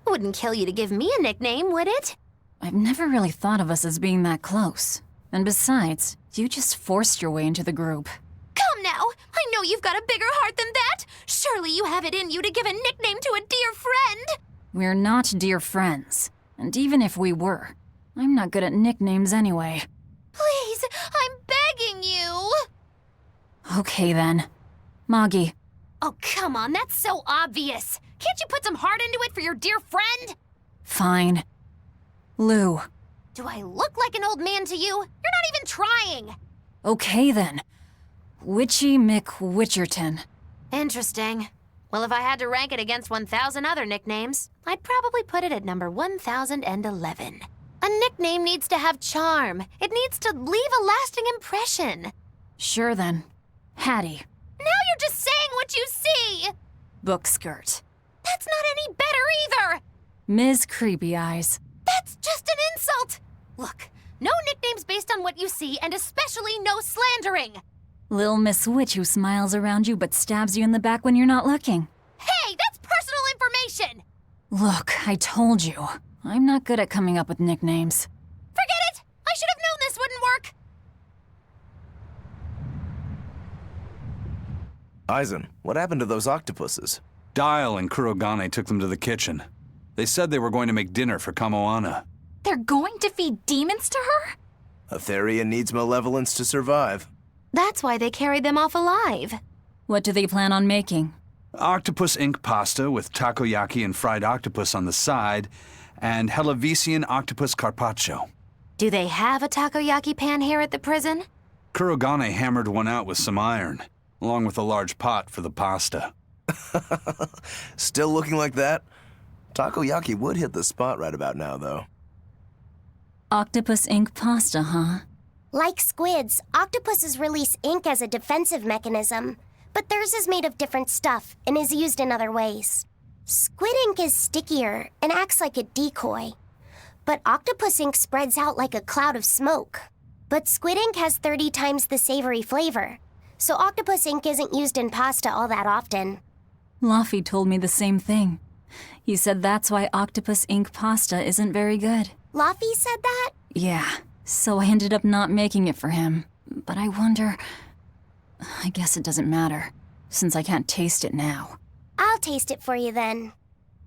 Wouldn't kill you to give me a nickname, would it? I've never really thought of us as being that close. And besides, you just forced your way into the group. Come now! I know you've got a bigger heart than that! Surely you have it in you to give a nickname to a dear friend! We're not dear friends. And even if we were, I'm not good at nicknames anyway. Please, I'm begging you! Okay then. Moggy. Oh, come on, that's so obvious! Can't you put some heart into it for your dear friend? Fine. Lou. Do I look like an old man to you? You're not even trying! Okay then. Witchy McWitcherton. Interesting. Well, if I had to rank it against 1,000 other nicknames, I'd probably put it at number 1,011. A nickname needs to have charm. It needs to leave a lasting impression. Sure then. Hattie. Now you're just saying what you see! Book skirt. That's not any better either! Ms. Creepy Eyes. That's just an insult! Look, no nicknames based on what you see, and especially no slandering! Lil Miss Witch who smiles around you but stabs you in the back when you're not looking. Hey, that's personal information! Look, I told you. I'm not good at coming up with nicknames. Forget it! I should have known this wouldn't work! Aizen, what happened to those octopuses? Dial and Kurogane took them to the kitchen. They said they were going to make dinner for Kamoana. They're going to feed demons to her? A Therian needs malevolence to survive. That's why they carried them off alive. What do they plan on making? Octopus ink pasta with takoyaki and fried octopus on the side, and Hellavesian octopus carpaccio. Do they have a takoyaki pan here at the prison? Kurogane hammered one out with some iron, along with a large pot for the pasta. Still looking like that? Takoyaki would hit the spot right about now, though. Octopus ink pasta, huh? Like squids, octopuses release ink as a defensive mechanism, but theirs is made of different stuff and is used in other ways. Squid ink is stickier and acts like a decoy, but octopus ink spreads out like a cloud of smoke. But squid ink has 30 times the savory flavor, so octopus ink isn't used in pasta all that often. Luffy told me the same thing. He said that's why octopus ink pasta isn't very good. Luffy said that? Yeah, so I ended up not making it for him. But I wonder... I guess it doesn't matter, since I can't taste it now. I'll taste it for you then.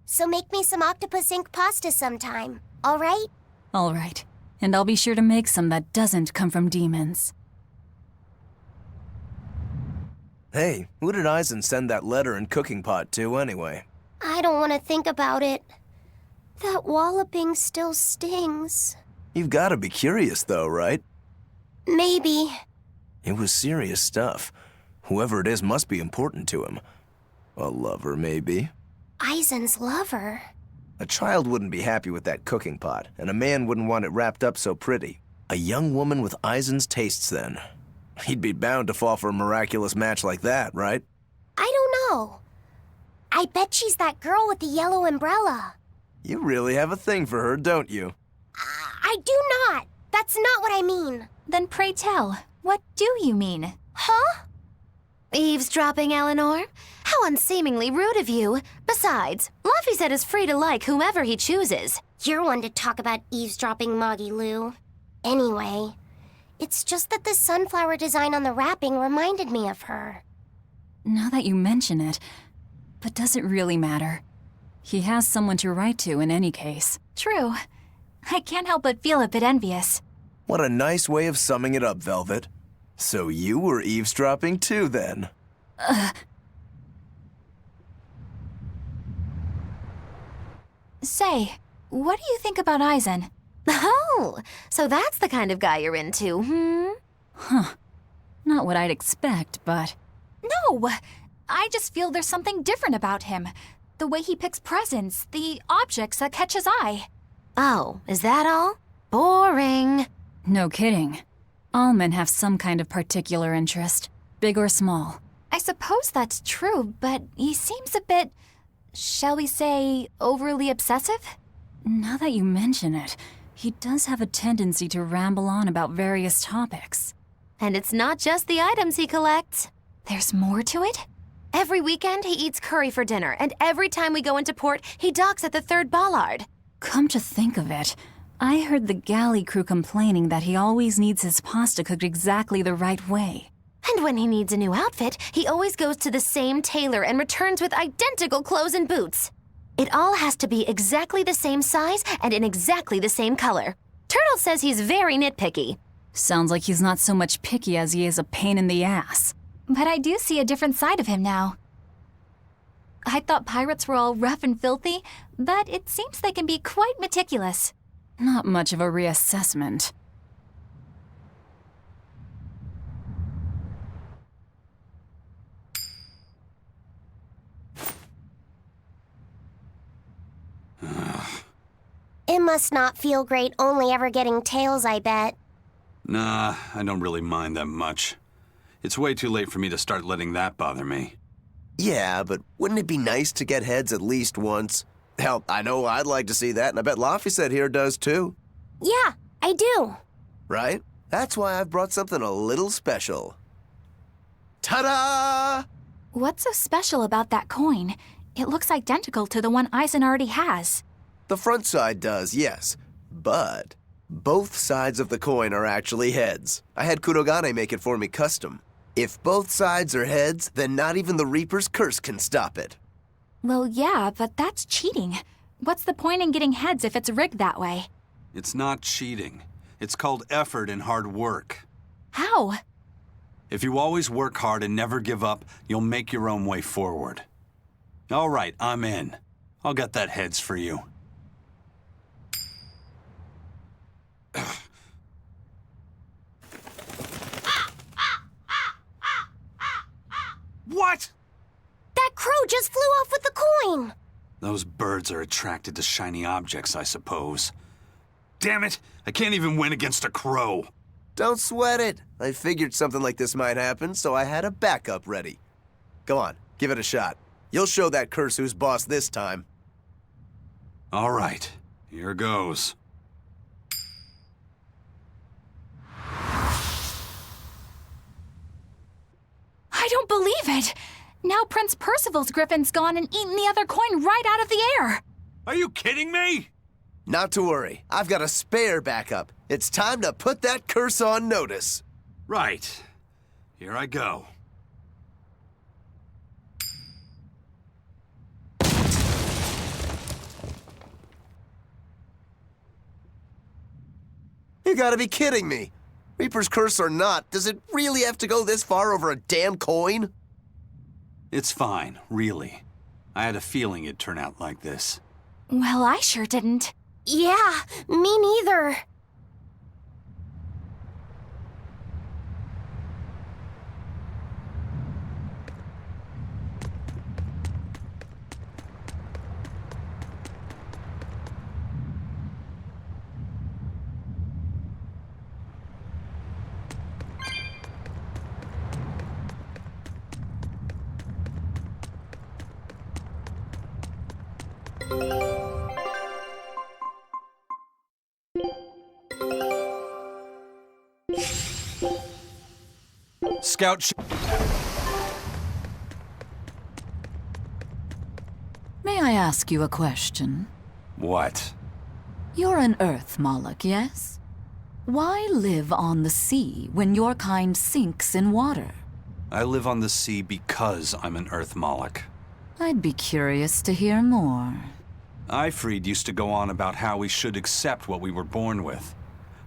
So make me some octopus ink pasta sometime, all right? All right, and I'll be sure to make some that doesn't come from demons. Hey, who did Aizen send that letter and cooking pot to anyway? I don't want to think about it. That walloping still stings. You've got to be curious though, right? Maybe. It was serious stuff. Whoever it is must be important to him. A lover, maybe. Aizen's lover. A child wouldn't be happy with that cooking pot, and a man wouldn't want it wrapped up so pretty. A young woman with Aizen's tastes, then. He'd be bound to fall for a miraculous match like that, right? I don't know. I bet she's that girl with the yellow umbrella. You really have a thing for her, don't you? I do not. That's not what I mean. Then pray tell, what do you mean? Huh? Eavesdropping, Eleanor? How unseemingly rude of you. Besides, Luffy said is free to like whomever he chooses. You're one to talk about eavesdropping, Moggy Lou. Anyway, It's just that the sunflower design on the wrapping reminded me of her. Now that you mention it, but does it really matter? He has someone to write to in any case. True. I can't help but feel a bit envious. What a nice way of summing it up, Velvet. So you were eavesdropping too, then? Say, what do you think about Eisen? Oh, so that's the kind of guy you're into, hmm? Huh. Not what I'd expect, but... No! I just feel there's something different about him. The way he picks presents, the objects that catch his eye. Oh, is that all? Boring. No kidding. All men have some kind of particular interest, big or small. I suppose that's true, but he seems a bit, shall we say, overly obsessive? Now that you mention it, he does have a tendency to ramble on about various topics. And it's not just the items he collects. There's more to it? Every weekend, he eats curry for dinner, and every time we go into port, he docks at the 3rd bollard. Come to think of it, I heard the galley crew complaining that he always needs his pasta cooked exactly the right way. And when he needs a new outfit, he always goes to the same tailor and returns with identical clothes and boots. It all has to be exactly the same size and in exactly the same color. Turtle says he's very nitpicky. Sounds like he's not so much picky as he is a pain in the ass. But I do see a different side of him now. I thought pirates were all rough and filthy, but it seems they can be quite meticulous. Not much of a reassessment. It must not feel great only ever getting tails, I bet. Nah, I don't really mind that much. It's way too late for me to start letting that bother me. Yeah, but wouldn't it be nice to get heads at least once? Hell, I know I'd like to see that, and I bet Laphicet here does too. Yeah, I do. Right? That's why I've brought something a little special. Ta-da! What's so special about that coin? It looks identical to the one Eisen already has. The front side does, yes. But both sides of the coin are actually heads. I had Kurogane make it for me custom. If both sides are heads, then not even the Reaper's curse can stop it. Well, yeah, but that's cheating. What's the point in getting heads if it's rigged that way? It's not cheating. It's called effort and hard work. How? If you always work hard and never give up, you'll make your own way forward. All right, I'm in. I'll get that heads for you. What? That crow just flew off with the coin! Those birds are attracted to shiny objects, I suppose. Damn it! I can't even win against a crow. Don't sweat it. I figured something like this might happen, so I had a backup ready. Go on, give it a shot. You'll show that curse who's boss this time. All right, here goes. I don't believe it! Now Prince Percival's griffin's gone and eaten the other coin right out of the air! Are you kidding me? Not to worry. I've got a spare backup. It's time to put that curse on notice. Right. Here I go. You gotta be kidding me. Reaper's curse or not, does it really have to go this far over a damn coin? It's fine, really. I had a feeling it'd turn out like this. Well, I sure didn't. Yeah, me neither. Scout May I ask you a question? What? You're an Earth Moloch, yes? Why live on the sea when your kind sinks in water? I live on the sea because I'm an Earth Moloch. I'd be curious to hear more. Ifrid used to go on about how we should accept what we were born with.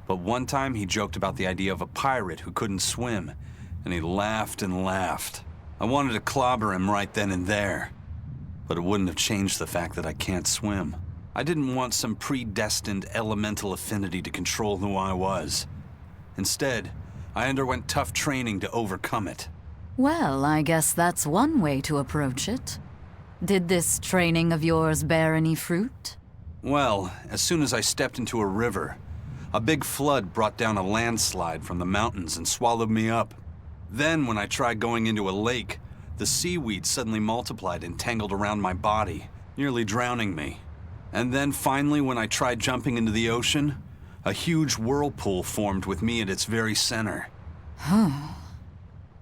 But one time he joked about the idea of a pirate who couldn't swim, and he laughed and laughed. I wanted to clobber him right then and there, but it wouldn't have changed the fact that I can't swim. I didn't want some predestined elemental affinity to control who I was. Instead, I underwent tough training to overcome it. Well, I guess that's one way to approach it. Did this training of yours bear any fruit? Well, as soon as I stepped into a river, a big flood brought down a landslide from the mountains and swallowed me up. Then, when I tried going into a lake, the seaweed suddenly multiplied and tangled around my body, nearly drowning me. And then finally, when I tried jumping into the ocean, a huge whirlpool formed with me at its very center. Huh.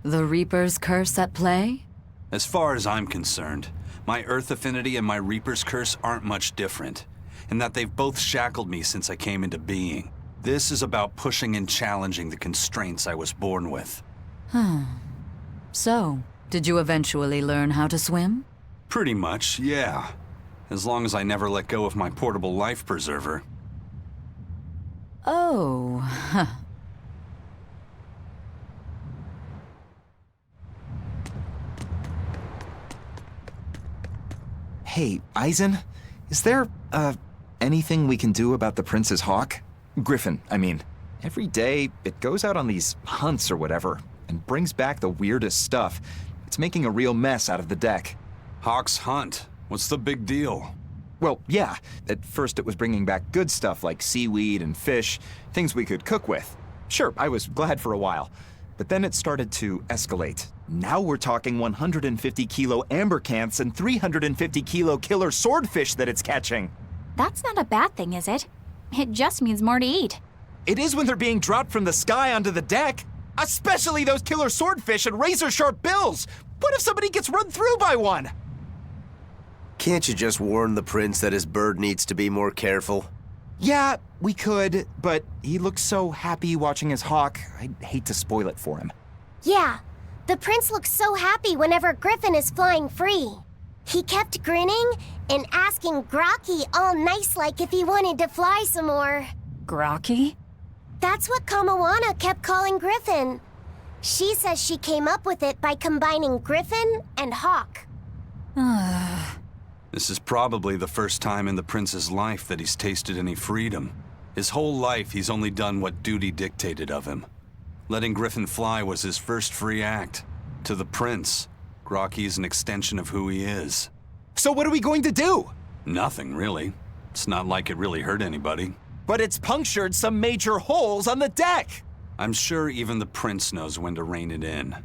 The Reaper's curse at play? As far as I'm concerned, my Earth affinity and my Reaper's curse aren't much different, in that they've both shackled me since I came into being. This is about pushing and challenging the constraints I was born with. So, did you eventually learn how to swim? Pretty much, yeah. As long as I never let go of my portable life preserver. Oh, huh. Hey, Eisen, is there, anything we can do about the Prince's hawk? Griffin, I mean. Every day, it goes out on these hunts or whatever, and brings back the weirdest stuff. It's making a real mess out of the deck. Hawk's hunt? What's the big deal? Well, yeah. At first it was bringing back good stuff like seaweed and fish, things we could cook with. Sure, I was glad for a while. But then it started to escalate. Now we're talking 150 kilo ambercants and 350 kilo killer swordfish that it's catching. That's not a bad thing, is it? It just means more to eat. It is when they're being dropped from the sky onto the deck. Especially those killer swordfish and razor-sharp bills. What if somebody gets run through by one? Can't you just warn the prince that his bird needs to be more careful? Yeah, we could, but he looks so happy watching his hawk, I'd hate to spoil it for him. Yeah, the prince looks so happy whenever Griffin is flying free. He kept grinning and asking Grocky all nice-like if he wanted to fly some more. Grocky? That's what Kamawana kept calling Griffin. She says she came up with it by combining Griffin and Hawk. This is probably the first time in the prince's life that he's tasted any freedom. His whole life, he's only done what duty dictated of him. Letting Griffin fly was his first free act. To the prince, Grocky is an extension of who he is. So what are we going to do? Nothing, really. It's not like it really hurt anybody. But it's punctured some major holes on the deck! I'm sure even the prince knows when to rein it in.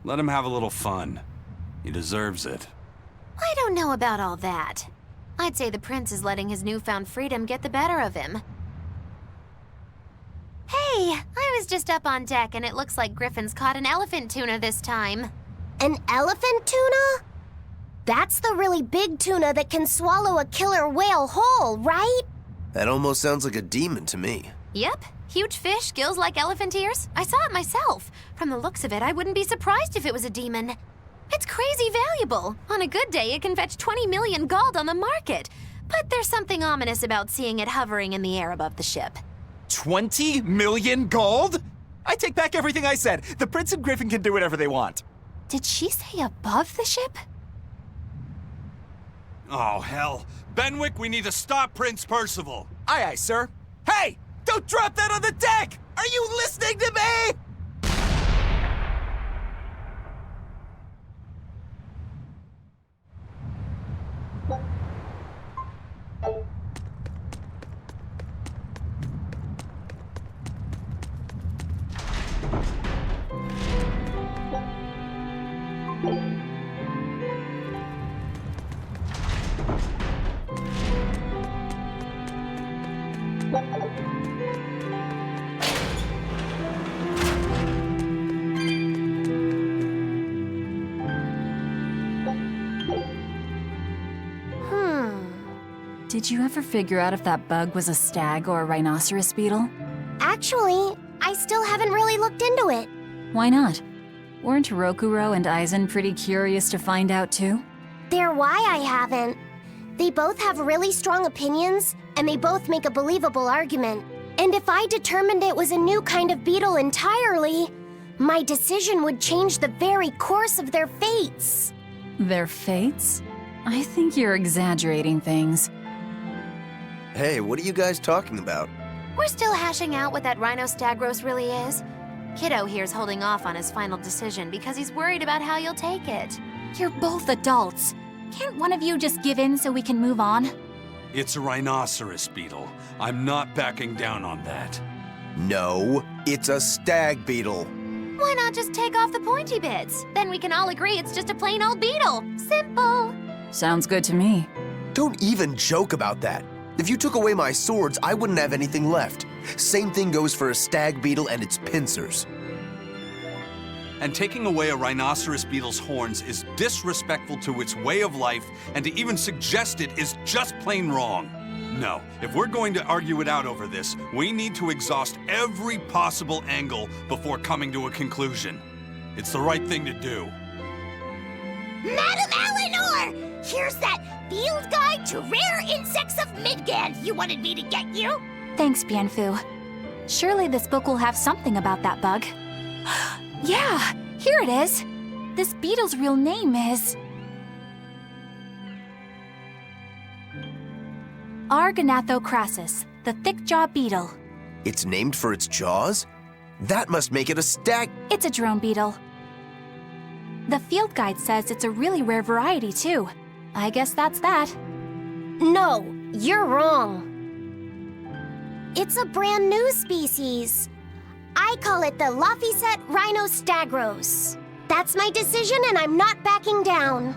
Let him have a little fun. He deserves it. I don't know about all that. I'd say the prince is letting his newfound freedom get the better of him. Hey, I was just up on deck and it looks like Griffin's caught an elephant tuna this time. An elephant tuna? That's the really big tuna that can swallow a killer whale whole, right? That almost sounds like a demon to me. Yep, huge fish, gills like elephant ears. I saw it myself. From the looks of it, I wouldn't be surprised if it was a demon. It's crazy valuable. On a good day, it can fetch 20 million gold on the market. But there's something ominous about seeing it hovering in the air above the ship. 20 million gold? I take back everything I said. The prince and Griffin can do whatever they want. Did she say above the ship? Oh, hell. Benwick, we need to stop Prince Percival. Aye, aye, sir. Hey! Don't drop that on the deck! Are you listening to me? Did you ever figure out if that bug was a stag or a rhinoceros beetle? Actually, I still haven't really looked into it. Why not? Weren't Rokuro and Aizen pretty curious to find out too? They're why I haven't. They both have really strong opinions, and they both make a believable argument. And if I determined it was a new kind of beetle entirely, my decision would change the very course of their fates. Their fates? I think you're exaggerating things. Hey, what are you guys talking about? We're still hashing out what that Rhinostagros really is. Kiddo here's holding off on his final decision because he's worried about how you'll take it. You're both adults. Can't one of you just give in so we can move on? It's a rhinoceros beetle. I'm not backing down on that. No, it's a stag beetle. Why not just take off the pointy bits? Then we can all agree it's just a plain old beetle. Simple. Sounds good to me. Don't even joke about that. If you took away my swords, I wouldn't have anything left. Same thing goes for a stag beetle and its pincers. And taking away a rhinoceros beetle's horns is disrespectful to its way of life, and to even suggest it is just plain wrong. No, if we're going to argue it out over this, we need to exhaust every possible angle before coming to a conclusion. It's the right thing to do. Madam Eleanor! Here's that field guide to rare insects of Midgand you wanted me to get you. Thanks, Bienfu. Surely this book will have something about that bug. Yeah, here it is. This beetle's real name is... Argonathocrassus, the thick-jawed beetle. It's named for its jaws? That must make it a stag... It's a drone beetle. The field guide says it's a really rare variety, too. I guess that's that. No, you're wrong. It's a brand new species. I call it the Laphicet Rhinostagros. That's my decision, and I'm not backing down.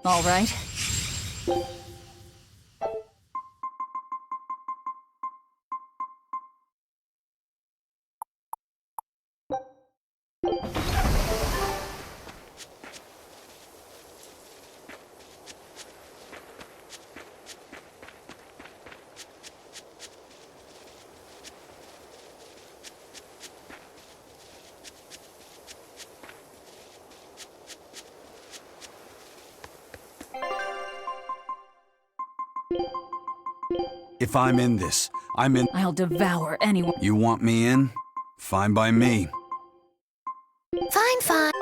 All right. If I'm in this, I'm in. I'll devour anyone. You want me in? Fine by me. Fine, fine.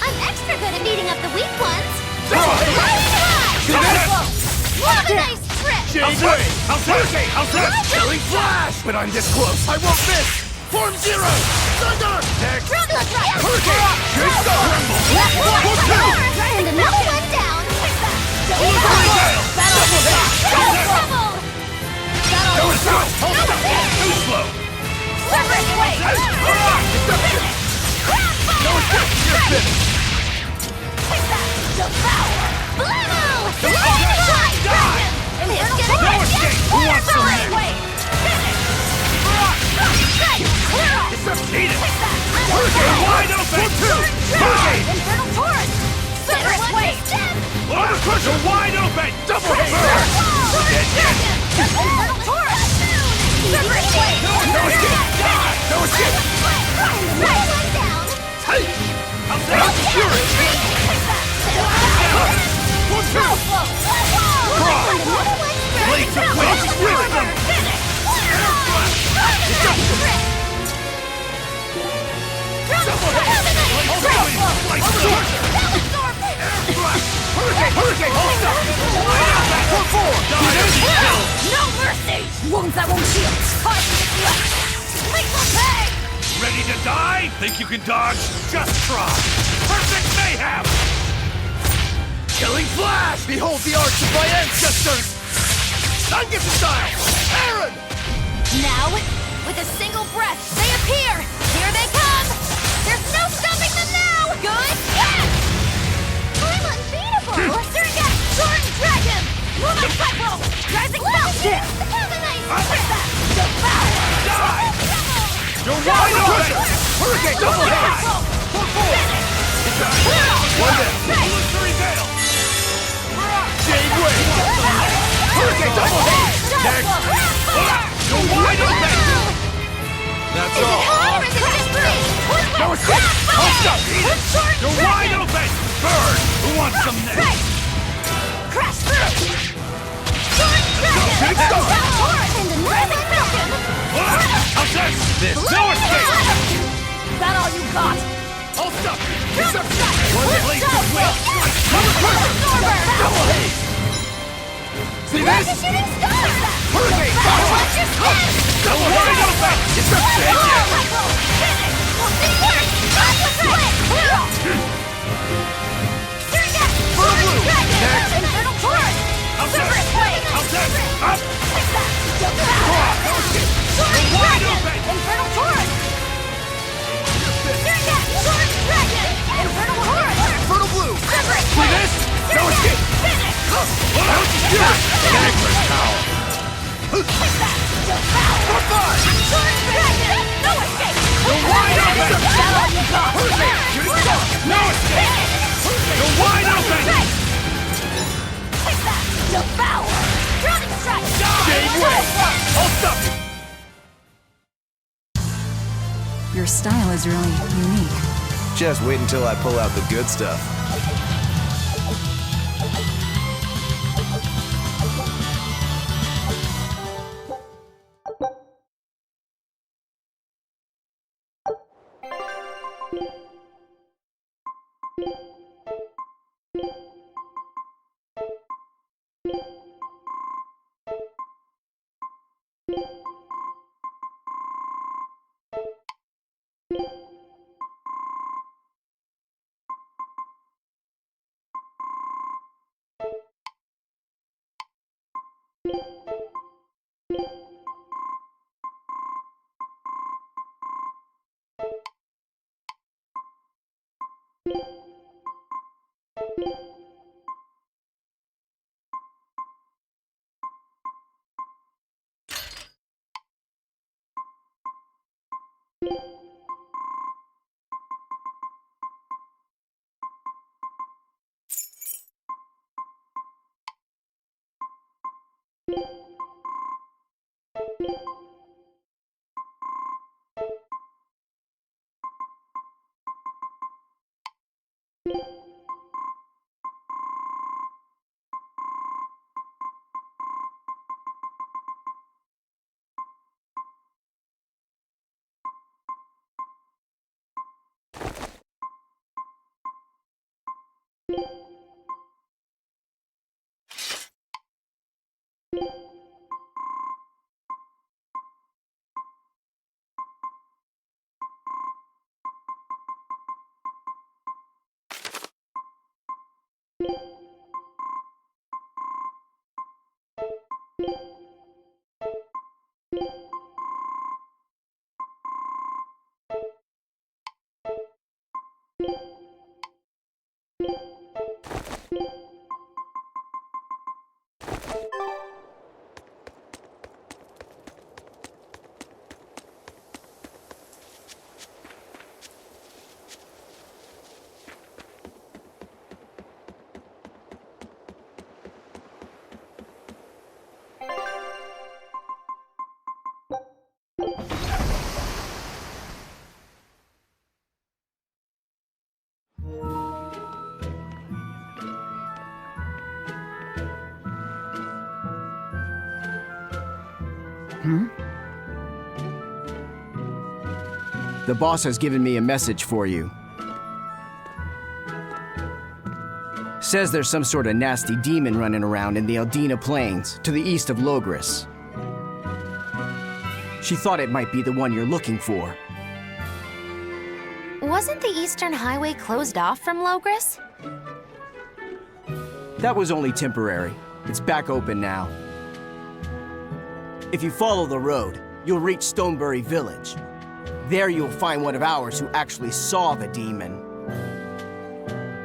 I'm extra good at beating up the weak ones. What a nice trick! Killing flash! But I'm this close. I won't miss! Form zero! Thunder! Next! Hurricane! Chase the And another one down! Double hit! Too slow! No escape! You're finished! Devour! Blow! Die! And it's gonna No mercy! Ready to die? Think you can dodge? Just try! Perfect mayhem! Killing flash! Behold the arts of my ancestors! Zangetsu style! Aaron! Now, with a single breath, they appear! Here they come! There's no stopping them now! Good? Yes! I'm unbeatable! Berseria! Jordan Dragon! Moving cycle! Rising Mountain! Devour! Die! You're wide open! Hurricane double hit! One down! Illusory veil! Jade wave! Hurricane double hit! Next! You're wide open! That's all! No escape! Hold up! You're wide open! Bird! Who wants some next? Crash through! Shooting star! How's this? No escape! Is that all you got? Hold up! One place to win! Double haze! See this? Hurricane! Double wide open! It's a big Infernal blue! See this? No escape! Dagger's power! For fun! No escape! You're wide open! Hurricane! Shooting star! No escape! You're wide open! Devour! Drowning strike! Jade wave! I'll stop you! Your style is really unique. Just wait until I pull out the good stuff. The boss has given me a message for you. Says there's some sort of nasty demon running around in the Eldina Plains, to the east of Logris. She thought it might be the one you're looking for. Wasn't the Eastern Highway closed off from Logris? That was only temporary. It's back open now. If you follow the road, you'll reach Stonebury Village. There you'll find one of ours who actually saw the demon.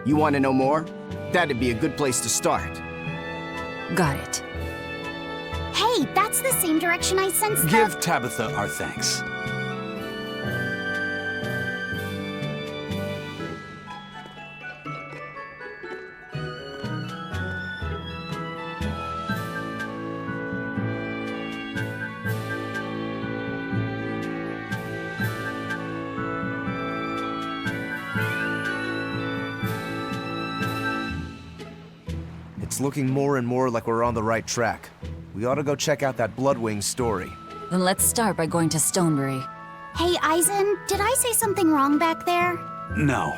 You want to know more? That'd be a good place to start. Got it. Hey, that's the same direction I sensed the... Give Tabitha our thanks. It's looking more and more like we're on the right track. We ought to go check out that Bloodwing story. Then let's start by going to Stonebury. Hey, Eisen, did I say something wrong back there? No.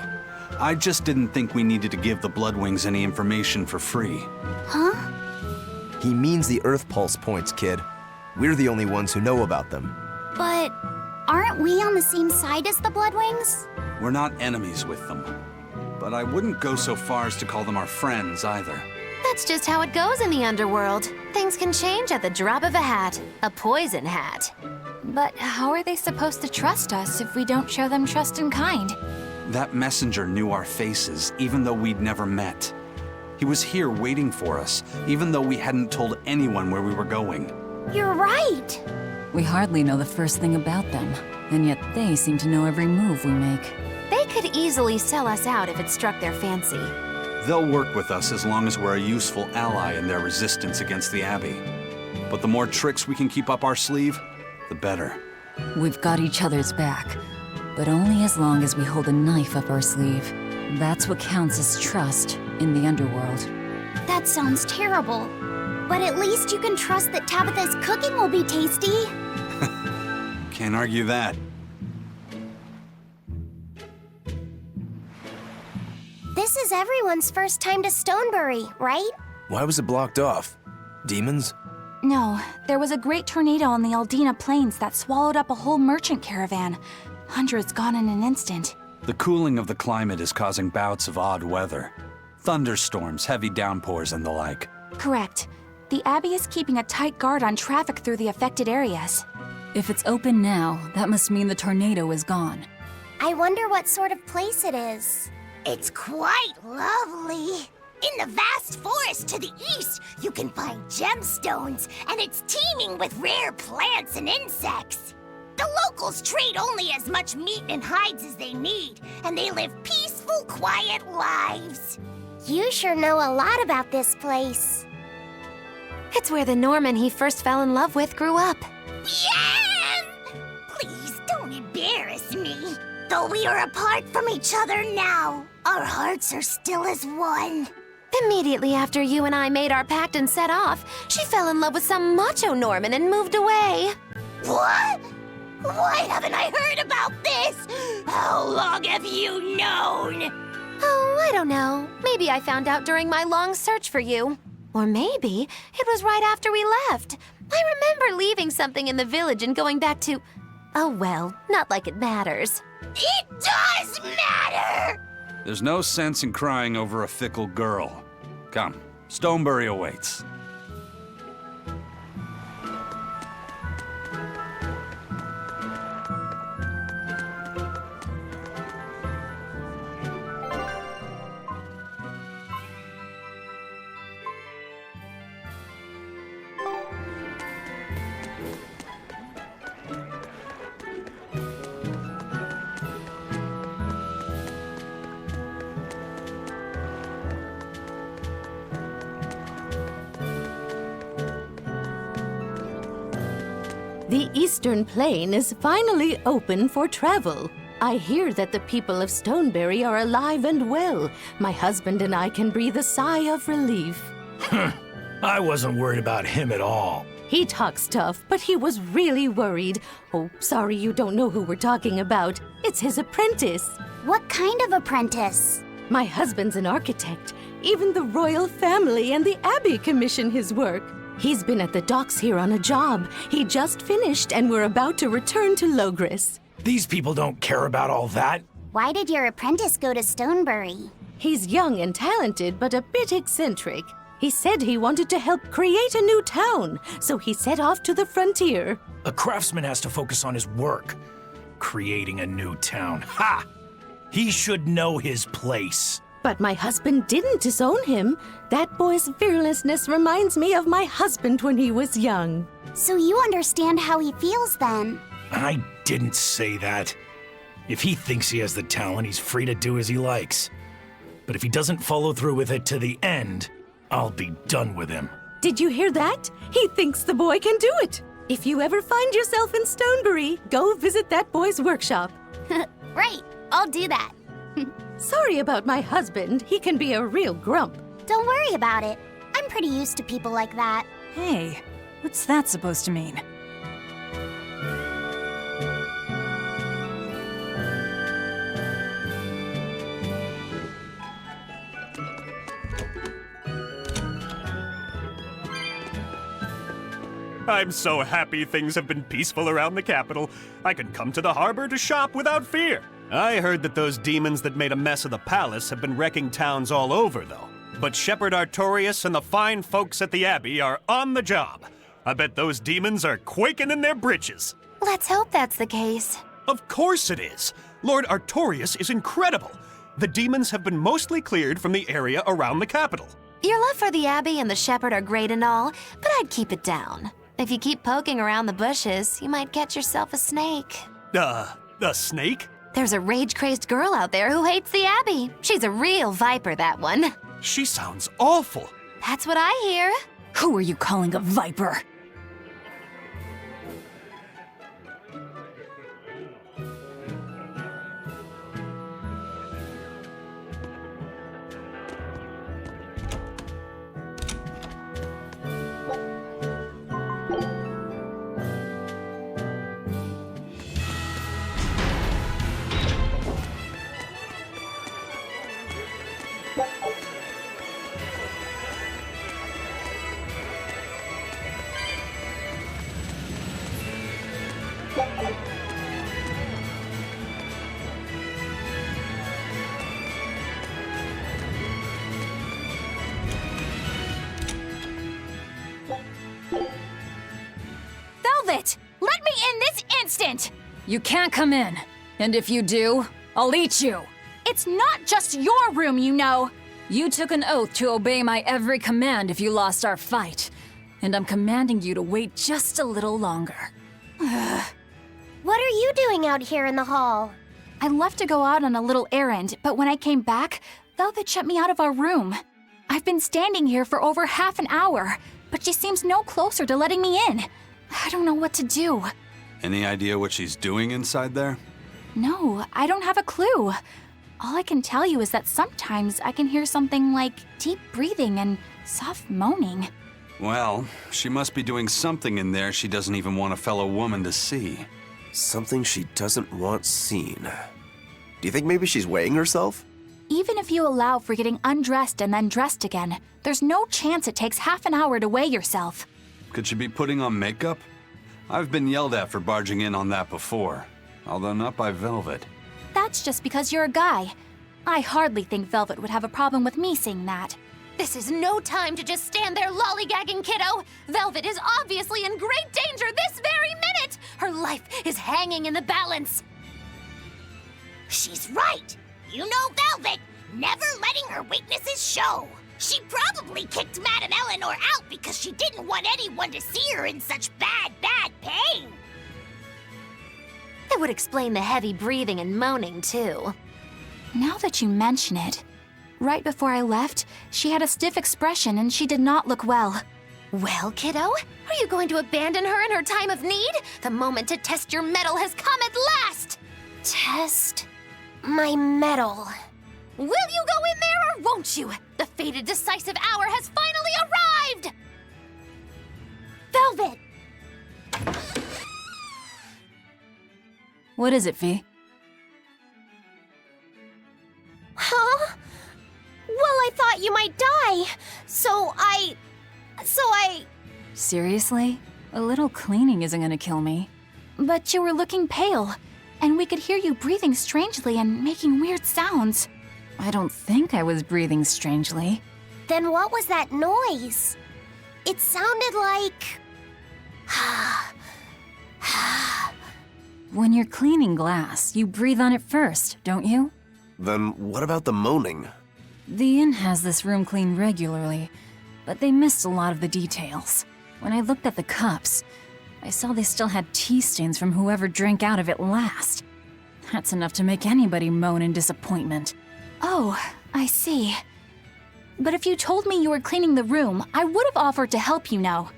I just didn't think we needed to give the Bloodwings any information for free. Huh? He means the Earth Pulse points, kid. We're the only ones who know about them. But aren't we on the same side as the Bloodwings? We're not enemies with them. But I wouldn't go so far as to call them our friends either. That's just how it goes in the underworld. Things can change at the drop of a hat. A poison hat. But how are they supposed to trust us if we don't show them trust in kind? That messenger knew our faces, even though we'd never met. He was here waiting for us, even though we hadn't told anyone where we were going. You're right! We hardly know the first thing about them, and yet they seem to know every move we make. They could easily sell us out if it struck their fancy. They'll work with us as long as we're a useful ally in their resistance against the Abbey. But the more tricks we can keep up our sleeve, the better. We've got each other's back, but only as long as we hold a knife up our sleeve. That's what counts as trust in the underworld. That sounds terrible. But at least you can trust that Tabitha's cooking will be tasty. Can't argue that. This is everyone's first time to Stonebury, right? Why was it blocked off? Demons? No, there was a great tornado on the Eldina Plains that swallowed up a whole merchant caravan. Hundreds gone in an instant. The cooling of the climate is causing bouts of odd weather. Thunderstorms, heavy downpours, and the like. Correct. The Abbey is keeping a tight guard on traffic through the affected areas. If it's open now, that must mean the tornado is gone. I wonder what sort of place it is. It's quite lovely. In the vast forest to the east, you can find gemstones, and it's teeming with rare plants and insects. The locals trade only as much meat and hides as they need, and they live peaceful, quiet lives. You sure know a lot about this place. It's where the Norman he first fell in love with grew up. Yeah! Please don't embarrass me. Though we are apart from each other now, our hearts are still as one. Immediately after you and I made our pact and set off, she fell in love with some macho Norman and moved away. What? Why haven't I heard about this? How long have you known? Oh, I don't know. Maybe I found out during my long search for you. Or maybe it was right after we left. I remember leaving something in the village and going back to... Oh well, not like it matters. It does matter! There's no sense in crying over a fickle girl. Come, Stonebury awaits. The Eastern Plain is finally open for travel. I hear that the people of Stonebury are alive and well. My husband and I can breathe a sigh of relief. I wasn't worried about him at all. He talks tough, but he was really worried. Oh, sorry you don't know who we're talking about. It's his apprentice. What kind of apprentice? My husband's an architect. Even the royal family and the Abbey commission his work. He's been at the docks here on a job. He just finished and we're about to return to Logris. These people don't care about all that. Why did your apprentice go to Stonebury? He's young and talented, but a bit eccentric. He said he wanted to help create a new town, so he set off to the frontier. A craftsman has to focus on his work. Creating a new town. Ha! He should know his place. But my husband didn't disown him. That boy's fearlessness reminds me of my husband when he was young. So you understand how he feels then? I didn't say that. If he thinks he has the talent, he's free to do as he likes. But if he doesn't follow through with it to the end, I'll be done with him. Did you hear that? He thinks the boy can do it. If you ever find yourself in Stonebury, go visit that boy's workshop. Right, I'll do that. Sorry about my husband. He can be a real grump. Don't worry about it. I'm pretty used to people like that. Hey, what's that supposed to mean? I'm so happy things have been peaceful around the capital. I can come to the harbor to shop without fear. I heard that those demons that made a mess of the palace have been wrecking towns all over, though. But Shepherd Artorius and the fine folks at the Abbey are on the job. I bet those demons are quaking in their britches. Let's hope that's the case. Of course it is. Lord Artorius is incredible. The demons have been mostly cleared from the area around the capital. Your love for the Abbey and the Shepherd are great and all, but I'd keep it down. If you keep poking around the bushes, you might catch yourself a snake. A snake? There's a rage-crazed girl out there who hates the Abbey. She's a real viper, that one. She sounds awful. That's what I hear. Who are you calling a viper? Velvet! Let me in this instant! You can't come in. And if you do, I'll eat you. It's not just your room, you know. You took an oath to obey my every command if you lost our fight. And I'm commanding you to wait just a little longer. What are you doing out here in the hall? I left to go out on a little errand, but when I came back, Velvet shut me out of our room. I've been standing here for over half an hour, but she seems no closer to letting me in. I don't know what to do. Any idea what she's doing inside there? No, I don't have a clue. All I can tell you is that sometimes I can hear something like deep breathing and soft moaning. Well, she must be doing something in there she doesn't even want a fellow woman to see. Something she doesn't want seen. Do you think maybe she's weighing herself? Even if you allow for getting undressed and then dressed again, there's no chance it takes half an hour to weigh yourself. Could she be putting on makeup? I've been yelled at for barging in on that before, although not by Velvet. That's just because you're a guy. I hardly think Velvet would have a problem with me seeing that. This is no time to just stand there lollygagging, kiddo. Velvet is obviously in great danger this very minute. Her life is hanging in the balance. She's right. You know Velvet, never letting her weaknesses show. She probably kicked Matt and Eleanor out because she didn't want anyone to see her in such bad pain. It would explain the heavy breathing and moaning, too. Now that you mention it, right before I left, she had a stiff expression and she did not look well. Well, kiddo, are you going to abandon her in her time of need? The moment to test your mettle has come at last! Test my mettle. Will you go in there or won't you? The fated decisive hour has finally arrived! Velvet! What is it, Fee? Huh? Well, I thought you might die. So I... Seriously? A little cleaning isn't gonna kill me. But you were looking pale, and we could hear you breathing strangely and making weird sounds. I don't think I was breathing strangely. Then what was that noise? It sounded like... When you're cleaning glass, you breathe on it first, don't you? Then what about the moaning? The inn has this room cleaned regularly, but they missed a lot of the details. When I looked at the cups, I saw they still had tea stains from whoever drank out of it last. That's enough to make anybody moan in disappointment. Oh, I see. But if you told me you were cleaning the room, I would have offered to help, you know.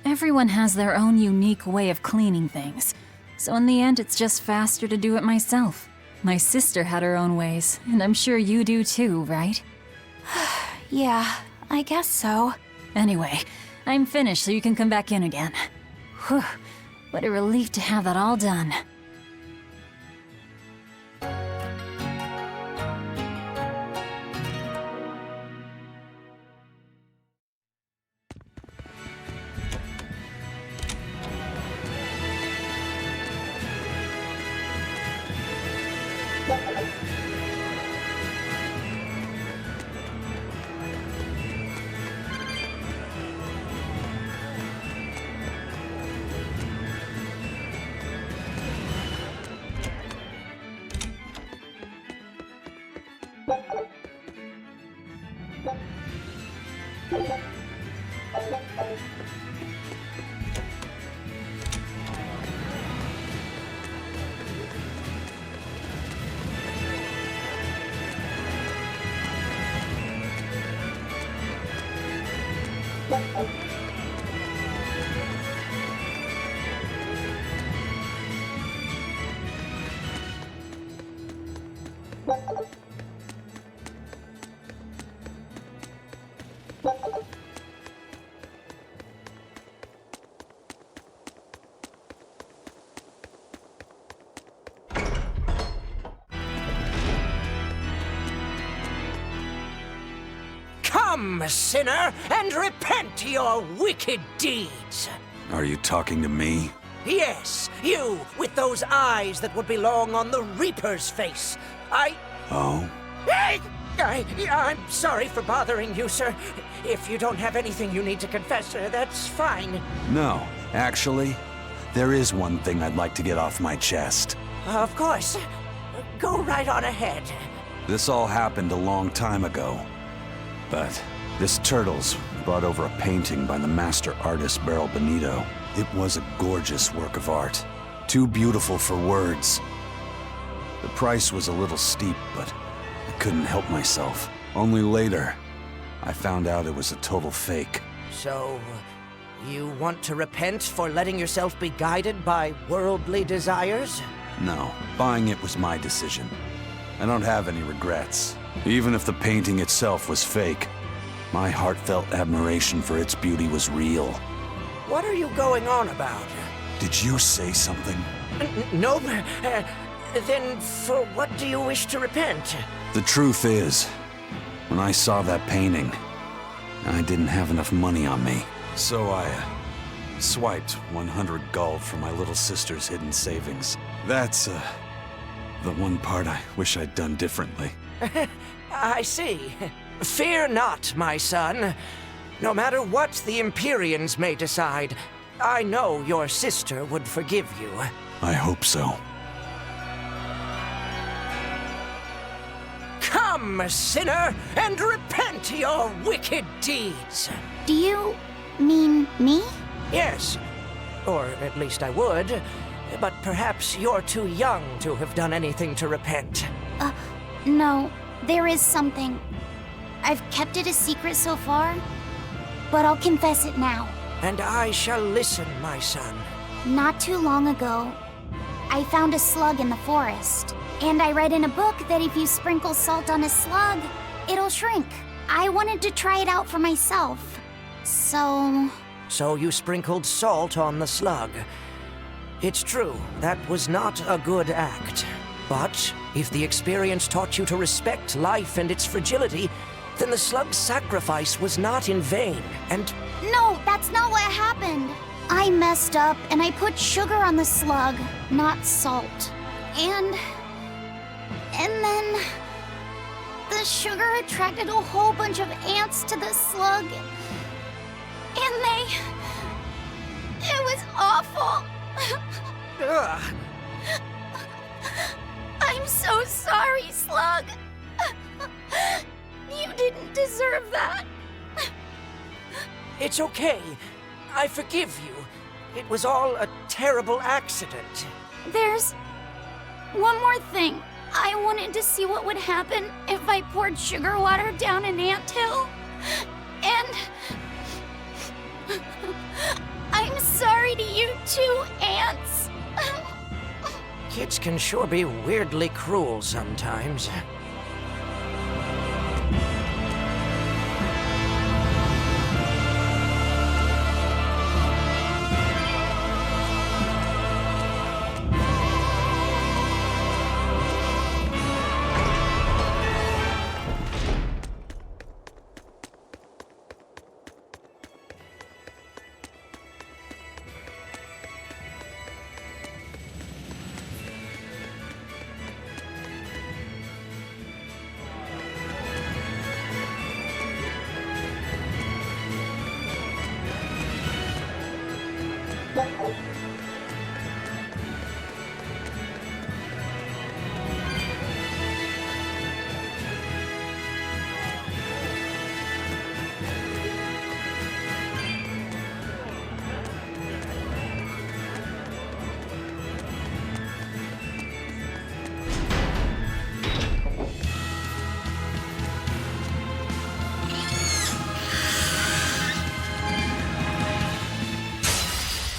Everyone has their own unique way of cleaning things, so in the end it's just faster to do it myself. My sister had her own ways, and I'm sure you do too, right? Yeah, I guess so. Anyway, I'm finished so you can come back in again. Whew, what a relief to have that all done. Come, sinner, and repent your wicked deeds. Are you talking to me? Yes, you, with those eyes that would belong on the Reaper's face. Oh? I'm sorry for bothering you, sir. If you don't have anything you need to confess, that's fine. No, actually, there is one thing I'd like to get off my chest. Of course. Go right on ahead. This all happened a long time ago. But this Turtles brought over a painting by the master artist Beryl Benito. It was a gorgeous work of art. Too beautiful for words. The price was a little steep, but I couldn't help myself. Only later, I found out it was a total fake. So, you want to repent for letting yourself be guided by worldly desires? No, buying it was my decision. I don't have any regrets. Even if the painting itself was fake, my heartfelt admiration for its beauty was real. What are you going on about? Did you say something? No. Then for what do you wish to repent? The truth is, when I saw that painting, I didn't have enough money on me. So I swiped 100 gold from my little sister's hidden savings. That's the one part I wish I'd done differently. I see. Fear not, my son. No matter what the Empyreans may decide, I know your sister would forgive you. I hope so. Come, sinner, and repent your wicked deeds. Do you mean me? Yes. Or at least I would. But perhaps you're too young to have done anything to repent. No. There is something. I've kept it a secret so far, but I'll confess it now. And I shall listen, my son. Not too long ago, I found a slug in the forest. And I read in a book that if you sprinkle salt on a slug, it'll shrink. I wanted to try it out for myself. So you sprinkled salt on the slug. It's true, that was not a good act. But if the experience taught you to respect life and its fragility, then the slug's sacrifice was not in vain, and... No, that's not what happened. I messed up and I put sugar on the slug, not salt. And then the sugar attracted a whole bunch of ants to the slug. And it was awful. Ugh. I'm so sorry, Slug. You didn't deserve that. It's okay. I forgive you. It was all a terrible accident. There's one more thing. I wanted to see what would happen if I poured sugar water down an anthill. And I'm sorry to you too, ants. Kids can sure be weirdly cruel sometimes.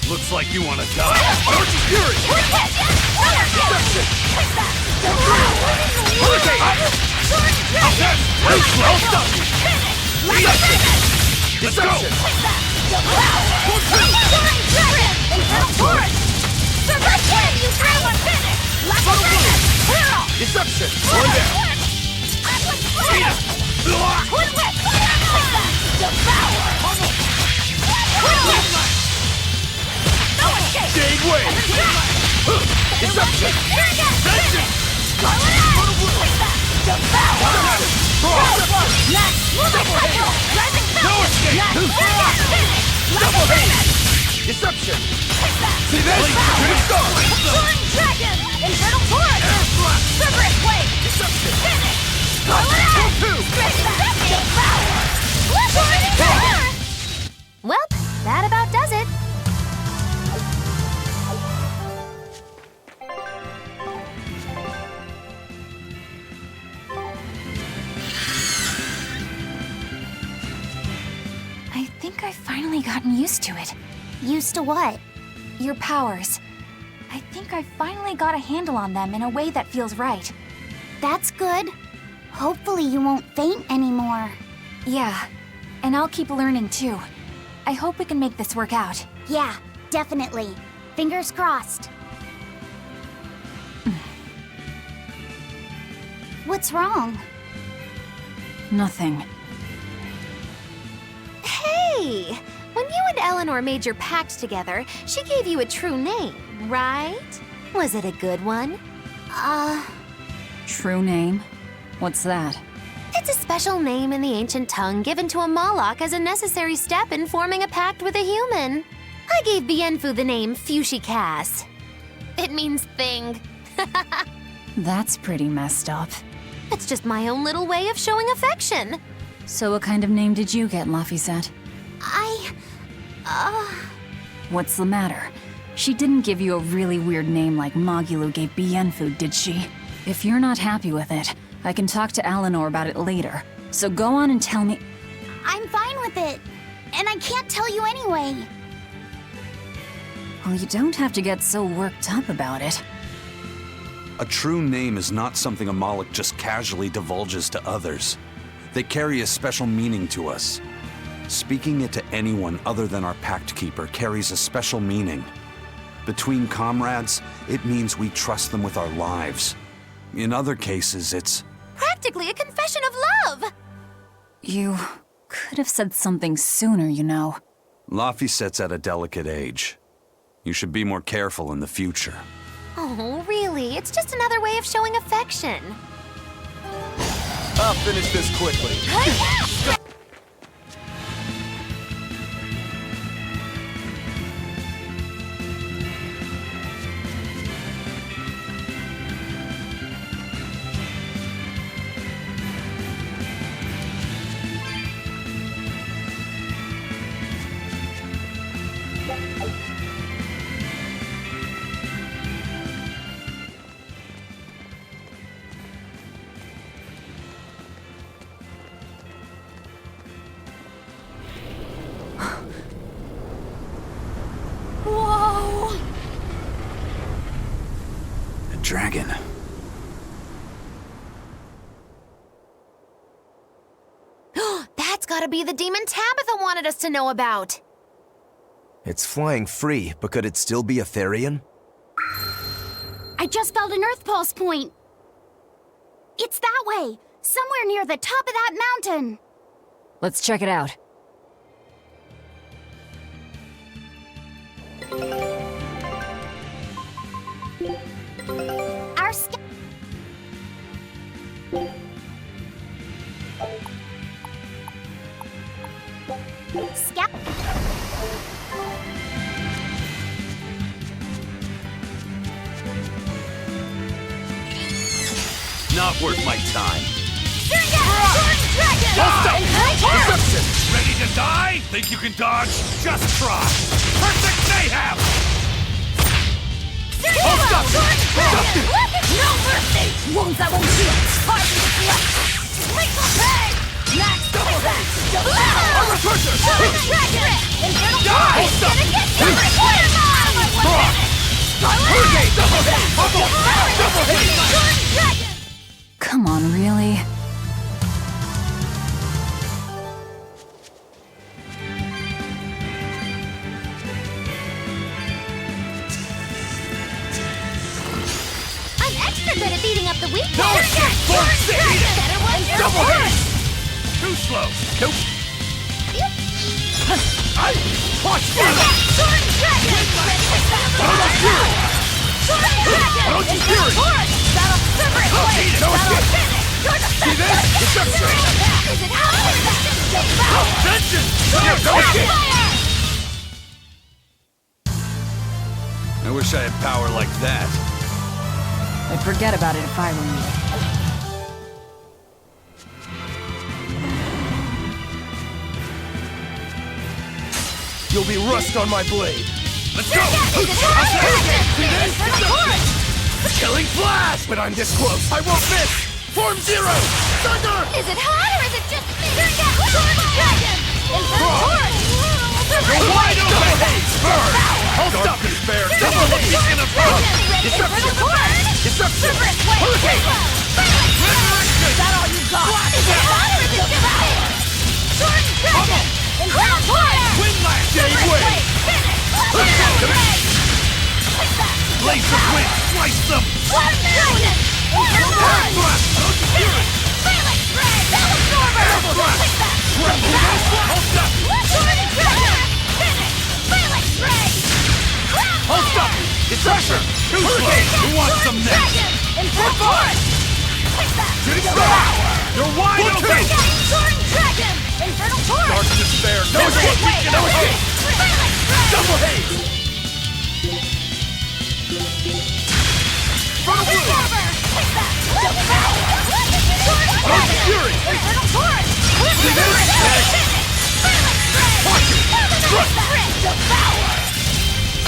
Looks like you want to die. Archie Fury! I'll stop you! Let's go! Deception! One down! Jade Way! Deception! Vengeance! No escape! Double hate! Deception! See this? Good start! Soaring Dragon! Infernal Torrent! Air Blast! Severus Blade! Deception! Finish! Well, that about does it. I think I've finally gotten used to it. Used to what? Your powers. I think I finally got a handle on them in a way that feels right. That's good. Hopefully you won't faint anymore. Yeah, and I'll keep learning too. I hope we can make this work out. Yeah, definitely. Fingers crossed. What's wrong? Nothing. Hey! When you and Eleanor made your pact together, she gave you a true name, right? Was it a good one? True name? What's that? It's a special name in the ancient tongue given to a Moloch as a necessary step in forming a pact with a human. I gave Bienfu the name Fushi-Cass. It means thing. That's pretty messed up. It's just my own little way of showing affection. So what kind of name did you get, Laphicet? What's the matter? She didn't give you a really weird name like Magulu gave Bienfu, did she? If you're not happy with it, I can talk to Eleanor about it later. So go on and tell me... I'm fine with it. And I can't tell you anyway. Well, you don't have to get so worked up about it. A true name is not something a Moloch just casually divulges to others. They carry a special meaning to us. Speaking it to anyone other than our Pact Keeper carries a special meaning. Between comrades, it means we trust them with our lives. In other cases, it's... Practically a confession of love! You could have said something sooner, you know. Laphicet's at a delicate age. You should be more careful in the future. Oh, really? It's just another way of showing affection. I'll finish this quickly. Whoa! A dragon. That's gotta be the demon Tabitha wanted us to know about. It's flying free, but could it still be a Therian? I just felt an Earth Pulse point. It's that way, somewhere near the top of that mountain. Let's check it out. Our scout. Not worth my time. Ready to die? Think you can dodge? Just try. Perfect mayhem! Hold up! No mercy! Wounds that won't heal! Hard to deflect! Lethal pain! Max double hit! Armor crusher! Dragon! Infernal die! Gonna get you! Hurricane! Double hit! Double hit! Dragon! Come on, really? I'm extra good at beating up the weak No ones. escape! Force it! Better watch your Double horse! hit! Too slow! Nope! Watch Sword Dragon! Ready to battle! Sword Dragon! Don't you fear it! Battle separate ways! No Battle escape! finish! You're the See this? Deception! Is it how or is it just devour? Vengeance! Here, no escape! I wish I had power like that. I'd forget about it if I were you. You'll be rust on my blade. Let's go! Killing flash! But I'm this close. I won't miss! Form zero! Thunder! Is it hot or is it just Sword Dragon! Infernal Torch! You're wide open! Burn! Hold up! Despair! Double the beacon of hope! Infernal Torch! Deception! Hurricane! Is that all you got? Is it hot or is it just Sword Dragon! Infernal Torch! Wind lash! Gave way! Blaze of wind! Slice them! Sword Dragon! Infernal Torch! Blast! Don't you fear it! Phalanx Ray! Battle Stormer! Take that! Hold up! Sword Dragon! Finish! Phalanx Ray! Hold up! It's pressure! Too slow! Who wants some next? Dragon! Infernal Torch! Take that! Shooting star! You're wide open! Sword Dragon! Infernal Torch! Dark despair! No escape! Beacon of hope! Phalanx Ray! Double haze! Battle Stormer! Take that! Sword Dragon! Fury! Infernal Torch! See this? Phalanx Ray! Watch it! Crush! Devour!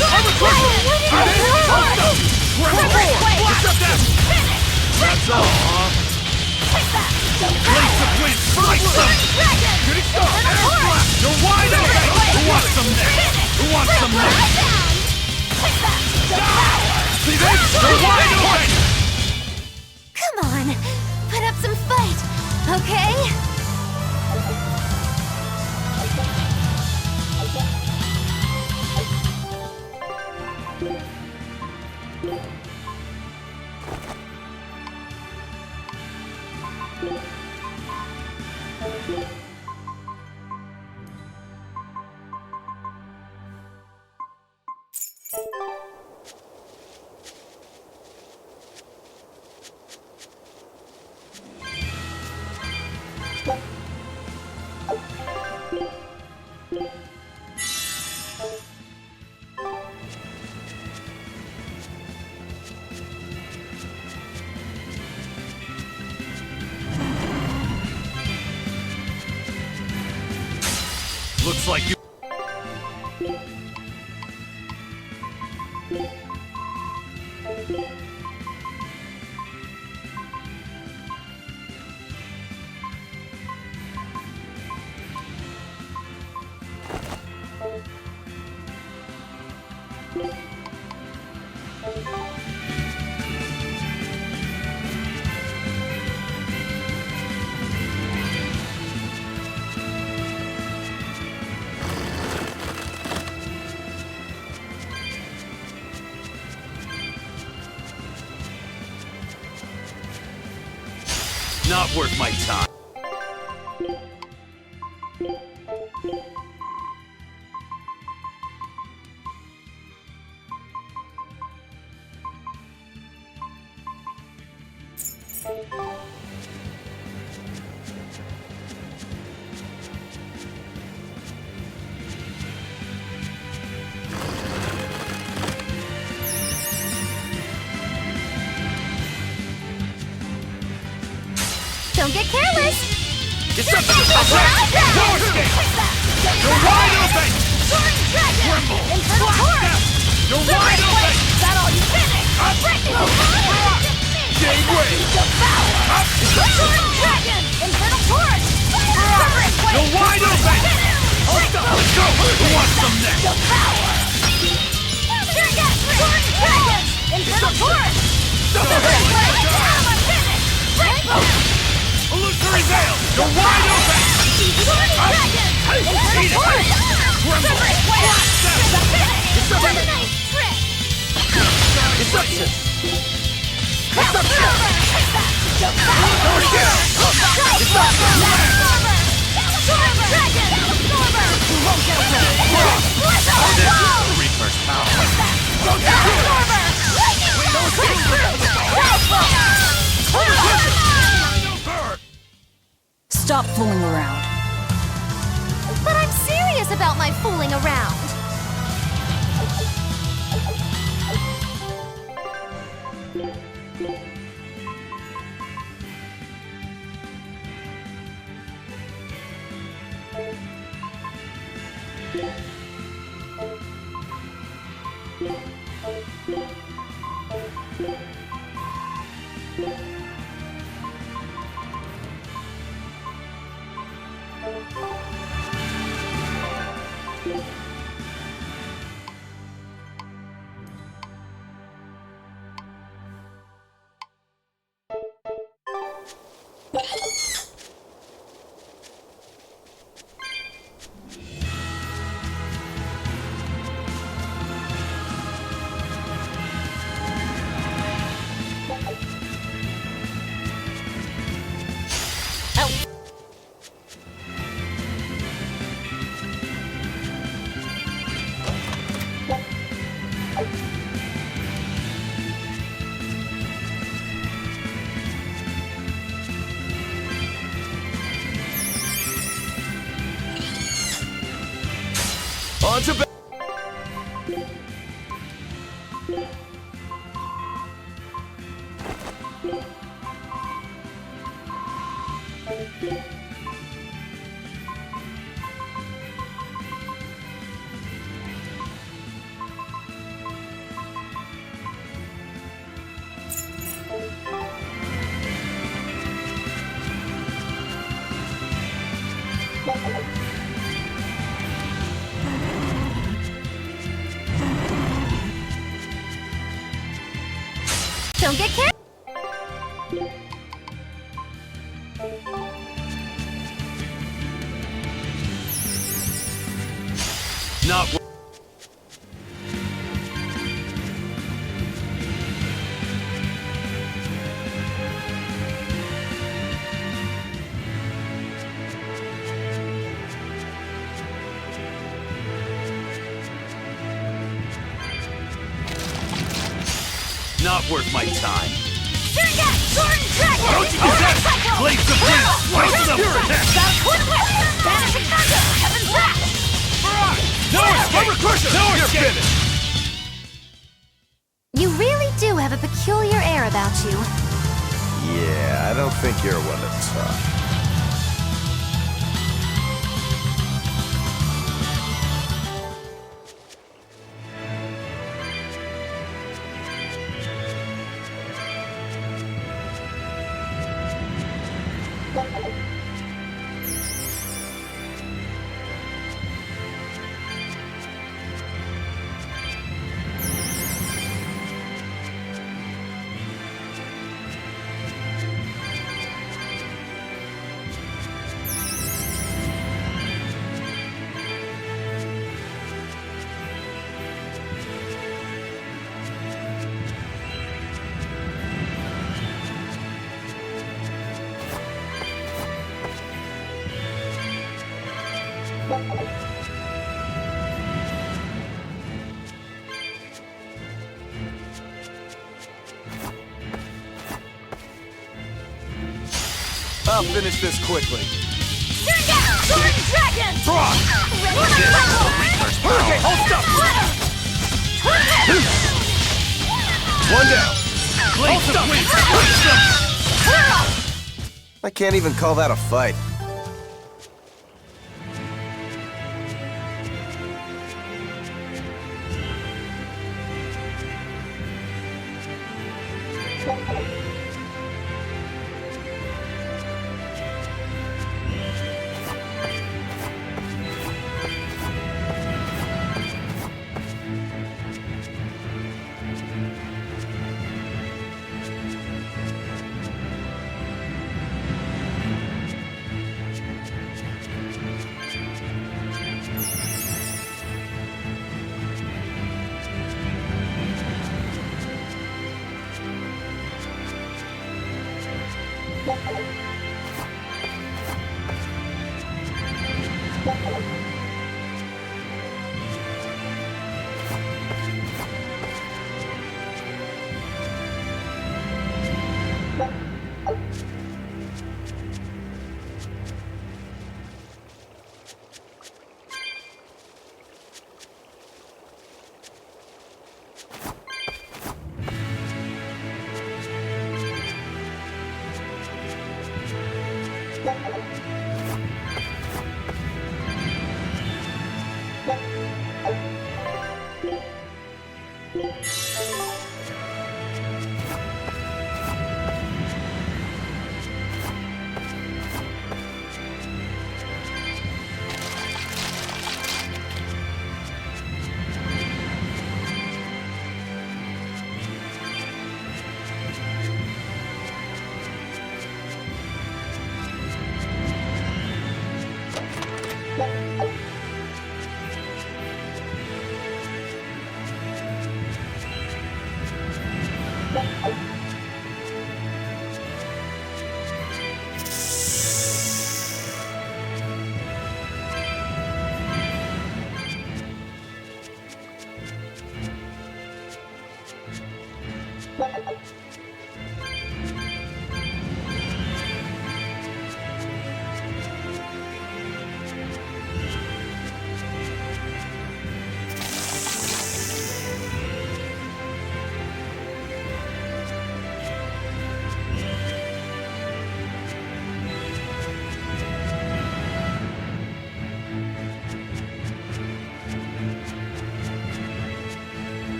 Armor crusher! See this? Hold up! Tremble! Blast them! Finish! That's all, huh? Take that! Blaze of wind! Slice them! Dragon! Shooting star! Air blast! You're wide open! Who wants some next? Who wants some next? Take that! Devour! See this? You're wide open! Come on! Put up some fight, okay? Looks like you... Not worth my time. Don't get careless! You're wide open! Tremble! You're wide open! Is that all you finished? Gave way! Dragon! Infernal Torrent! You're wide open! Let's go! Who wants some next? Devour! Dragon! Infernal Torrent! Illusory Veil! You're wide open! Dragon! Infernal Torrent! Terminate trick! Deception! Reaper's Stop fooling around. But I'm serious about my fooling around. On to Don't get careless. Not not worth my time. Sword and Dragon! Don't you get that? Blades of Wind! Spice them! Twin Whip! Vanishing Thunder! Heaven's Wrath! No escape! No escape! You really do have a peculiar air about you. Yeah, I don't think you're one to talk. I'll finish this quickly. Turn down! Sword and Dragon! Frost! Okay, hold up! One down. Blades of Wind! I can't even call that a fight.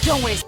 Don't waste.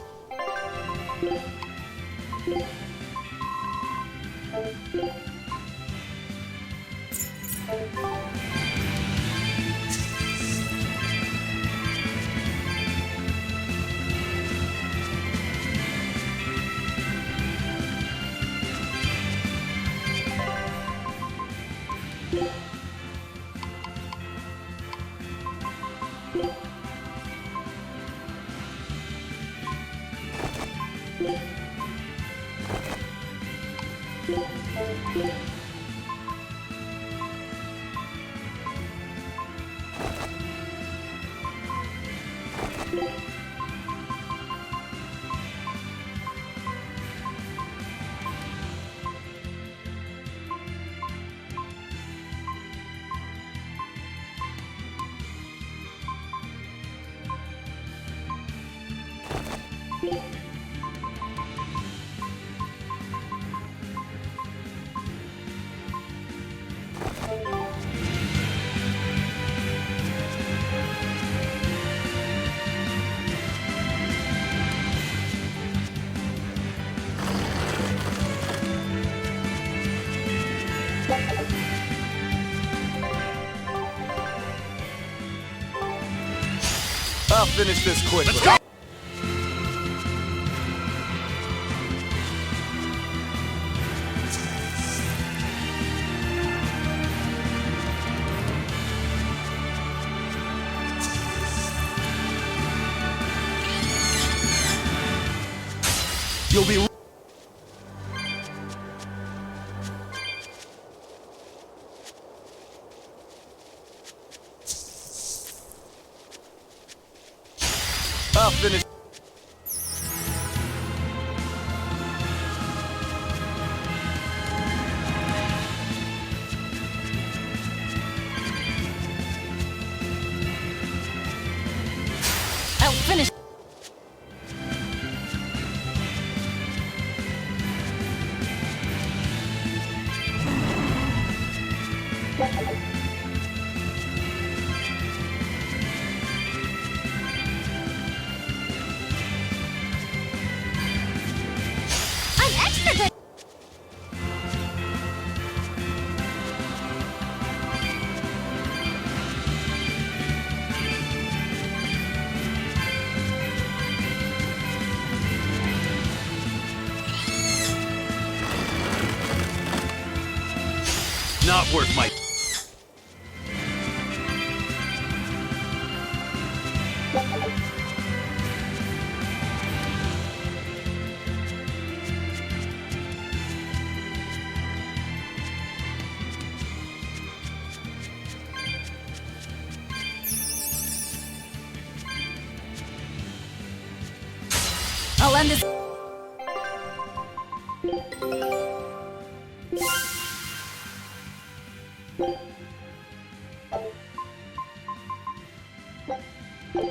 I'll finish this quickly. Let's go! You'll be... I'll finish... I'll finish. I'm extra good. Not worth my... I'll end this.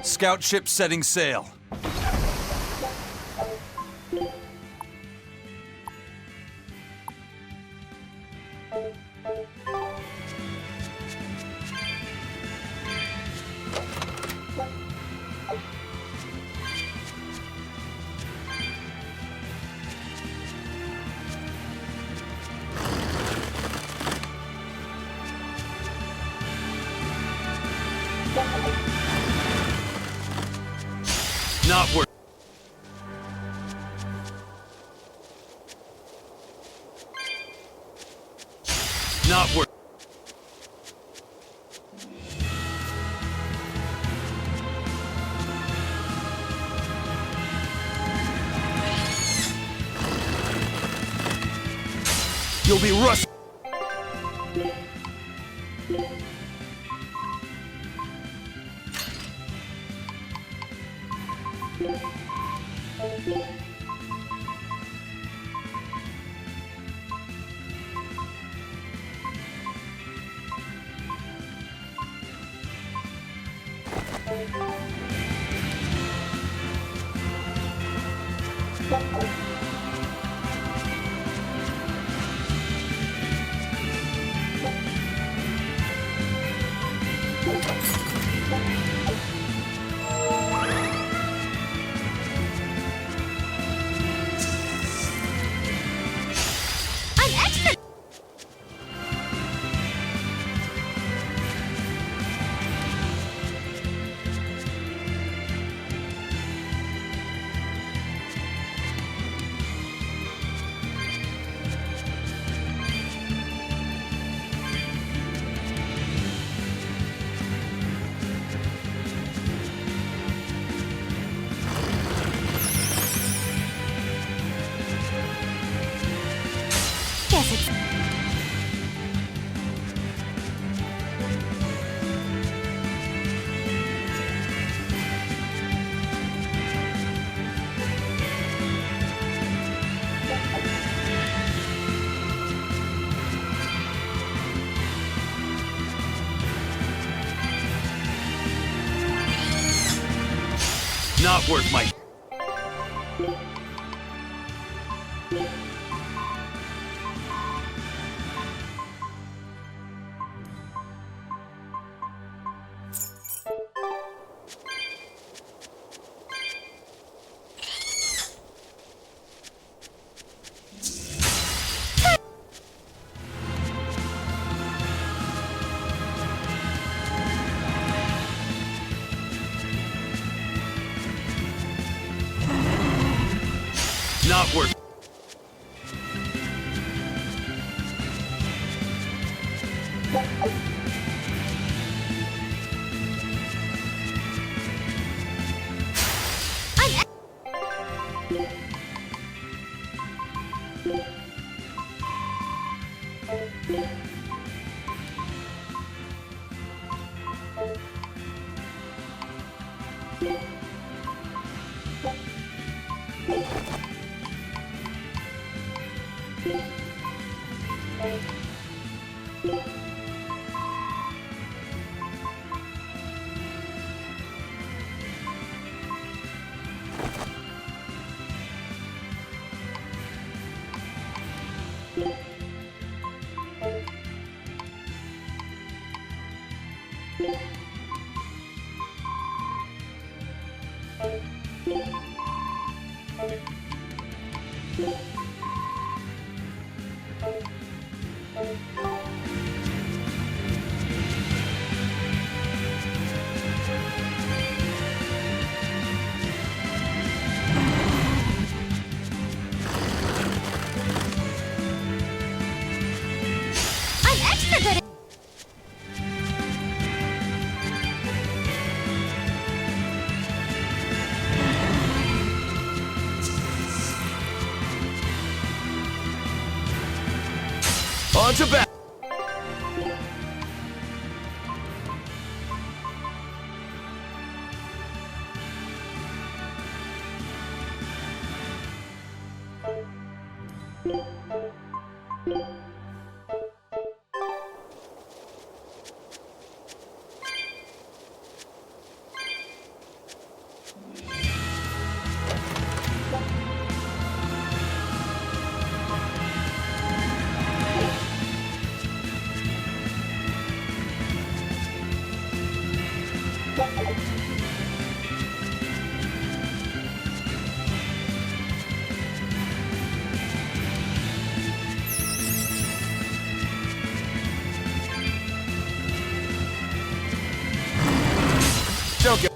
Scout ship setting sail. Not worth... Not worth... You'll be rust... I'm extra. Not worth my... Not worth... I'm extra good at... On to bat! Don't get...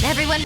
Everyone...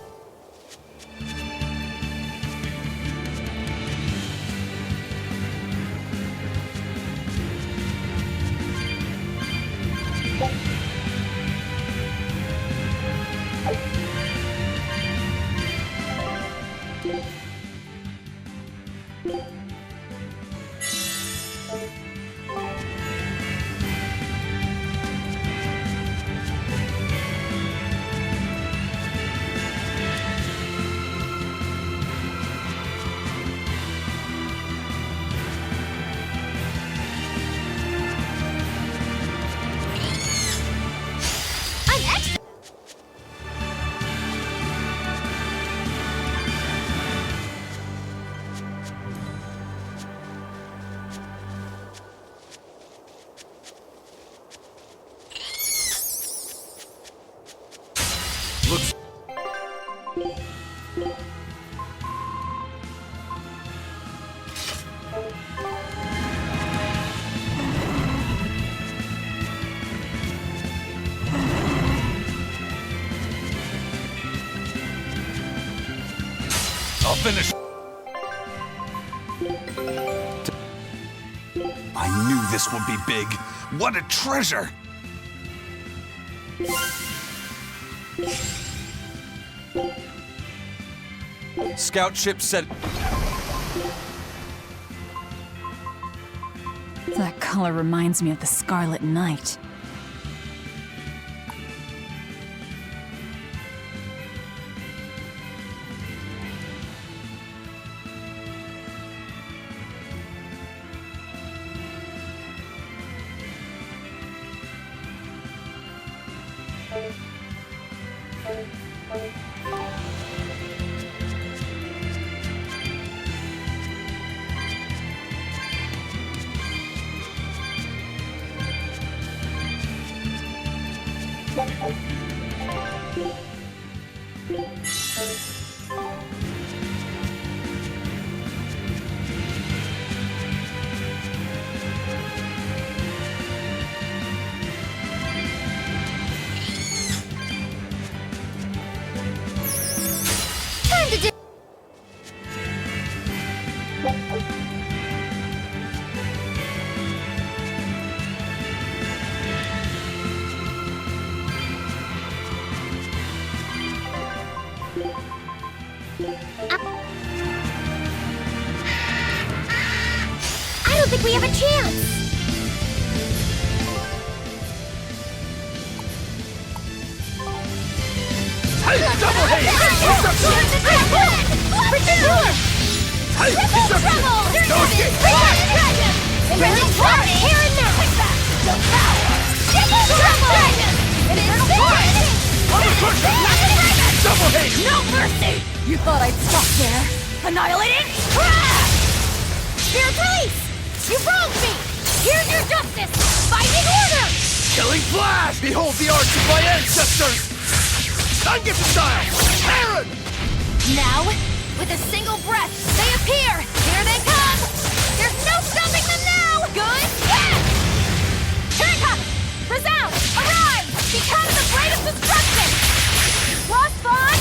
Looks... I'll finish. I knew this would be big. What a treasure! Scout ship said... That color reminds me of the Scarlet Knight. I don't think we have a chance! Hey, double haze! Hey, no escape! Infernal Torrent! Here and now! Double haze! No mercy! You thought I'd stop there? Annihilating? Spirit release! You wronged me! Here's your justice! Fighting order! Killing flash! Behold the arts of my ancestors! Sun gets a style! Aaron! Now, with a single breath, they appear! Here they come! There's no stopping them now! Good? Yes! Turn-Up! Resound! Arise! Become the blade of destruction! Frostbond!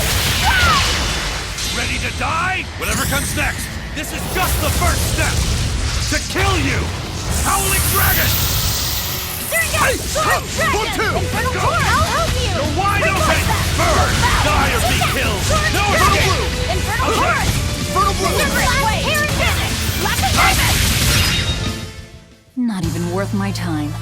Ready to die? Whatever comes next, this is just the first step! To kill you! Howling Dragon! Hey! One, two! Infernal Go! Torrent! I'll help you! You're wide open! Burn! Die or be killed! No escape! Infernal Torrent! Infernal Blue! Here and finish! Lapis Lazuli! Not even worth my time.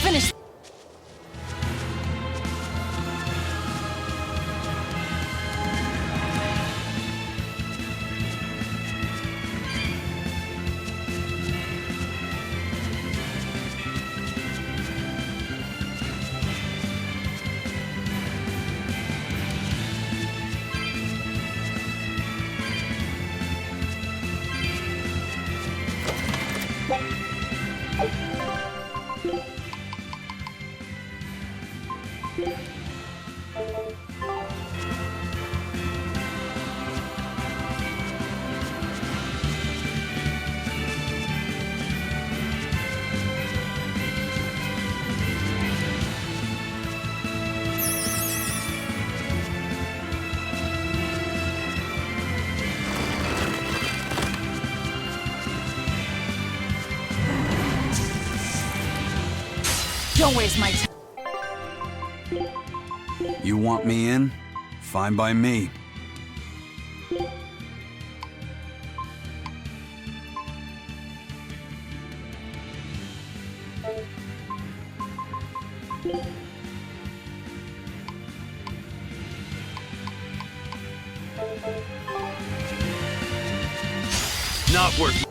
finish. Don't waste my time. You want me in? Fine by me. Not worth.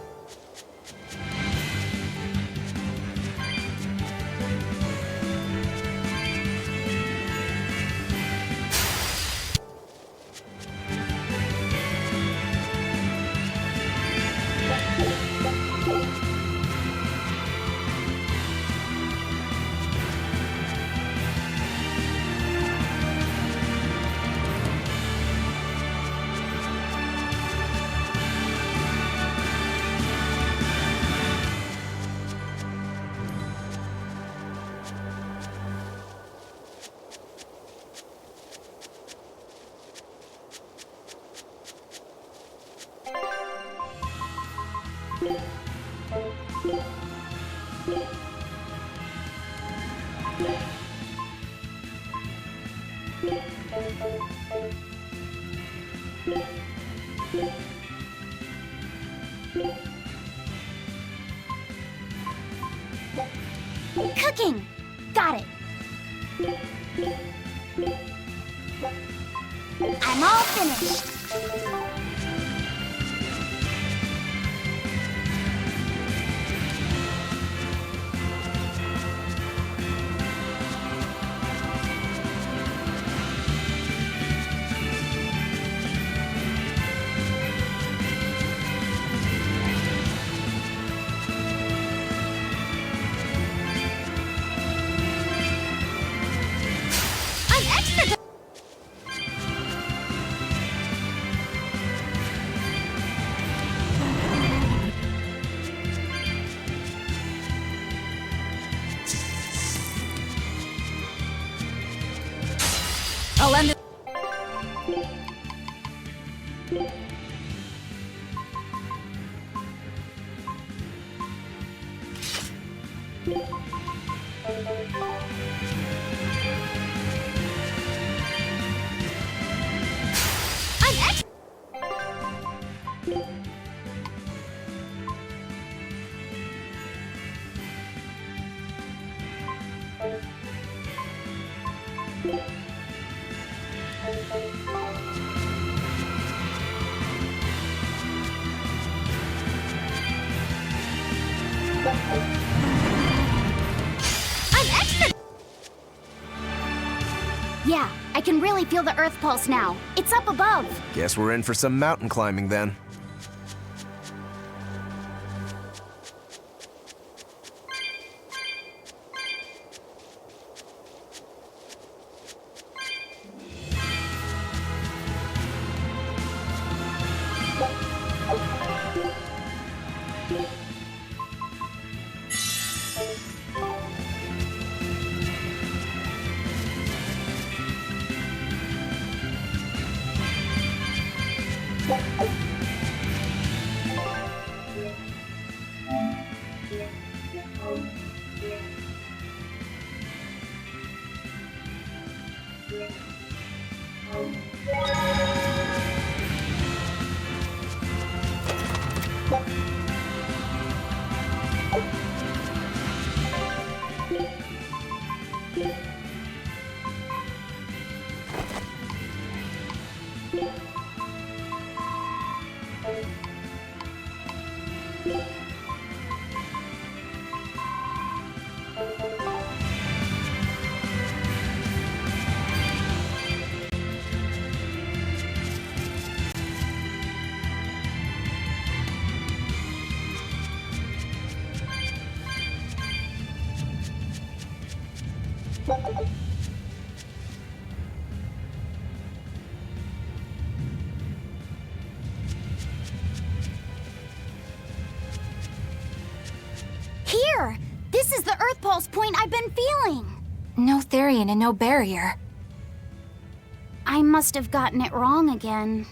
Cooking! Got it. I'm all finished. I'll end it. Yeah, I can really feel the Earth pulse now. It's up above. Guess we're in for some mountain climbing then. Here! This is the Earth Pulse point I've been feeling! No Therian and no barrier. I must have gotten it wrong again.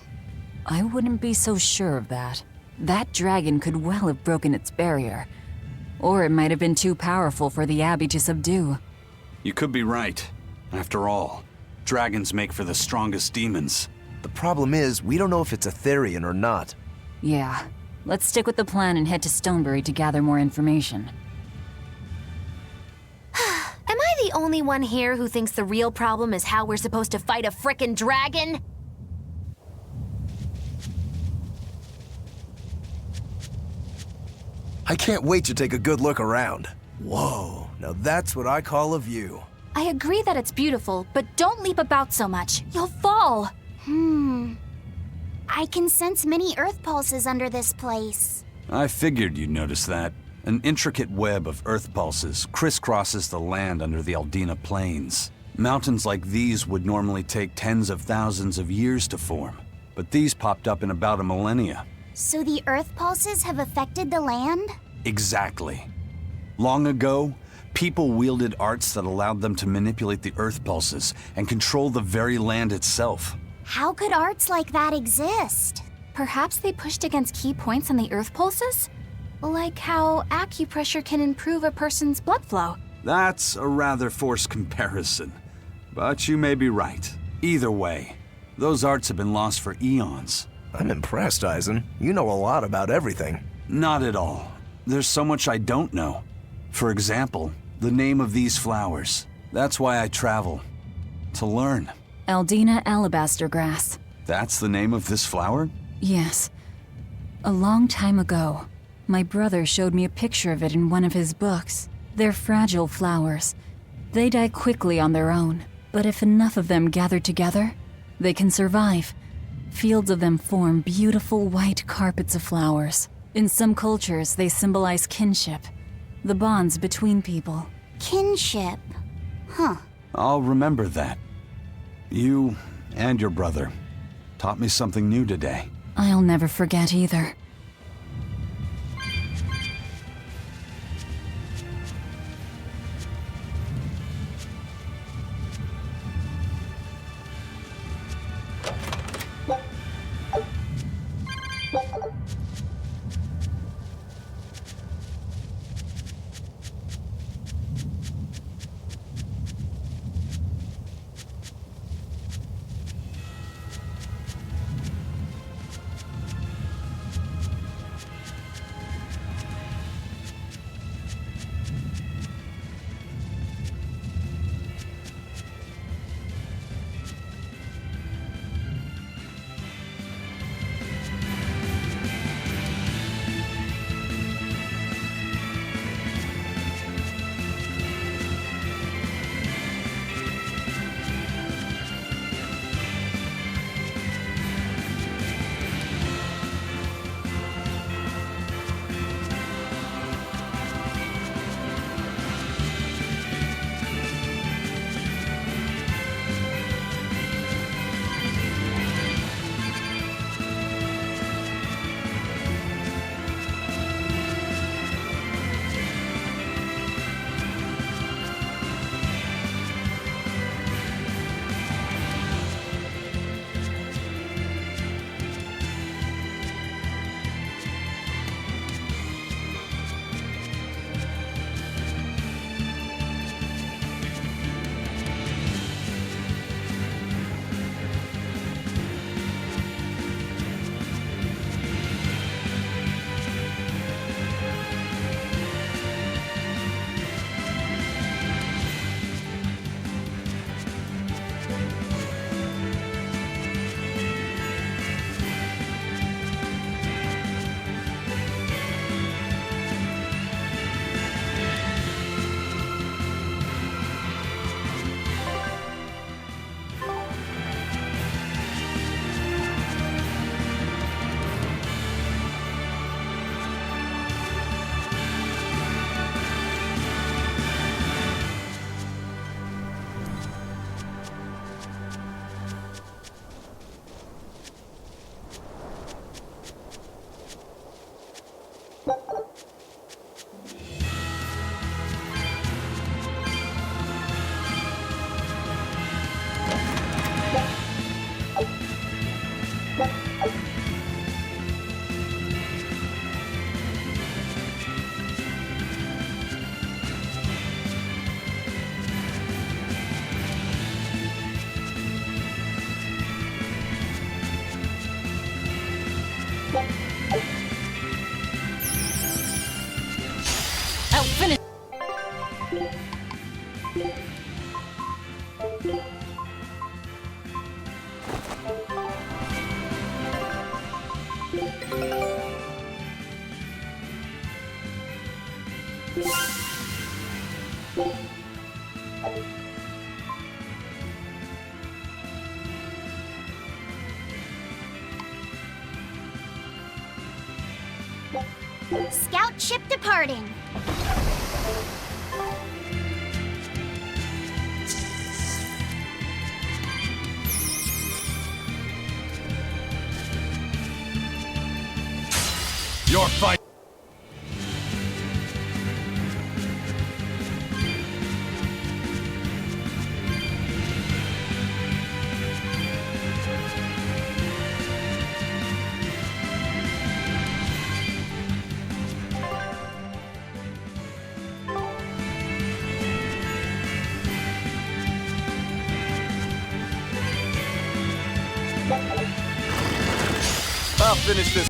I wouldn't be so sure of that. That dragon could well have broken its barrier. Or it might have been too powerful for the Abbey to subdue. You could be right. After all, dragons make for the strongest demons. The problem is, we don't know if it's a Therian or not. Yeah. Let's stick with the plan and head to Stonebury to gather more information. Am I the only one here who thinks the real problem is how we're supposed to fight a frickin' dragon? I can't wait to take a good look around. Whoa, now that's what I call a view. I agree that it's beautiful, but don't leap about so much. You'll fall. I can sense many Earth Pulses under this place. I figured you'd notice that. An intricate web of earth pulses crisscrosses the land under the Aldina Plains. Mountains like these would normally take tens of thousands of years to form, but these popped up in about a millennia. So the Earth Pulses have affected the land? Exactly. Long ago, people wielded arts that allowed them to manipulate the earth pulses and control the very land itself. How could arts like that exist? Perhaps they pushed against key points on the Earth Pulses? Like how acupressure can improve a person's blood flow. That's a rather forced comparison, but you may be right. Either way, those arts have been lost for eons. I'm impressed, Eisen. You know a lot about everything. Not at all. There's so much I don't know. For example, the name of these flowers. That's why I travel. To learn. Aldina alabaster grass. That's the name of this flower? Yes. A long time ago, my brother showed me a picture of it in one of his books. They're fragile flowers. They die quickly on their own, but if enough of them gather together, they can survive. Fields of them form beautiful white carpets of flowers. In some cultures, they symbolize kinship, the bonds between people. Kinship. Huh. I'll remember that. You and your brother taught me something new today. I'll never forget either. Scout ship departing. Your fight. I'll finish this.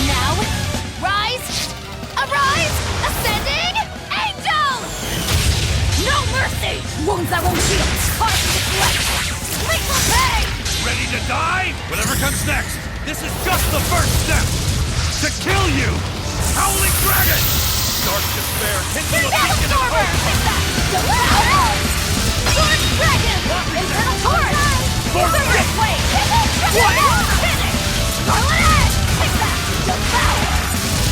Now, rise, arise, ascending, angel! No mercy! Wounds that won't heal, causes deflect. Lethal pain! Ready to die? Whatever comes next, this is just the first step! To kill you! Howling Dragon! Dark despair, kindle a beacon of hope! Sword Dragon! Infernal Torch! Force Blade! Finish! Scarlet Edge! Take that! Devour!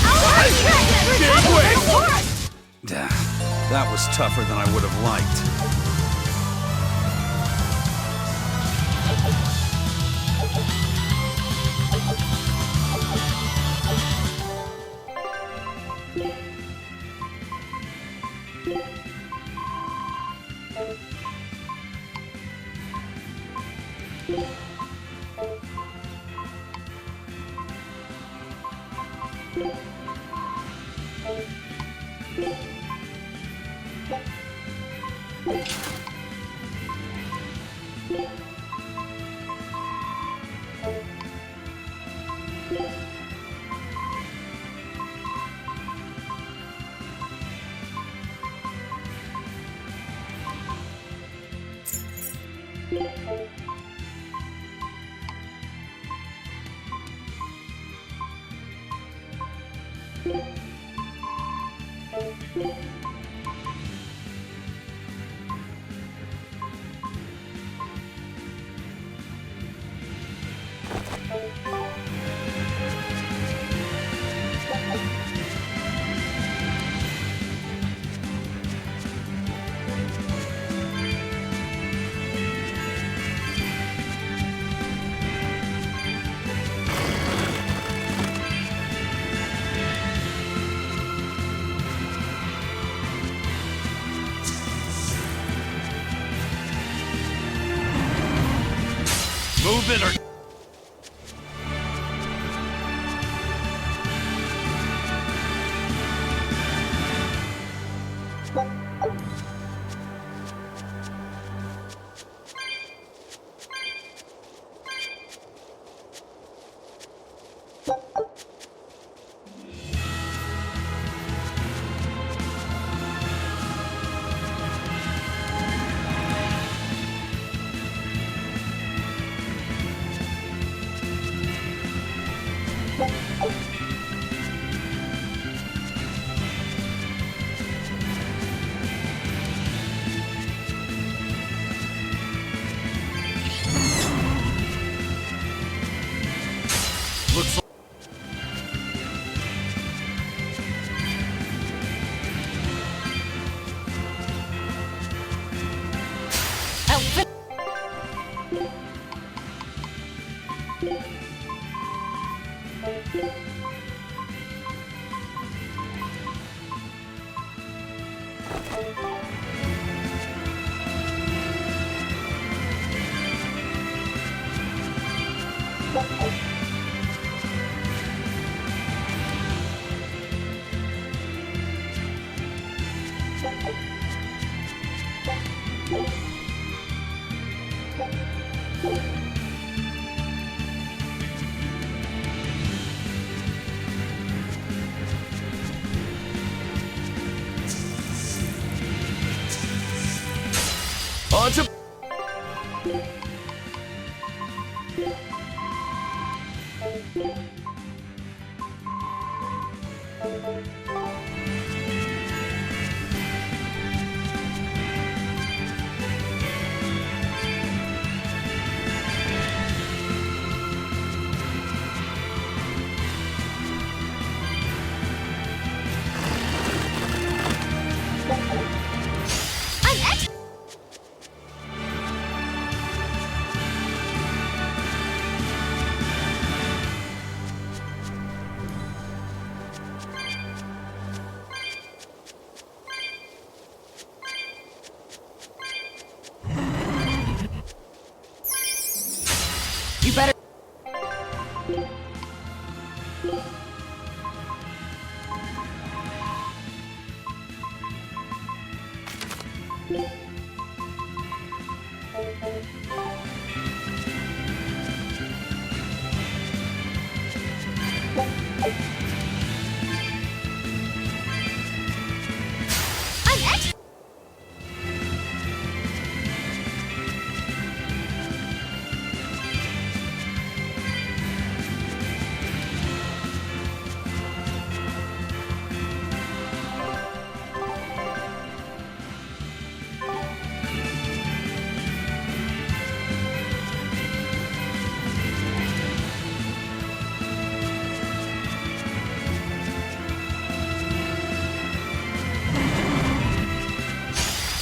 Our Dragon! Infernal Torch! That was tougher than I would have liked. Move it or... Looks like... On to... You better...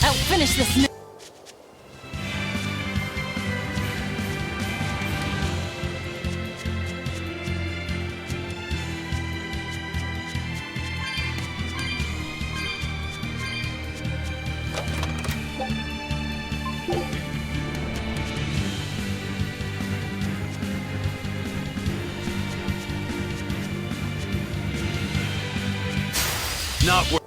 I'll finish this now. Not worth...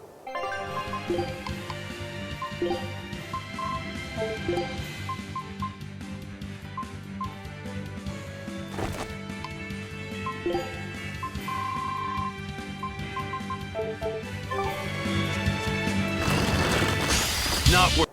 Not worth...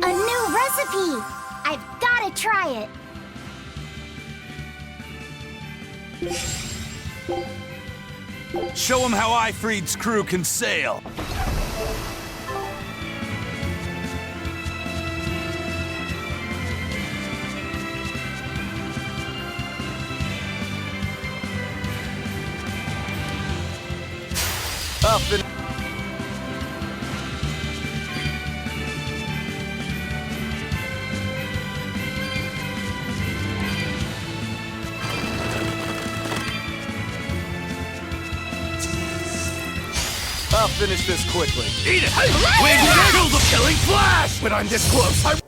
A recipe! I've gotta try it! Show him how Ifreed's crew can sail. Up and... I'll finish this quickly. Eat it! Wait, kill the killing flash! When I'm this close,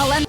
I'll end.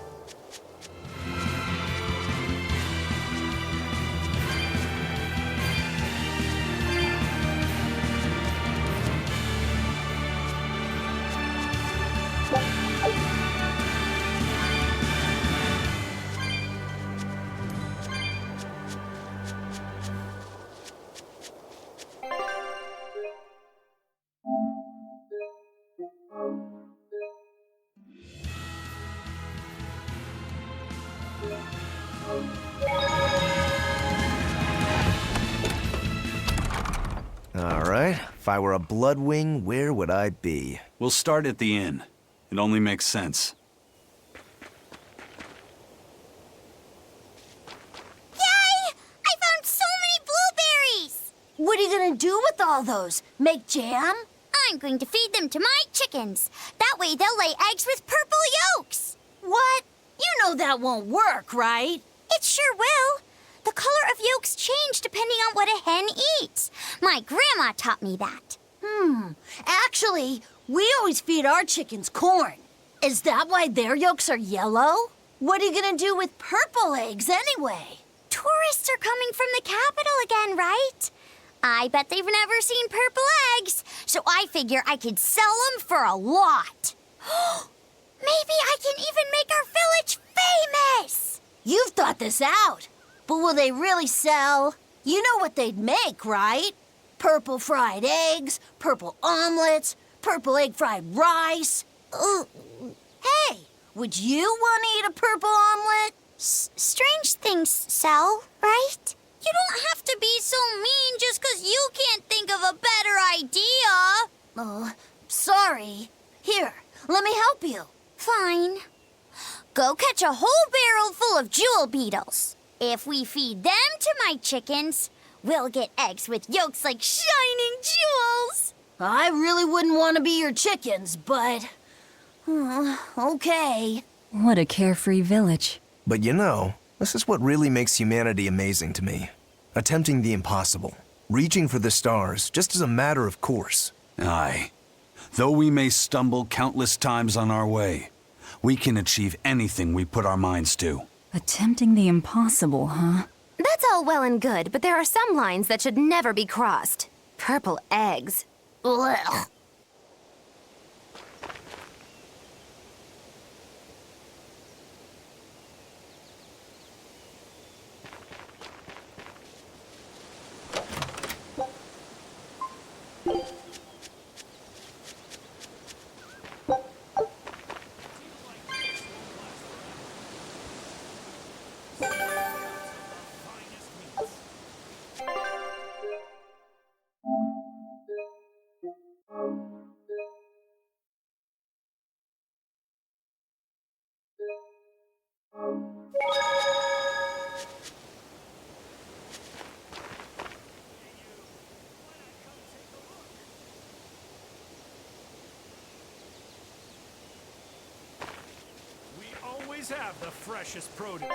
all right. If I were a Bloodwing, where would I be? We'll start at the inn. It only makes sense. Yay! I found so many blueberries! What are you gonna do with all those? Make jam? I'm going to feed them to my chickens. That way they'll lay eggs with purple yolks. What? You know that won't work, right? It sure will. The color of yolks change depending on what a hen eats. My grandma taught me that. Actually, we always feed our chickens corn. Is that why their yolks are yellow? What are you gonna do with purple eggs anyway? Tourists are coming from the capital again, right? I bet they've never seen purple eggs, so I figure I could sell them for a lot. Maybe I can even make our village famous! You've thought this out. But will they really sell? You know what they'd make, right? Purple fried eggs, purple omelets, purple egg fried rice. Hey, would you want to eat a purple omelet? Strange things sell, right? You don't have to be so mean just 'cause you can't think of a better idea. Oh, sorry. Here, let me help you. Fine. Go catch a whole barrel full of jewel beetles. If we feed them to my chickens, we'll get eggs with yolks like shining jewels. I really wouldn't want to be your chickens, but... okay. What a carefree village. But you know, this is what really makes humanity amazing to me. Attempting the impossible. Reaching for the stars, just as a matter of course. Aye. Though we may stumble countless times on our way, we can achieve anything we put our minds to. Attempting the impossible, huh? That's all well and good, but there are some lines that should never be crossed. Purple eggs. Ugh. always have the freshest produce.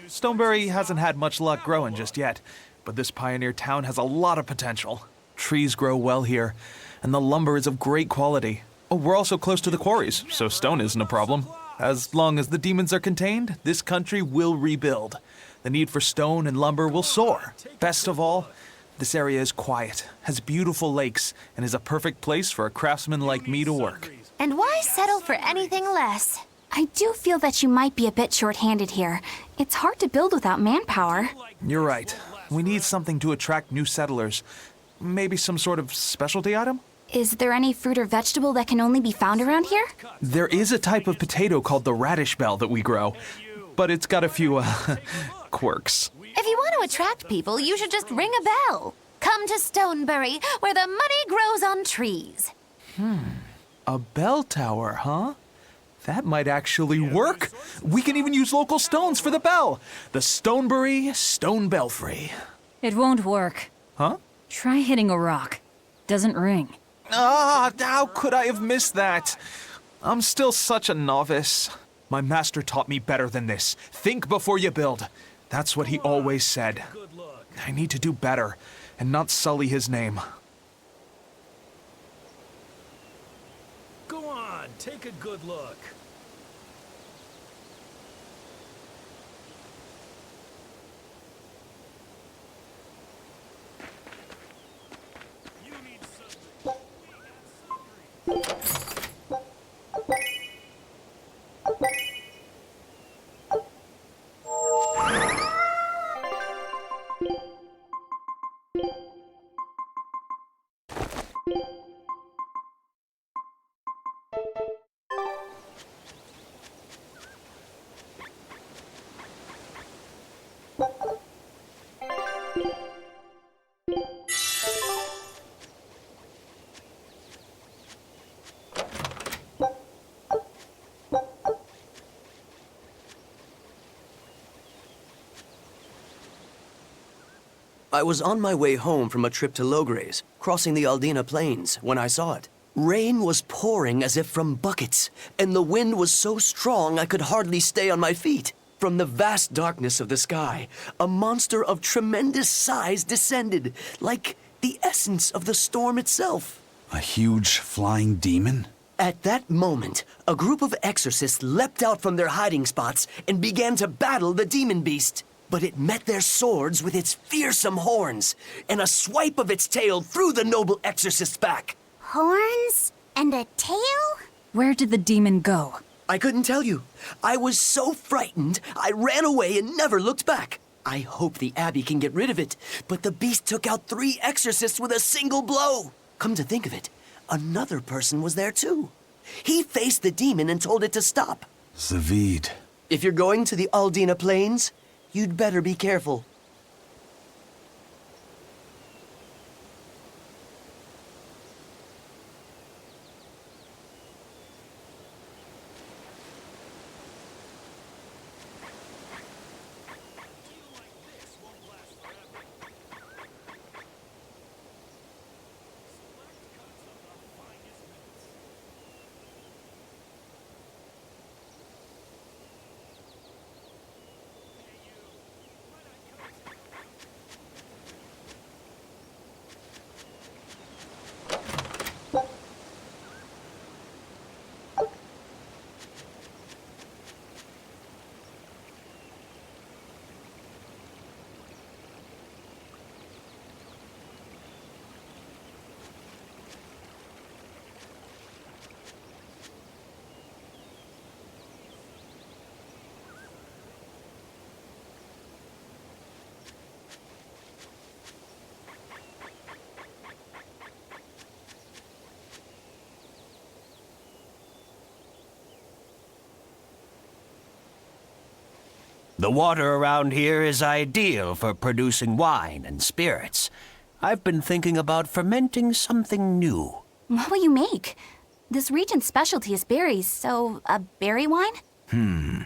Stoneberry hasn't had much luck growing just yet, but this pioneer town has a lot of potential. Trees grow well here, and the lumber is of great quality. Oh, we're also close to the quarries, so stone isn't a problem. As long as the demons are contained, this country will rebuild. The need for stone and lumber will soar. Best of all, this area is quiet, has beautiful lakes, and is a perfect place for a craftsman like me to work. And why settle for anything less? I do feel that you might be a bit short-handed here. It's hard to build without manpower. You're right. We need something to attract new settlers. Maybe some sort of specialty item? Is there any fruit or vegetable that can only be found around here? There is a type of potato called the radish bell that we grow, but it's got a few, quirks. If you want to attract people, you should just ring a bell. Come to Stoneberry, where the money grows on trees. A bell tower, huh? That might actually work. We can even use local stones for the bell. The Stoneberry Stone Belfry. It won't work. Huh? Try hitting a rock. Doesn't ring. Ah, how could I have missed that? I'm still such a novice. My master taught me better than this. Think before you build. That's what he always said. I need to do better and not sully his name. Go on, take a good look. I was on my way home from a trip to Logres, crossing the Aldina Plains, when I saw it. Rain was pouring as if from buckets, and the wind was so strong I could hardly stay on my feet. From the vast darkness of the sky, a monster of tremendous size descended, like the essence of the storm itself. A huge flying demon? At that moment, a group of exorcists leapt out from their hiding spots and began to battle the demon beast. But it met their swords with its fearsome horns, and a swipe of its tail threw the noble exorcist's back. Horns? And a tail? Where did the demon go? I couldn't tell you. I was so frightened, I ran away and never looked back. I hope the Abbey can get rid of it, but the beast took out 3 exorcists with a single blow. Come to think of it, another person was there too. He faced the demon and told it to stop. Zavid. If you're going to the Aldina Plains, you'd better be careful. The water around here is ideal for producing wine and spirits. I've been thinking about fermenting something new. What will you make? This region's specialty is berries, so a berry wine?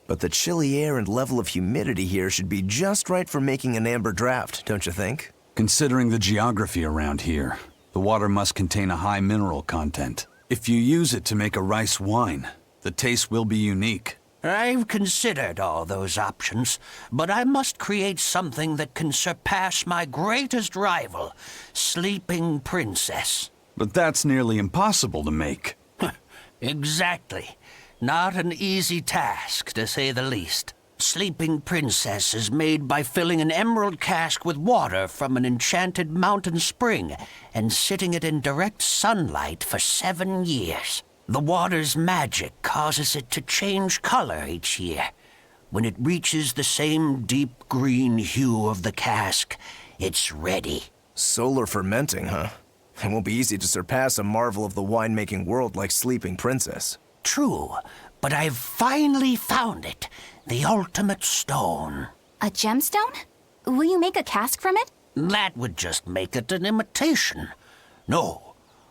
But the chilly air and level of humidity here should be just right for making an amber draft, don't you think? Considering the geography around here, the water must contain a high mineral content. If you use it to make a rice wine, the taste will be unique. I've considered all those options, but I must create something that can surpass my greatest rival, Sleeping Princess. But that's nearly impossible to make. Exactly. Not an easy task, to say the least. Sleeping Princess is made by filling an emerald cask with water from an enchanted mountain spring and sitting it in direct sunlight for 7 years. The water's magic causes it to change color each year. When it reaches the same deep green hue of the cask, it's ready. Solar fermenting, huh? It won't be easy to surpass a marvel of the winemaking world like Sleeping Princess. True, but I've finally found it. The ultimate stone. A gemstone? Will you make a cask from it? That would just make it an imitation. No.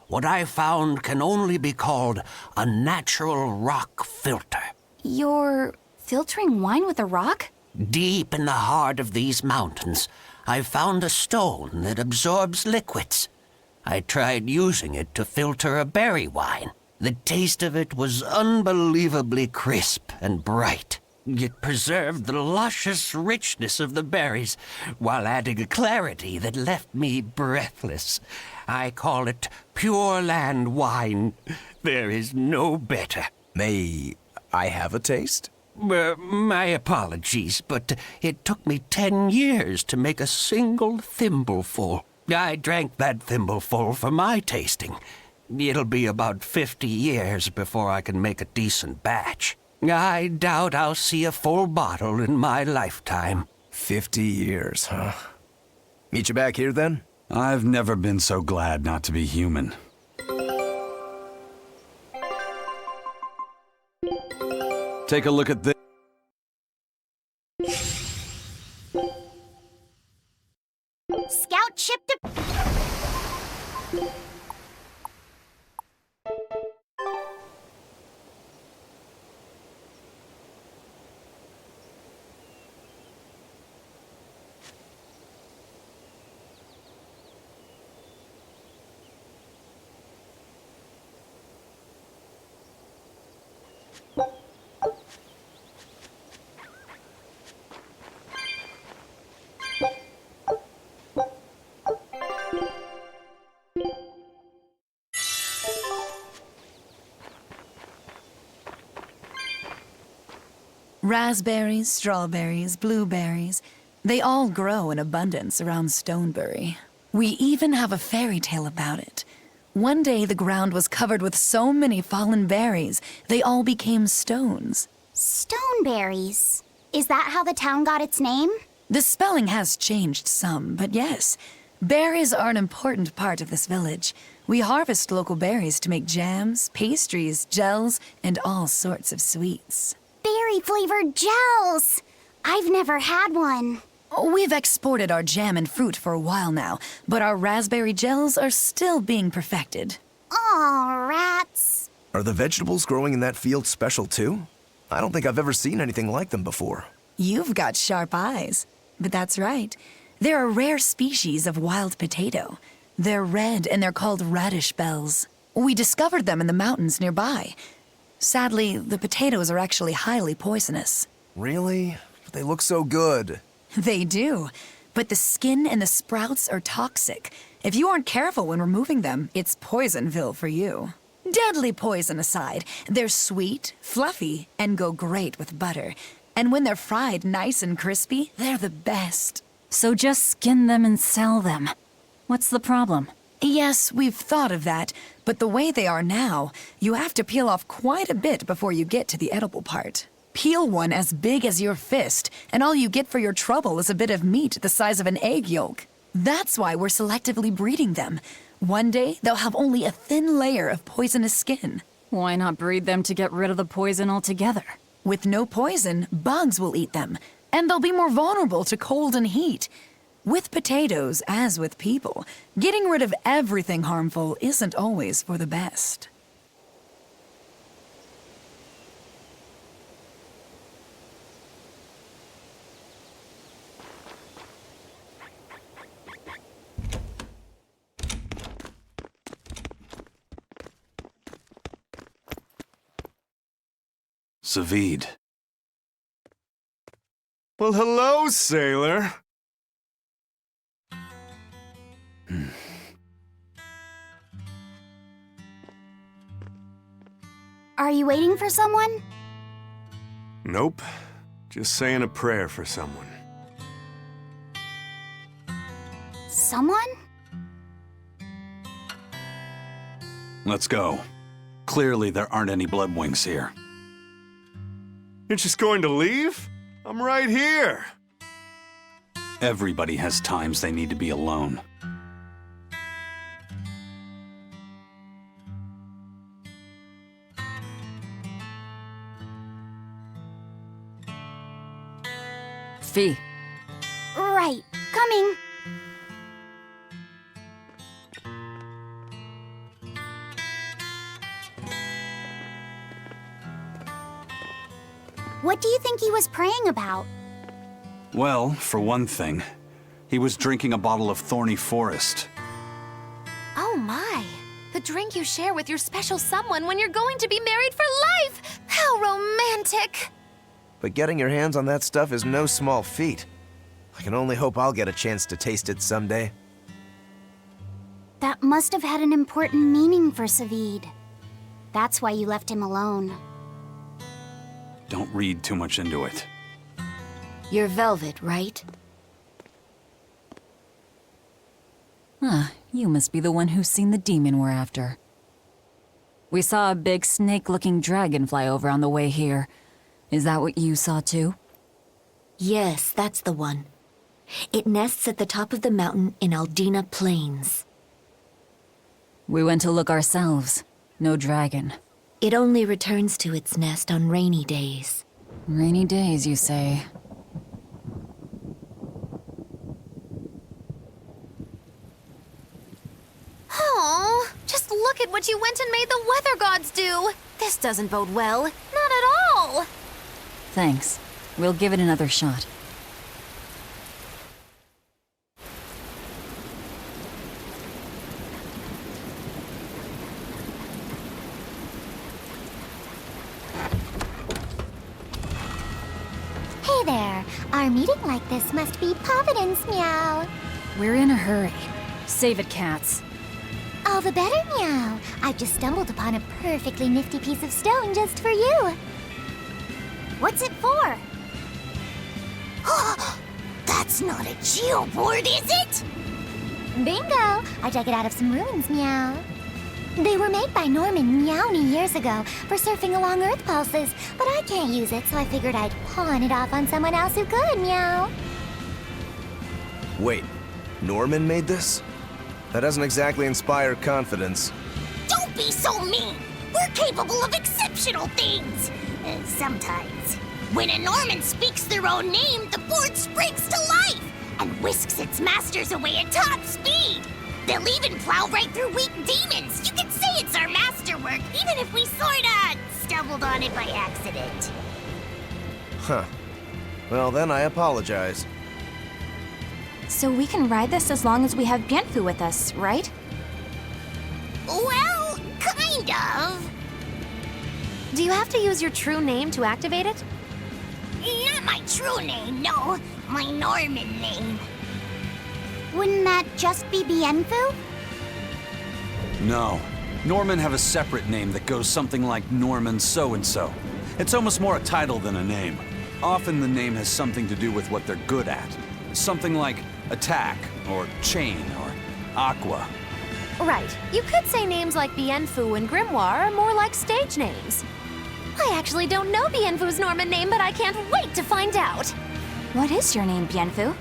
What I found can only be called a natural rock filter. You're filtering wine with a rock? Deep in the heart of these mountains, I found a stone that absorbs liquids. I tried using it to filter a berry wine. The taste of it was unbelievably crisp and bright. It preserved the luscious richness of the berries while adding a clarity that left me breathless. I call it Pure Land wine. There is no better. May I have a taste? My apologies, but it took me 10 years to make a single thimbleful. I drank that thimbleful for my tasting. It'll be about 50 years before I can make a decent batch. I doubt I'll see a full bottle in my lifetime. 50 years, huh? Meet you back here, then? I've never been so glad not to be human. Take a look at this. Scout ship to... Raspberries, strawberries, blueberries, they all grow in abundance around Stonebury. We even have a fairy tale about it. One day the ground was covered with so many fallen berries, they all became stones. Stoneberries? Is that how the town got its name? The spelling has changed some, but yes. Berries are an important part of this village. We harvest local berries to make jams, pastries, gels, and all sorts of sweets. Berry-flavored gels! I've never had one. We've exported our jam and fruit for a while now, but our raspberry gels are still being perfected. Aw, rats. Are the vegetables growing in that field special too? I don't think I've ever seen anything like them before. You've got sharp eyes. But that's right. They're a rare species of wild potato. They're red and they're called radish bells. We discovered them in the mountains nearby. Sadly, the potatoes are actually highly poisonous. Really? But they look so good. They do. But the skin and the sprouts are toxic. If you aren't careful when removing them, it's Poisonville for you. Deadly poison aside, they're sweet, fluffy, and go great with butter. And when they're fried nice and crispy, they're the best. So just skin them and sell them. What's the problem? Yes, we've thought of that, but the way they are now, you have to peel off quite a bit before you get to the edible part. Peel one as big as your fist, and all you get for your trouble is a bit of meat the size of an egg yolk. That's why we're selectively breeding them. One day, they'll have only a thin layer of poisonous skin. Why not breed them to get rid of the poison altogether? With no poison, bugs will eat them, and they'll be more vulnerable to cold and heat. With potatoes, as with people, getting rid of everything harmful isn't always for the best. Savid. Well, hello, sailor. Are you waiting for someone? Nope. Just saying a prayer for someone. Someone? Let's go. Clearly there aren't any bloodwings here. You're just going to leave? I'm right here. Everybody has times they need to be alone. Fee. Right. Coming. What do you think he was praying about? Well, for one thing, he was drinking a bottle of Thorny Forest. Oh my! The drink you share with your special someone when you're going to be married for life! How romantic! But getting your hands on that stuff is no small feat. I can only hope I'll get a chance to taste it someday. That must have had an important meaning for Savid. That's why you left him alone. Don't read too much into it. You're Velvet, right? You must be the one who's seen the demon we're after. We saw a big snake-looking dragon fly over on the way here. Is that what you saw too? Yes, that's the one. It nests at the top of the mountain in Aldina Plains. We went to look ourselves. No dragon. It only returns to its nest on rainy days. Rainy days, you say? Oh, just look at what you went and made the weather gods do. This doesn't bode well. Not at all. Thanks. We'll give it another shot. Hi there. Our meeting like this must be Providence, meow. We're in a hurry. Save it, cats. All the better, meow. I've just stumbled upon a perfectly nifty piece of stone just for you. What's it for? That's not a geoboard, is it? Bingo! I dug it out of some ruins, meow. They were made by Norman Meowny years ago for surfing along Earth pulses, but I can't use it, so I figured I'd pawn it off on someone else who could, meow. Wait, Norman made this? That doesn't exactly inspire confidence. Don't be so mean! We're capable of exceptional things! Sometimes. When a Norman speaks their own name, the board springs to life and whisks its masters away at top speed. They'll even plow right through weak demons. You can say it's our masterwork, even if we sorta stumbled on it by accident. Huh. Well, then I apologize. So we can ride this as long as we have Bienfu with us, right? Well, kind of. Do you have to use your true name to activate it? Not my true name, no. My Norman name. Wouldn't that just be Bienfu? No. Norman have a separate name that goes something like Norman so-and-so. It's almost more a title than a name. Often the name has something to do with what they're good at. Something like attack, or chain, or aqua. Right. You could say names like Bienfu and Grimoire are more like stage names. I actually don't know Bienfu's Norman name, but I can't wait to find out. What is your name, Bienfu?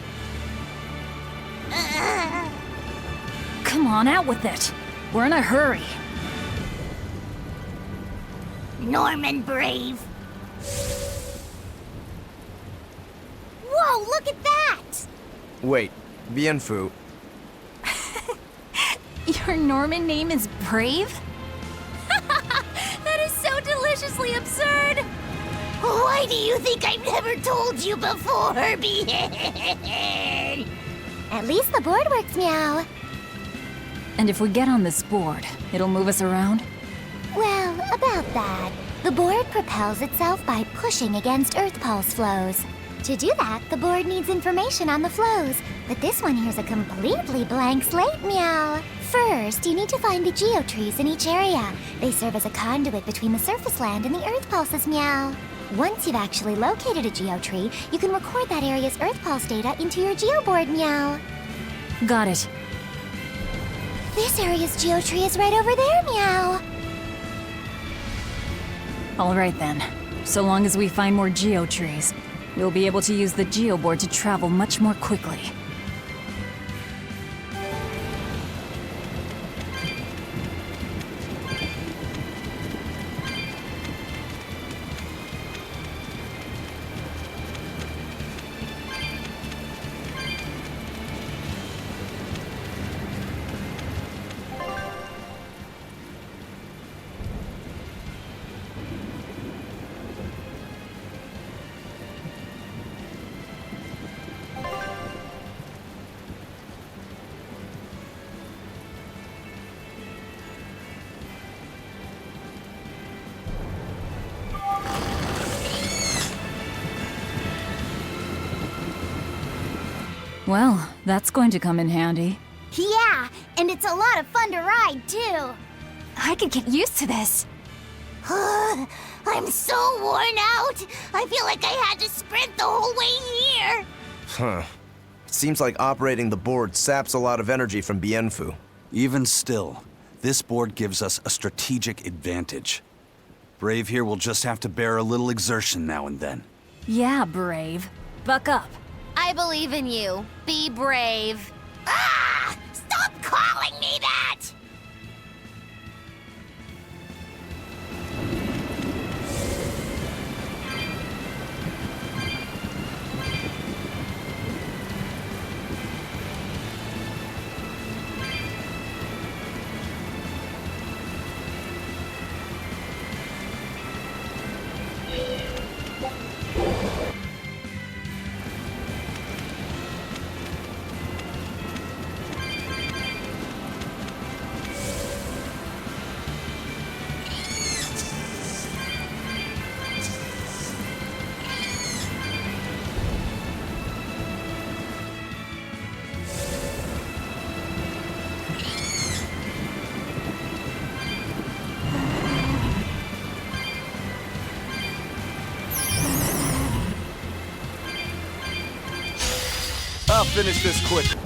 Come on, out with it. We're in a hurry. Norman Brave. Whoa, look at that! Wait, Bienfu. Your Norman name is Brave? That is so deliciously absurd! Why do you think I've never told you before, Bien? At least the board works, meow. And if we get on this board, it'll move us around? Well, about that. The board propels itself by pushing against Earth pulse flows. To do that, the board needs information on the flows, but this one here's a completely blank slate, meow. First, you need to find the geotrees in each area. They serve as a conduit between the surface land and the Earth pulses, meow. Once you've actually located a geotree, you can record that area's Earth pulse data into your geoboard, meow. Got it. This area's geotree is right over there, meow. All right then. So long as we find more geotrees, we'll be able to use the geoboard to travel much more quickly. Well, that's going to come in handy. Yeah, and it's a lot of fun to ride, too. I could get used to this. I'm so worn out. I feel like I had to sprint the whole way here. Huh. It seems like operating the board saps a lot of energy from Bienfu. Even still, this board gives us a strategic advantage. Brave here will just have to bear a little exertion now and then. Yeah, Brave. Buck up. I believe in you. Be brave. Ah! Stop calling me that! I'll finish this quick.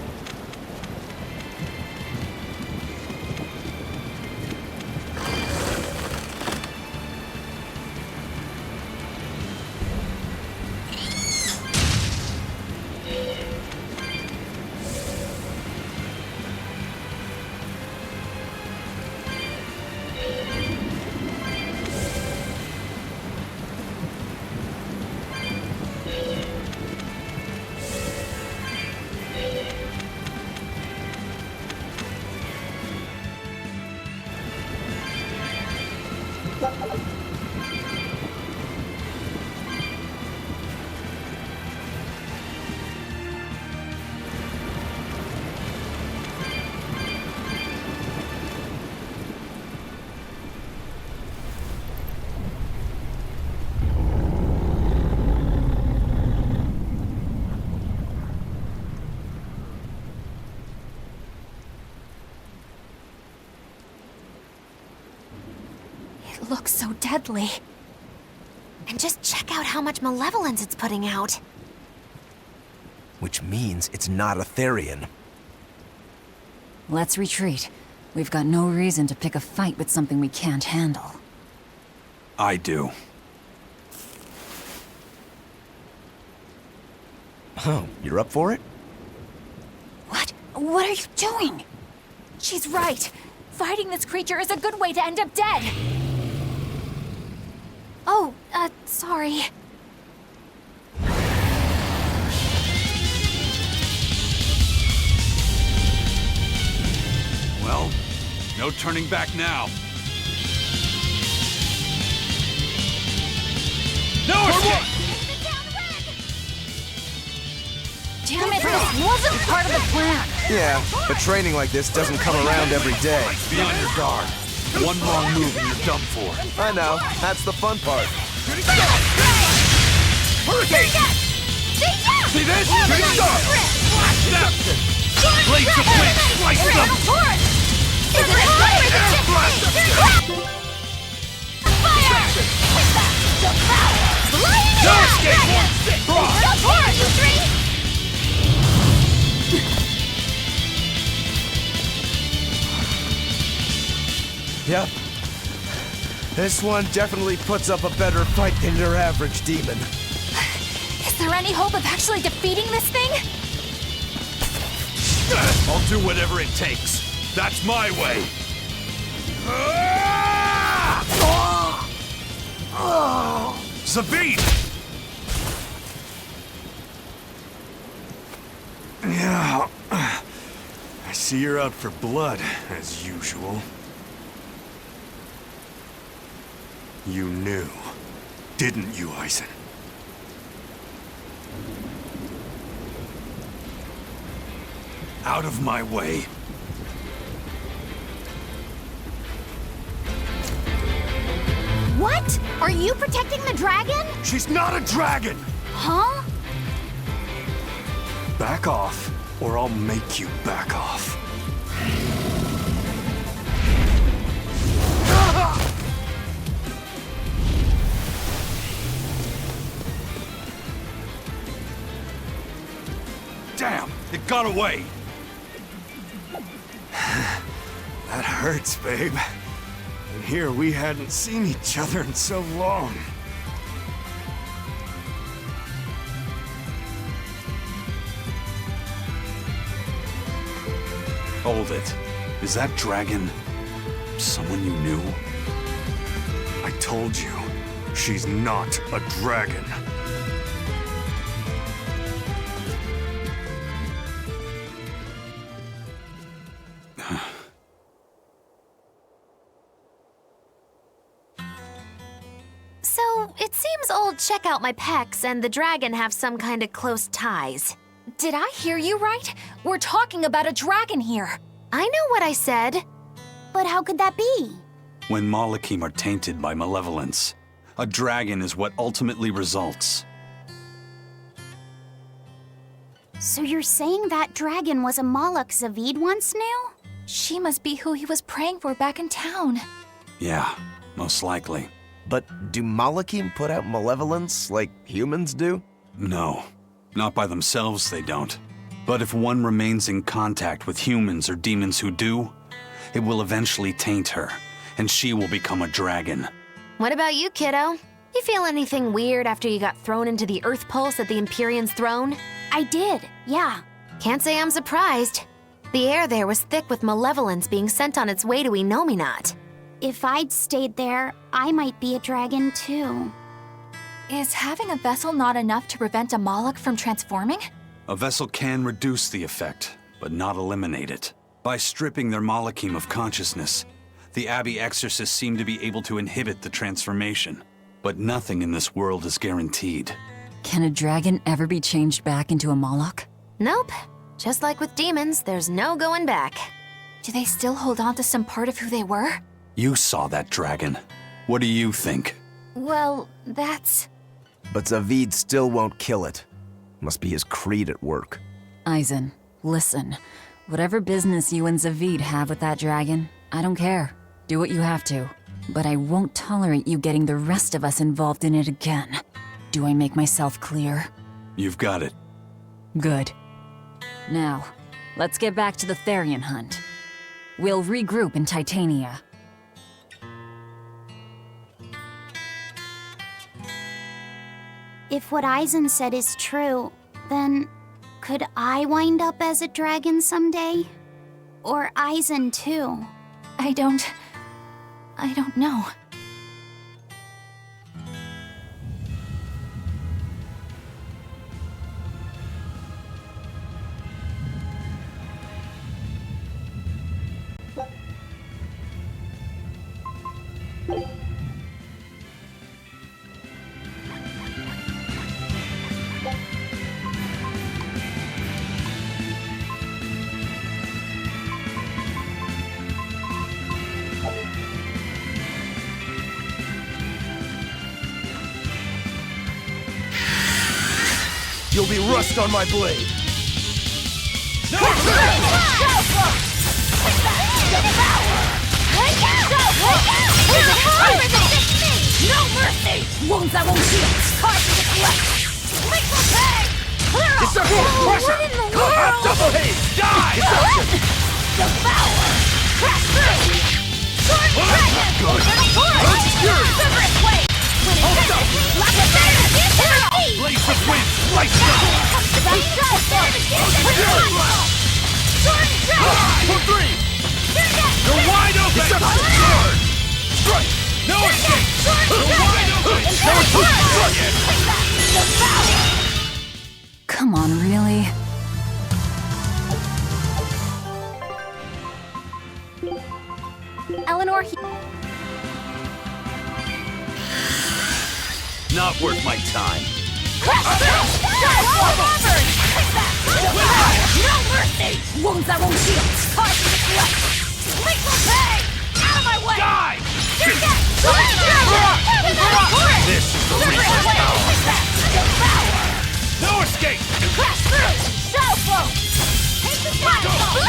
It looks so deadly. And just check out how much malevolence it's putting out. Which means it's not Etherian. Let's retreat. We've got no reason to pick a fight with something we can't handle. I do. Oh, you're up for it? What? What are you doing? She's right. Fighting this creature is a good way to end up dead. Oh, sorry. Well, no turning back now. No escape! Damn it, this wasn't part of the plan. Yeah, but training like this doesn't come around every day. Be on your guard. One wrong move and you're done for. I know, that's the fun part. Hurricane! See this? Pretty sharp! Blades of wind! Slice them! Is it fire! No escape! You three! Yep. This one definitely puts up a better fight than your average demon. Is there any hope of actually defeating this thing? I'll do whatever it takes. That's my way. Sabine! Yeah. I see you're out for blood, as usual. You knew, didn't you, Eisen? Out of my way. What? Are you protecting the dragon? She's not a dragon! Huh? Back off, or I'll make you back off. Damn, it got away. That hurts, babe. And here we hadn't seen each other in so long. Hold it. Is that dragon someone you knew? I told you, she's not a dragon. So, it seems old Check Out My Pecs and the dragon have some kind of close ties. Did I hear you right? We're talking about a dragon here. I know what I said. But how could that be? When Malakim are tainted by malevolence, a dragon is what ultimately results. So you're saying that dragon was a Malak Zavid once knew? She must be who he was praying for back in town. Yeah, most likely. But do Malakim put out malevolence like humans do? No, not by themselves they don't. But if one remains in contact with humans or demons who do, it will eventually taint her, and she will become a dragon. What about you, kiddo? You feel anything weird after you got thrown into the Earth Pulse at the Empyrean's throne? I did, yeah. Can't say I'm surprised. The air there was thick with malevolence being sent on its way to Enominat. If I'd stayed there, I might be a dragon too. Is having a vessel not enough to prevent a Moloch from transforming? A vessel can reduce the effect, but not eliminate it. By stripping their Malachim of consciousness, the Abbey exorcists seem to be able to inhibit the transformation. But nothing in this world is guaranteed. Can a dragon ever be changed back into a Moloch? Nope. Just like with demons, there's no going back. Do they still hold on to some part of who they were? You saw that dragon. What do you think? Well, that's... But Zavid still won't kill it. Must be his creed at work. Eisen, listen. Whatever business you and Zavid have with that dragon, I don't care. Do what you have to. But I won't tolerate you getting the rest of us involved in it again. Do I make myself clear? You've got it. Good. Now, let's get back to the Therian hunt. We'll regroup in Titania. If what Eisen said is true, then could I wind up as a dragon someday? Or Eisen too? I don't know. You'll be rust on my blade. No mercy! Wounds I won't heal. Carve to the flesh. Lethal pay! Clear out! Pressure! What in the world? Double haze! Die! Devour! Crash through! Sword dragon! Little force! Severus wave! When intended! Lock it there! Blaze of wind! Slice them! Sword dragon! For three! You're wide open! Sword! Strike! No escape! You're wide open! Come on, really? Eleanor, Not worth my time. No mercy! Wounds I won't heal! Carve to the flesh! Lethal pay! Out of my way! Die! This is the reason power! No escape! Crash through! Shadow flow! Take the catapult!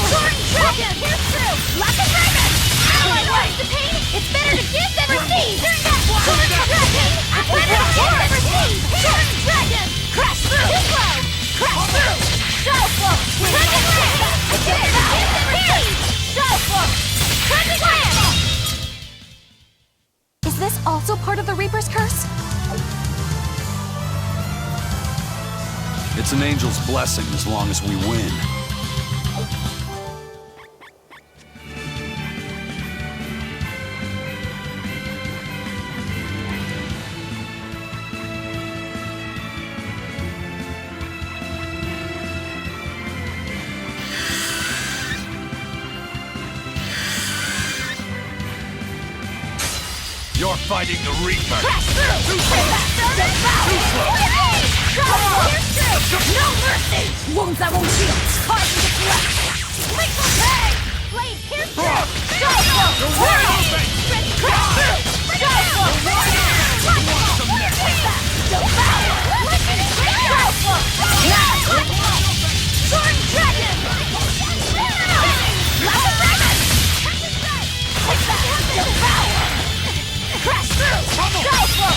Soaring dragon! Pierce through! Lock and dragon! Out of my way! The pain? It's better to give than receive! Soaring dragon! It's better to give than receive! Soaring dragon! Crash through! Flow! Crash through! Shadow flow! Dragon land! It's better to give than receive! Shadow flow! Dragon land! is this also part of the Reaper's curse? It's an angel's blessing as long as we win. You're fighting the Reaper! Crash through! Too slow! No mercy! Wounds I won't heal! Carve to the flesh! Lethal pay! Blade pierce through! Shadow flow! Crash through! Shadow flow! Devour! Shadow flow! Sword dragon! Lava dragon! Devour! Crash through! Shadow flow!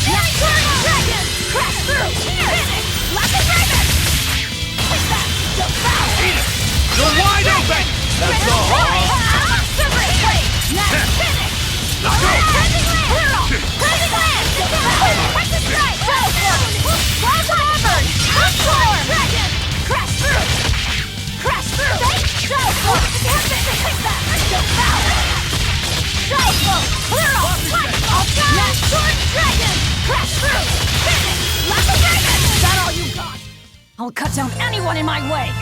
Sword dragon! Crash through! Finish! Lava dragon! I'll cut down anyone in my way!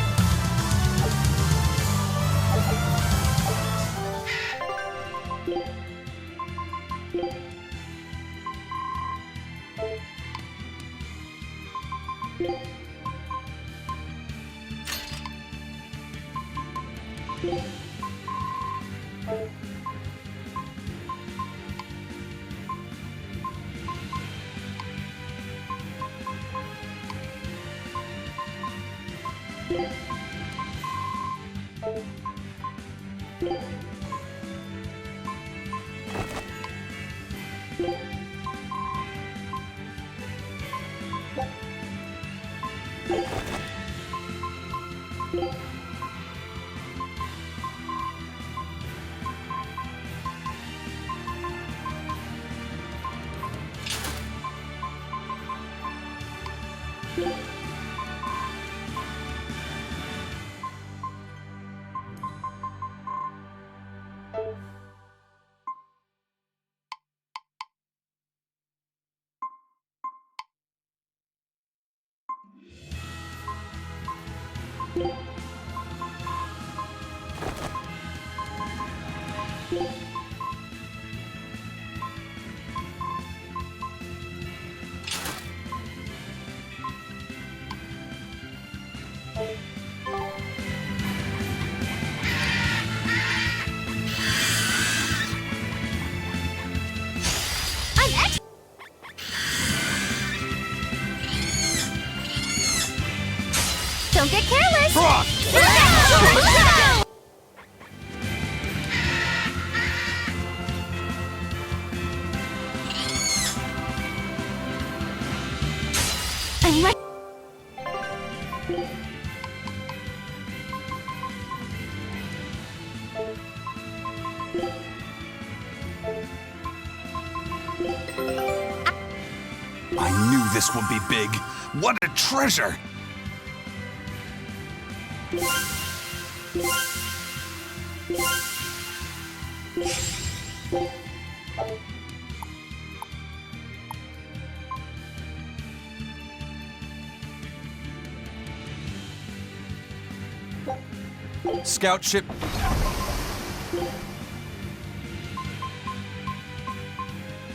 Don't get careless! Frost! No! I'm ready. I knew this would be big. What a treasure! Scout ship.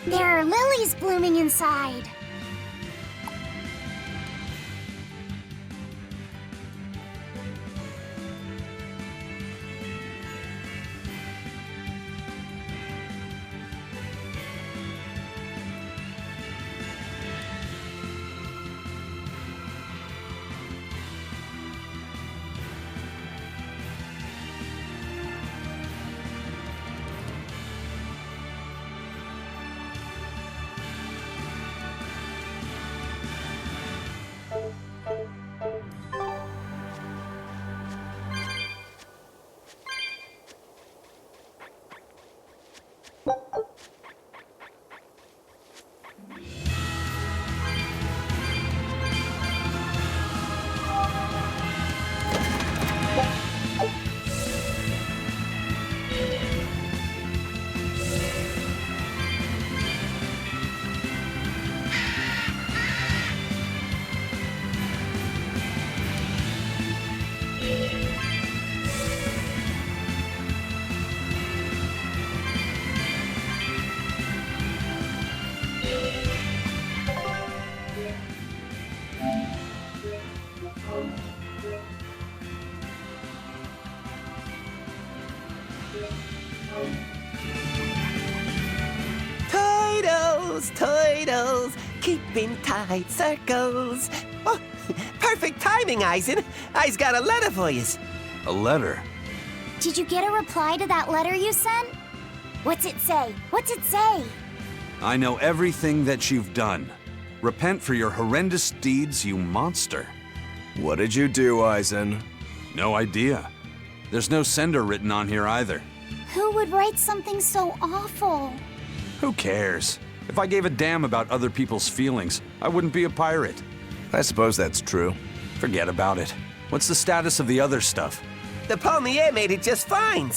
There are lilies blooming inside. Turtles, keeping tight circles. Oh, perfect timing, Eisen. I's got a letter for yous. A letter? Did you get a reply to that letter you sent? What's it say? What's it say? I know everything that you've done. Repent for your horrendous deeds, you monster. What did you do, Eisen? No idea. There's no sender written on here either. Who would write something so awful? Who cares? If I gave a damn about other people's feelings, I wouldn't be a pirate. I suppose that's true. Forget about it. What's the status of the other stuff? The Palmier made it just fine.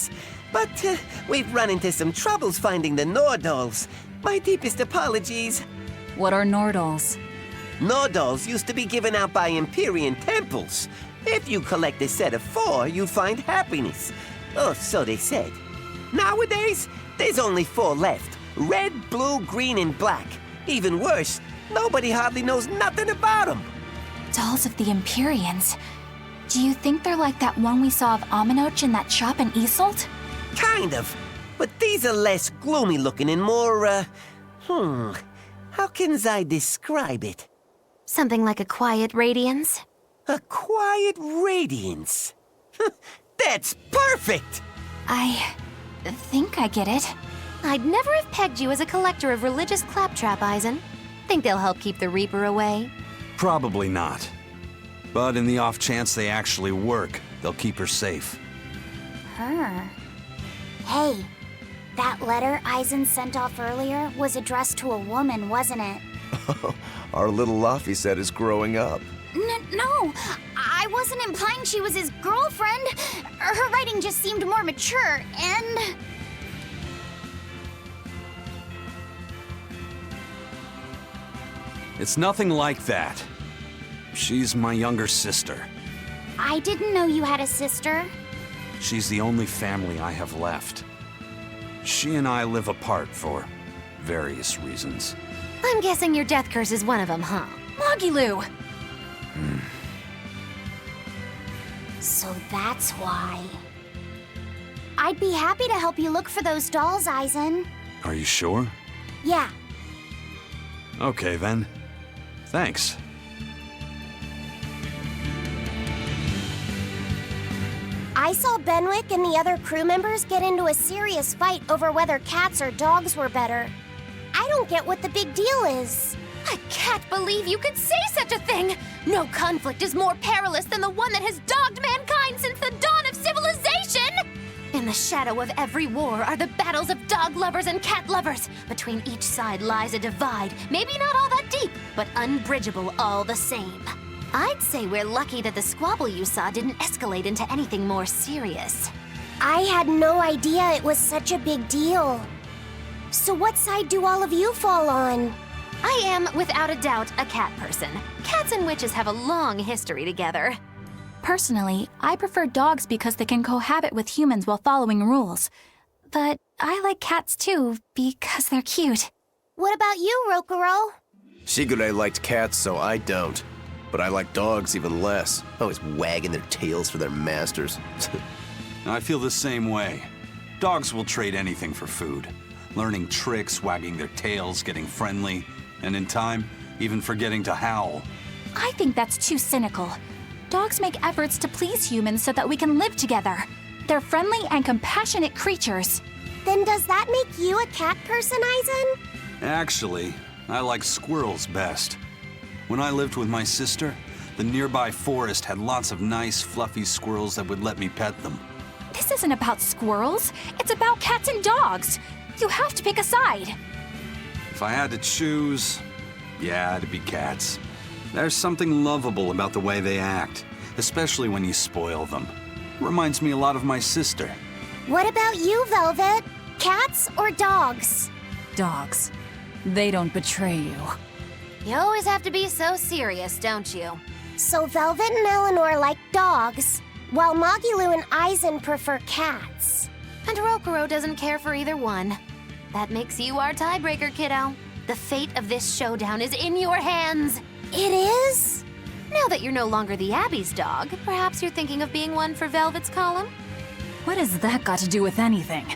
But we've run into some troubles finding the Nordals. My deepest apologies. What are Nordals? Nordals used to be given out by Empyrean temples. If you collect a set of 4, you'd find happiness. Oh, so they said. Nowadays, there's only 4 left. Red, blue, green, and black. Even worse, nobody hardly knows nothing about them. Dolls of the Empyreans. Do you think they're like that one we saw of Aminoch in that shop in Isolt? Kind of. But these are less gloomy looking and more, how can I describe it? Something like a quiet radiance? A quiet radiance. That's perfect! I think I get it. I'd never have pegged you as a collector of religious claptrap, Eisen. Think they'll help keep the Reaper away? Probably not. But in the off chance they actually work, they'll keep her safe. Her. Hey, that letter Eisen sent off earlier was addressed to a woman, wasn't it? Our little Laffy set is growing up. No, I wasn't implying she was his girlfriend. Her writing just seemed more mature, and... It's nothing like that. She's my younger sister. I didn't know you had a sister. She's the only family I have left. She and I live apart for various reasons. I'm guessing your death curse is one of them, huh? Magilou! So that's why. I'd be happy to help you look for those dolls, Eisen. Are you sure? Yeah. Okay, then. Thanks. I saw Benwick and the other crew members get into a serious fight over whether cats or dogs were better. I don't get what the big deal is. I can't believe you could say such a thing! No conflict is more perilous than the one that has dogged mankind since the dawn of civilization! In the shadow of every war are the battles of dog lovers and cat lovers. Between each side lies a divide, maybe not all that deep, but unbridgeable all the same. I'd say we're lucky that the squabble you saw didn't escalate into anything more serious. I had no idea it was such a big deal. So what side do all of you fall on? I am, without a doubt, a cat person. Cats and witches have a long history together. Personally, I prefer dogs because they can cohabit with humans while following rules. But I like cats too, because they're cute. What about you, Rokuro? Shigure liked cats, so I don't. But I like dogs even less. Always wagging their tails for their masters. I feel the same way. Dogs will trade anything for food. Learning tricks, wagging their tails, getting friendly, and in time, even forgetting to howl. I think that's too cynical. Dogs make efforts to please humans so that we can live together. They're friendly and compassionate creatures. Then does that make you a cat person, Eisen? Actually, I like squirrels best. When I lived with my sister, the nearby forest had lots of nice, fluffy squirrels that would let me pet them. This isn't about squirrels. It's about cats and dogs. You have to pick a side. If I had to choose, yeah, it'd be cats. There's something lovable about the way they act, especially when you spoil them. Reminds me a lot of my sister. What about you, Velvet? Cats or dogs? Dogs. They don't betray you. You always have to be so serious, don't you? So Velvet and Eleanor like dogs, while Magilou and Eisen prefer cats. And Rokuro doesn't care for either one. That makes you our tiebreaker, kiddo. The fate of this showdown is in your hands. It is? Now that you're no longer the Abbey's dog, perhaps you're thinking of being one for Velvet's column? What has that got to do with anything?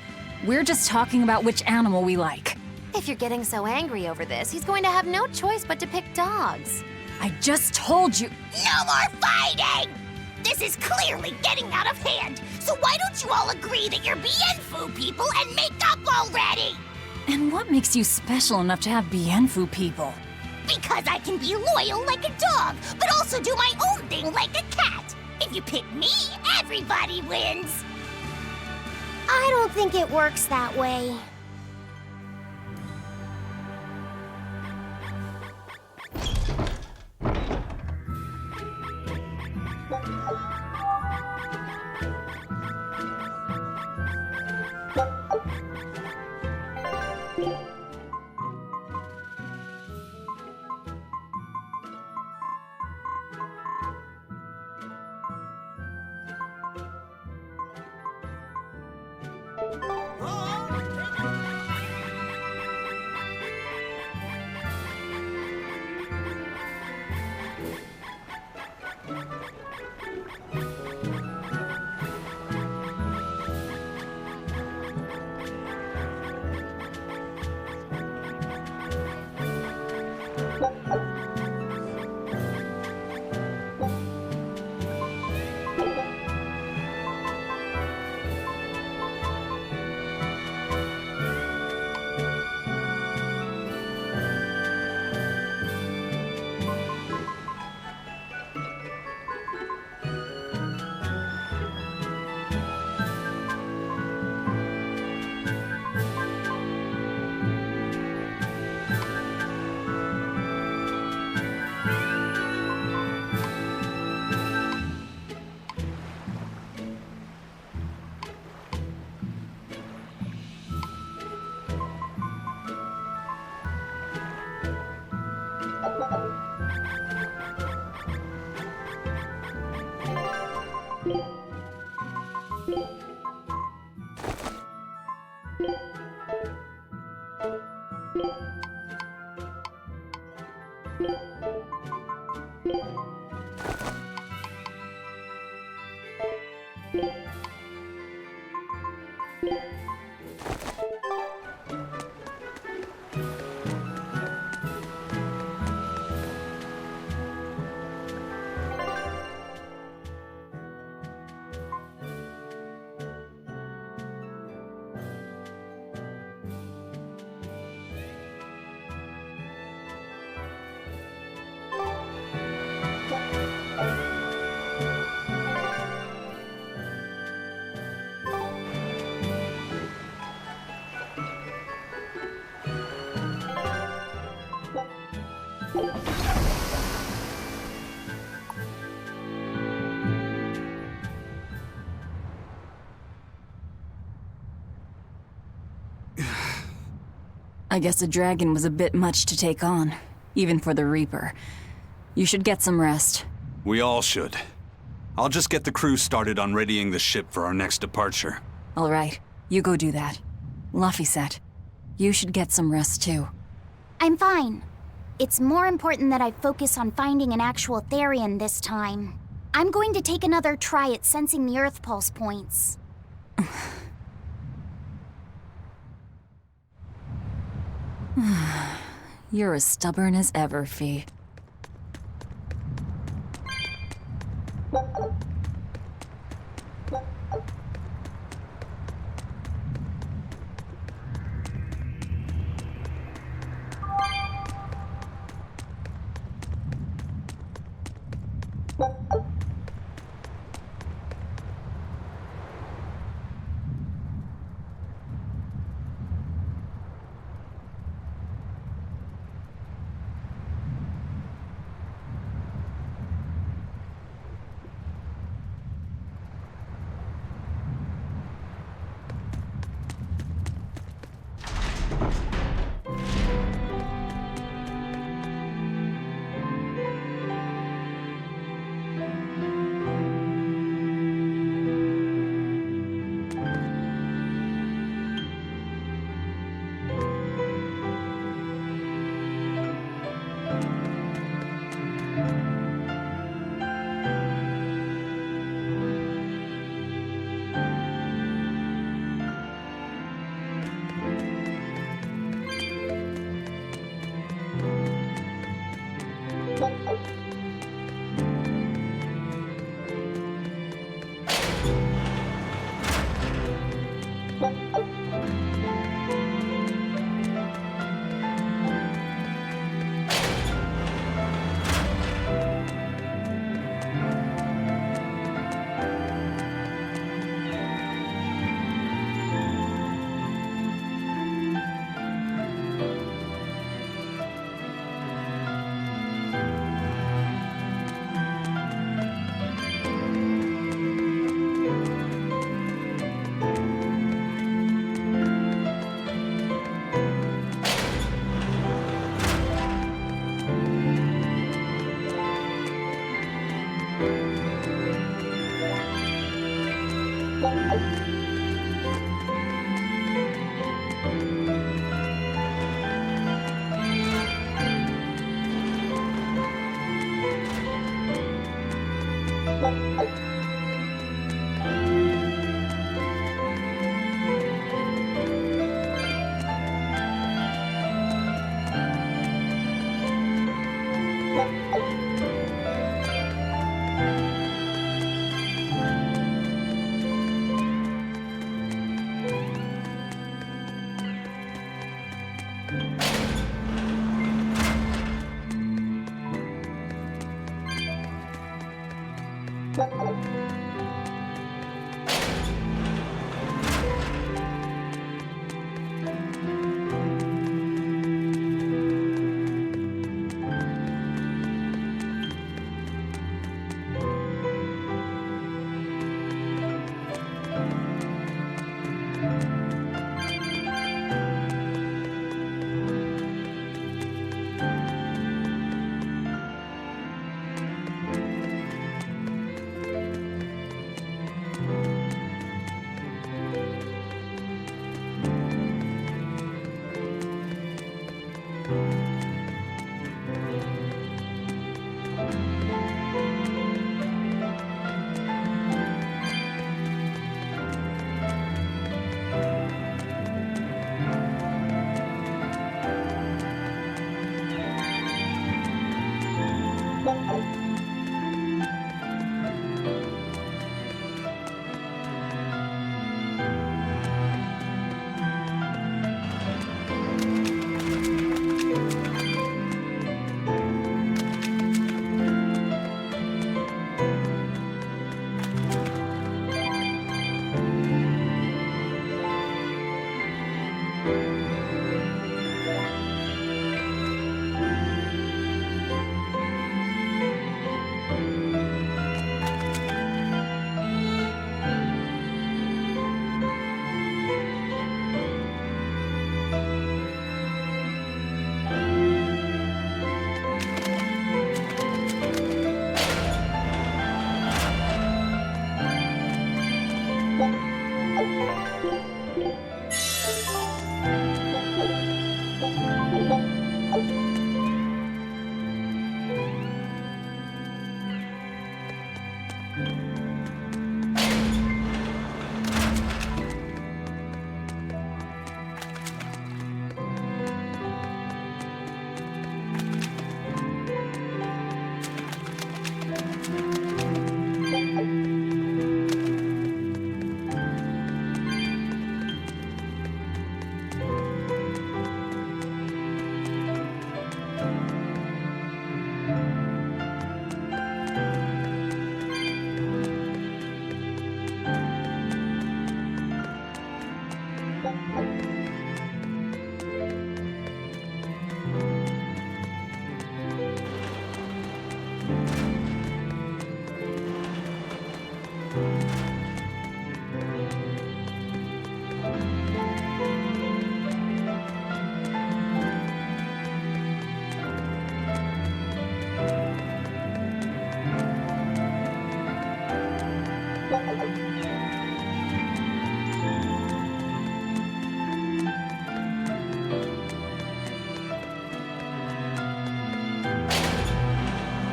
We're just talking about which animal we like. If you're getting so angry over this, he's going to have no choice but to pick dogs. I just told you. No more fighting! This is clearly getting out of hand, so why don't you all agree that you're Bienfu people and make up already? And what makes you special enough to have Bienfu people? Because I can be loyal like a dog, but also do my own thing like a cat. If you pick me, everybody wins. I don't think it works that way. I guess a dragon was a bit much to take on, even for the Reaper. You should get some rest. We all should. I'll just get the crew started on readying the ship for our next departure. All right, you go do that. Laphicet, you should get some rest too. I'm fine. It's more important that I focus on finding an actual Therian this time. I'm going to take another try at sensing the Earth Pulse points. You're as stubborn as ever, Fee.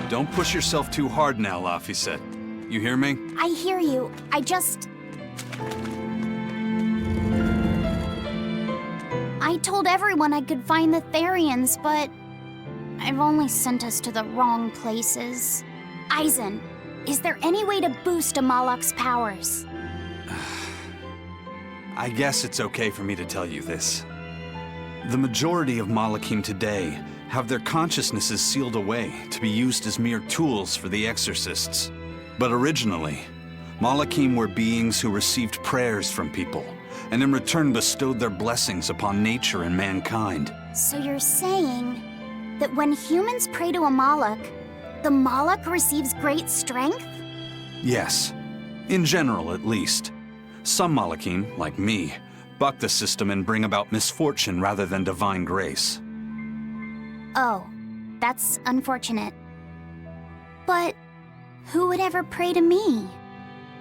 Don't push yourself too hard now, Laphicet. You hear me? I hear you. I told everyone I could find the Therians, but I've only sent us to the wrong places. Aizen, is there any way to boost Amalok's powers? I guess it's okay for me to tell you this. The majority of Malakim today have their consciousnesses sealed away to be used as mere tools for the exorcists. But originally, Malakim were beings who received prayers from people, and in return bestowed their blessings upon nature and mankind. So you're saying that when humans pray to a Malak, the Malak receives great strength? Yes, in general at least. Some Malakim, like me, buck the system and bring about misfortune rather than divine grace. Oh, that's unfortunate. But who would ever pray to me?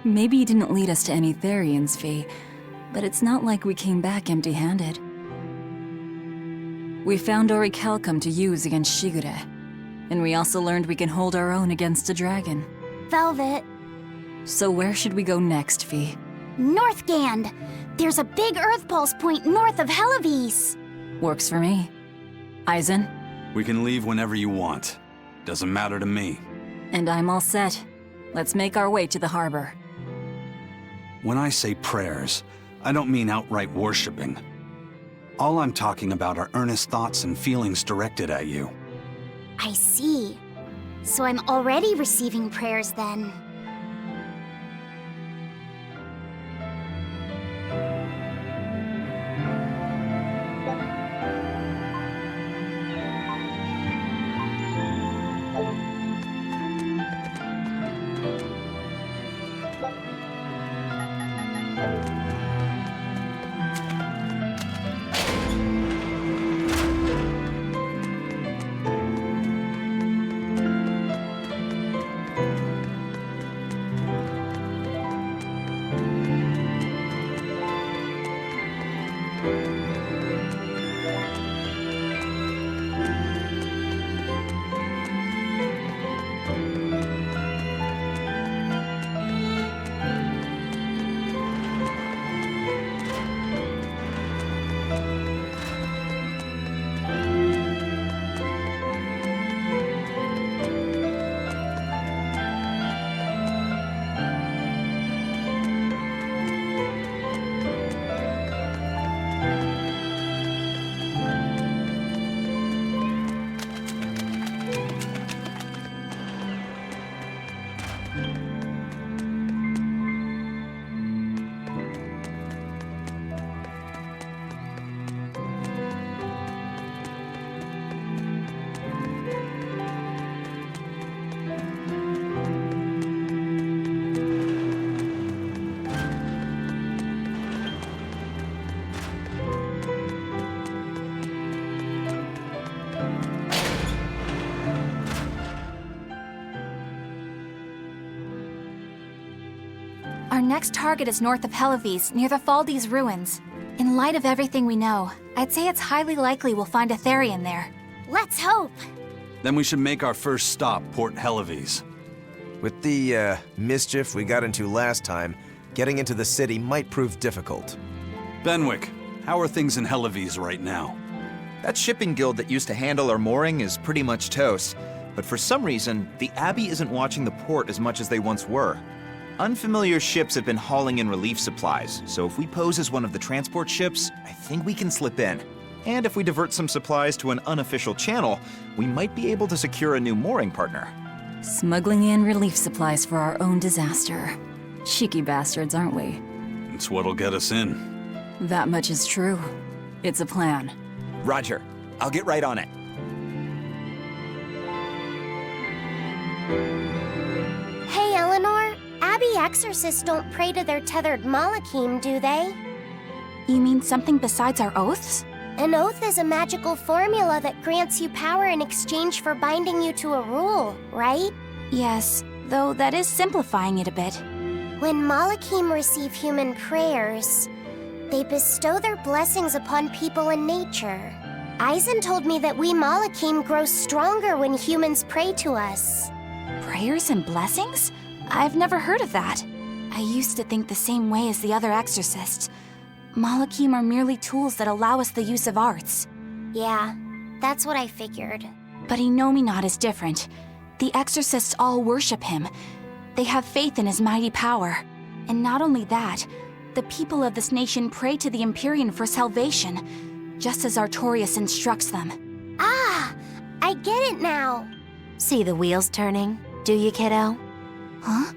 Maybe you didn't lead us to any Therians, Fee, but it's not like we came back empty-handed. We found Orichalcum to use against Shigure, and we also learned we can hold our own against a dragon. Velvet. So where should we go next, Fee? Northgand! There's a big Earth Pulse point north of Helavis! Works for me. Aizen? We can leave whenever you want. Doesn't matter to me. And I'm all set. Let's make our way to the harbor. When I say prayers, I don't mean outright worshiping. All I'm talking about are earnest thoughts and feelings directed at you. I see. So I'm already receiving prayers then. Our next target is north of Helives, near the Faldes ruins. In light of everything we know, I'd say it's highly likely we'll find a Therian there. Let's hope! Then we should make our first stop, Port Helives. With the mischief we got into last time, getting into the city might prove difficult. Benwick, how are things in Helives right now? That shipping guild that used to handle our mooring is pretty much toast. But for some reason, the Abbey isn't watching the port as much as they once were. Unfamiliar ships have been hauling in relief supplies, so if we pose as one of the transport ships, I think we can slip in. And if we divert some supplies to an unofficial channel, we might be able to secure a new mooring partner. Smuggling in relief supplies for our own disaster. Cheeky bastards, aren't we? It's what'll get us in. That much is true. It's a plan. Roger. I'll get right on it. Hey, Eleanor. Abbey exorcists don't pray to their tethered Malachim, do they? You mean something besides our oaths? An oath is a magical formula that grants you power in exchange for binding you to a rule, right? Yes, though that is simplifying it a bit. When Malachim receive human prayers, they bestow their blessings upon people and nature. Eisen told me that we Malachim grow stronger when humans pray to us. Prayers and blessings? I've never heard of that. I used to think the same way as the other exorcists. Malachim are merely tools that allow us the use of arts. Yeah, that's what I figured. But Innominat is different. The exorcists all worship him. They have faith in his mighty power. And not only that, the people of this nation pray to the Empyrean for salvation, just as Artorias instructs them. Ah, I get it now. See the wheels turning, do you, kiddo? Huh?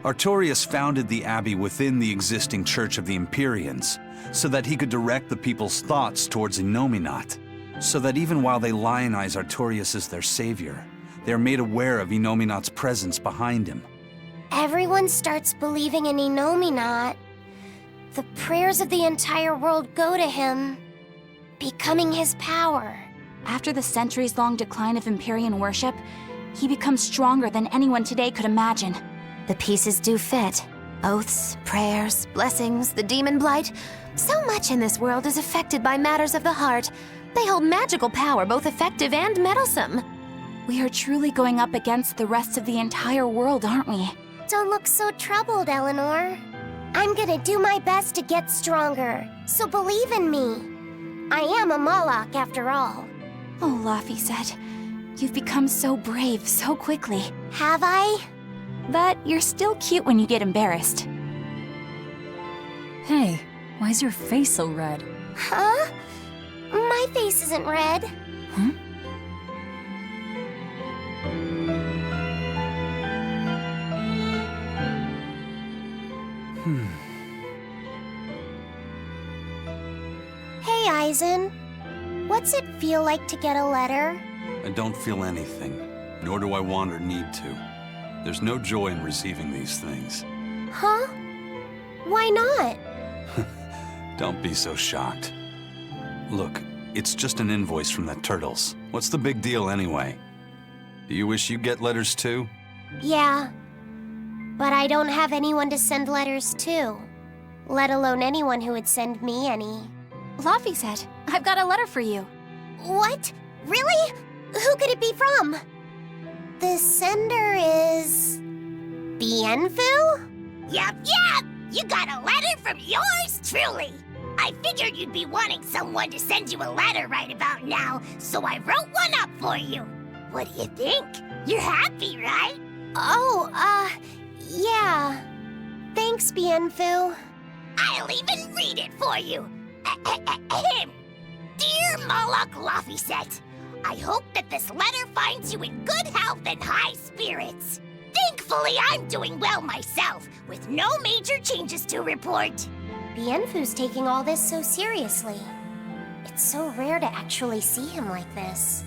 Artorias founded the Abbey within the existing Church of the Empyreans, so that he could direct the people's thoughts towards Innominat, so that even while they lionize Artorias as their savior, they are made aware of Innominat's presence behind him. Everyone starts believing in Innominat. The prayers of the entire world go to him, becoming his power. After the centuries-long decline of Empyrean worship, he becomes stronger than anyone today could imagine. The pieces do fit. Oaths, prayers, blessings, the demon blight. So much in this world is affected by matters of the heart. They hold magical power, both effective and meddlesome. We are truly going up against the rest of the entire world, aren't we? Don't look so troubled, Eleanor. I'm gonna do my best to get stronger, so believe in me. I am a Malak, after all. Oh, Laphicet, You've become so brave so quickly. Have I? But you're still cute when you get embarrassed. Hey, why's your face so red? Huh? My face isn't red. Huh? Hey, Aizen. What's it feel like to get a letter? I don't feel anything, nor do I want or need to. There's no joy in receiving these things. Huh? Why not? Don't be so shocked. Look, it's just an invoice from the turtles. What's the big deal anyway? Do you wish you get letters too? Yeah. But I don't have anyone to send letters to. Let alone anyone who would send me any. Laufey said, I've got a letter for you. What? Really? Who could it be from? The sender is... Bienfu? Yep. You got a letter from yours truly. I figured you'd be wanting someone to send you a letter right about now, so I wrote one up for you. What do you think? You're happy, right? Oh, yeah. Thanks, Bienfu. I'll even read it for you. Dear Moloch Laufeyset, I hope that this letter finds you in good health and high spirits. Thankfully, I'm doing well myself, with no major changes to report. Bienfu's taking all this so seriously. It's so rare to actually see him like this.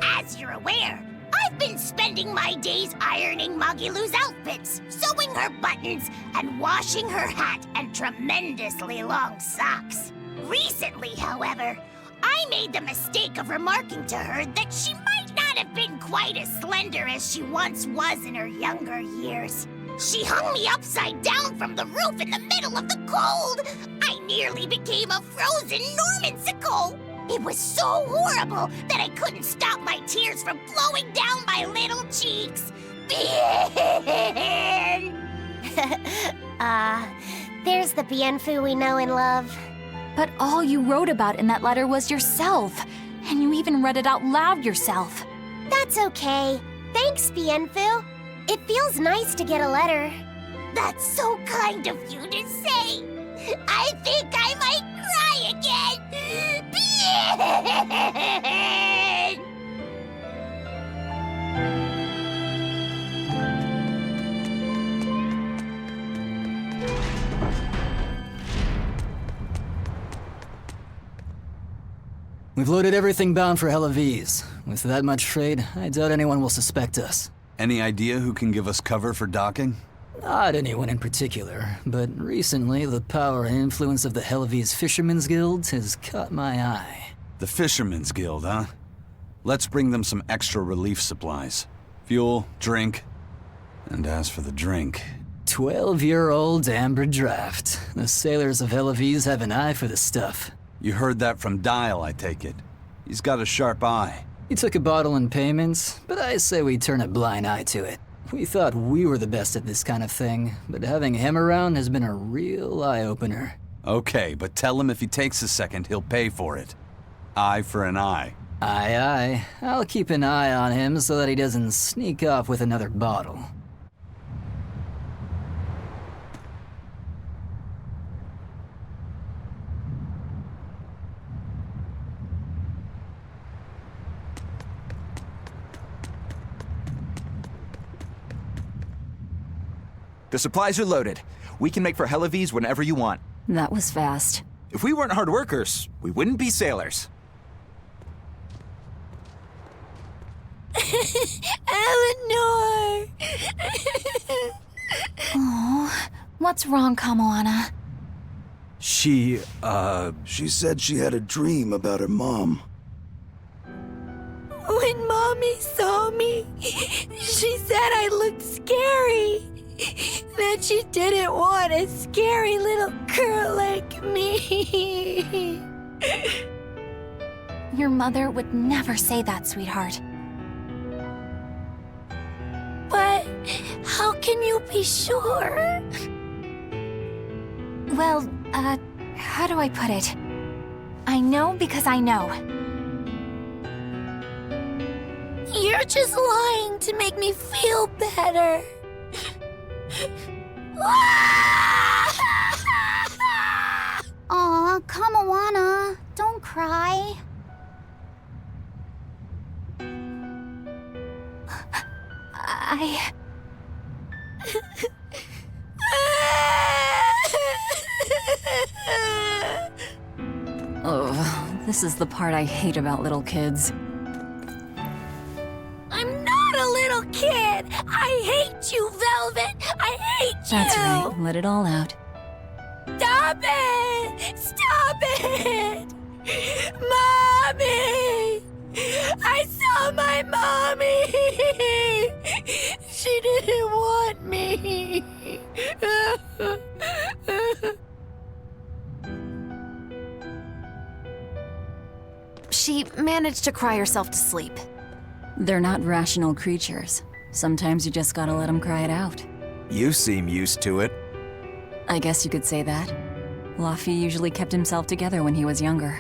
As you're aware, I've been spending my days ironing Magilu's outfits, sewing her buttons, and washing her hat and tremendously long socks. Recently, however, I made the mistake of remarking to her that she might not have been quite as slender as she once was in her younger years. She hung me upside down from the roof in the middle of the cold. I nearly became a frozen Normansicle. It was so horrible that I couldn't stop my tears from flowing down my little cheeks. There's the Bienfu we know and love. But all you wrote about in that letter was yourself. And you even read it out loud yourself. That's okay. Thanks, Bienfu. It feels nice to get a letter. That's so kind of you to say. I think I might cry again. We've loaded everything bound for Helaviz. With that much trade, I doubt anyone will suspect us. Any idea who can give us cover for docking? Not anyone in particular, but recently the power and influence of the Helaviz Fishermen's Guild has caught my eye. The Fishermen's Guild, huh? Let's bring them some extra relief supplies. Fuel, drink. And as for the drink... 12-year-old amber draft. The sailors of Helaviz have an eye for the stuff. You heard that from Dial, I take it. He's got a sharp eye. He took a bottle in payments, but I say we turn a blind eye to it. We thought we were the best at this kind of thing, but having him around has been a real eye-opener. Okay, but tell him if he takes a second, he'll pay for it. Eye for an eye. Aye, aye. I'll keep an eye on him so that he doesn't sneak off with another bottle. The supplies are loaded. We can make for Helaviz whenever you want. That was fast. If we weren't hard workers, we wouldn't be sailors. Eleanor! Oh, what's wrong, Kamoana? She said she had a dream about her mom. When Mommy saw me, she said I looked scary. That she didn't want a scary little girl like me. Your mother would never say that, sweetheart. But how can you be sure? Well, how do I put it? I know because I know. You're just lying to make me feel better. Aw, Kamawana, don't cry. Oh, this is the part I hate about little kids. I'm not a little kid! I hate you, Velvet! I hate you! That's right, let it all out. Stop it! Stop it! Mommy! I saw my mommy! She didn't want me! She managed to cry herself to sleep. They're not rational creatures. Sometimes you just gotta let them cry it out. You seem used to it. I guess you could say that. Luffy usually kept himself together when he was younger.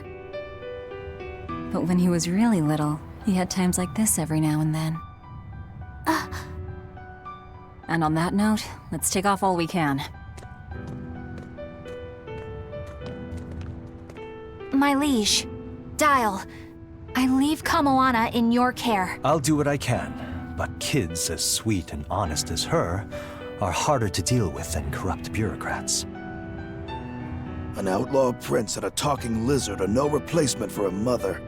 But when he was really little, he had times like this every now and then. And on that note, let's take off all we can. My liege, Dial, I leave Kamoana in your care. I'll do what I can, but kids as sweet and honest as her are harder to deal with than corrupt bureaucrats. An outlaw prince and a talking lizard are no replacement for a mother.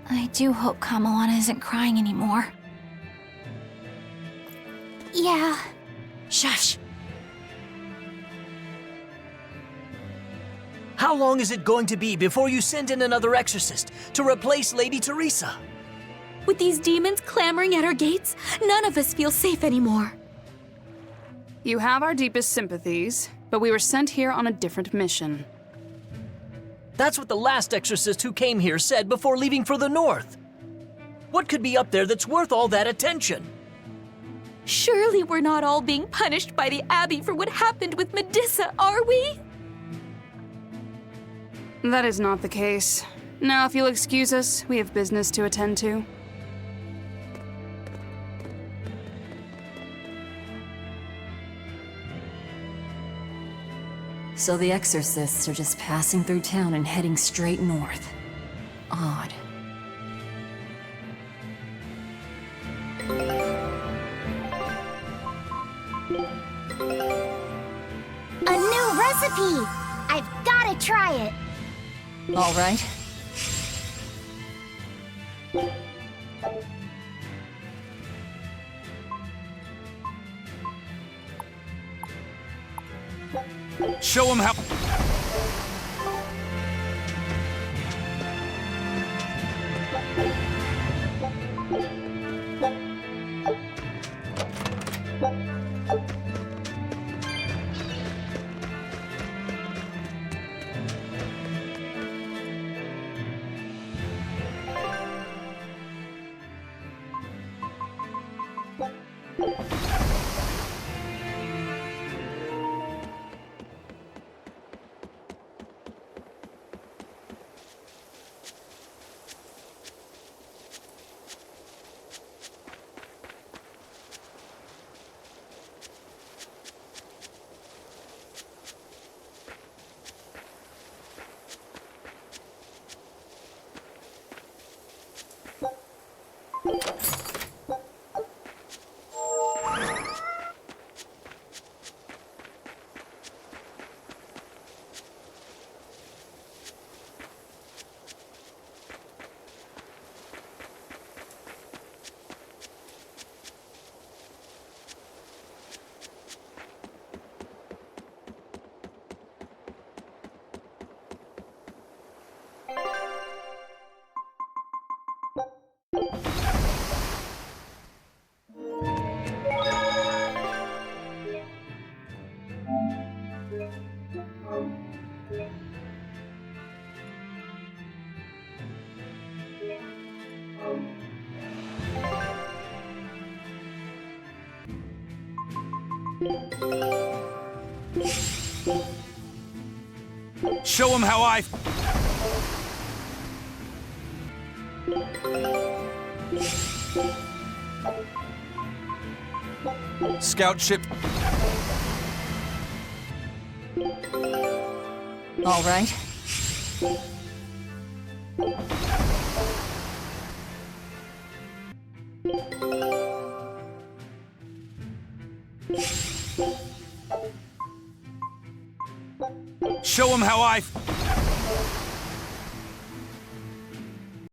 I do hope Kamoana isn't crying anymore. Yeah. Shush! How long is it going to be before you send in another exorcist to replace Lady Teresa? With these demons clamoring at our gates, none of us feel safe anymore. You have our deepest sympathies, but we were sent here on a different mission. That's what the last exorcist who came here said before leaving for the north. What could be up there that's worth all that attention? Surely we're not all being punished by the Abbey for what happened with Medusa, are we? That is not the case. Now, if you'll excuse us, we have business to attend to. So the exorcists are just passing through town and heading straight north. Odd. A new recipe! I've gotta try it! All right. Show him how. Show him how I... Scout ship... All right. Show him how I...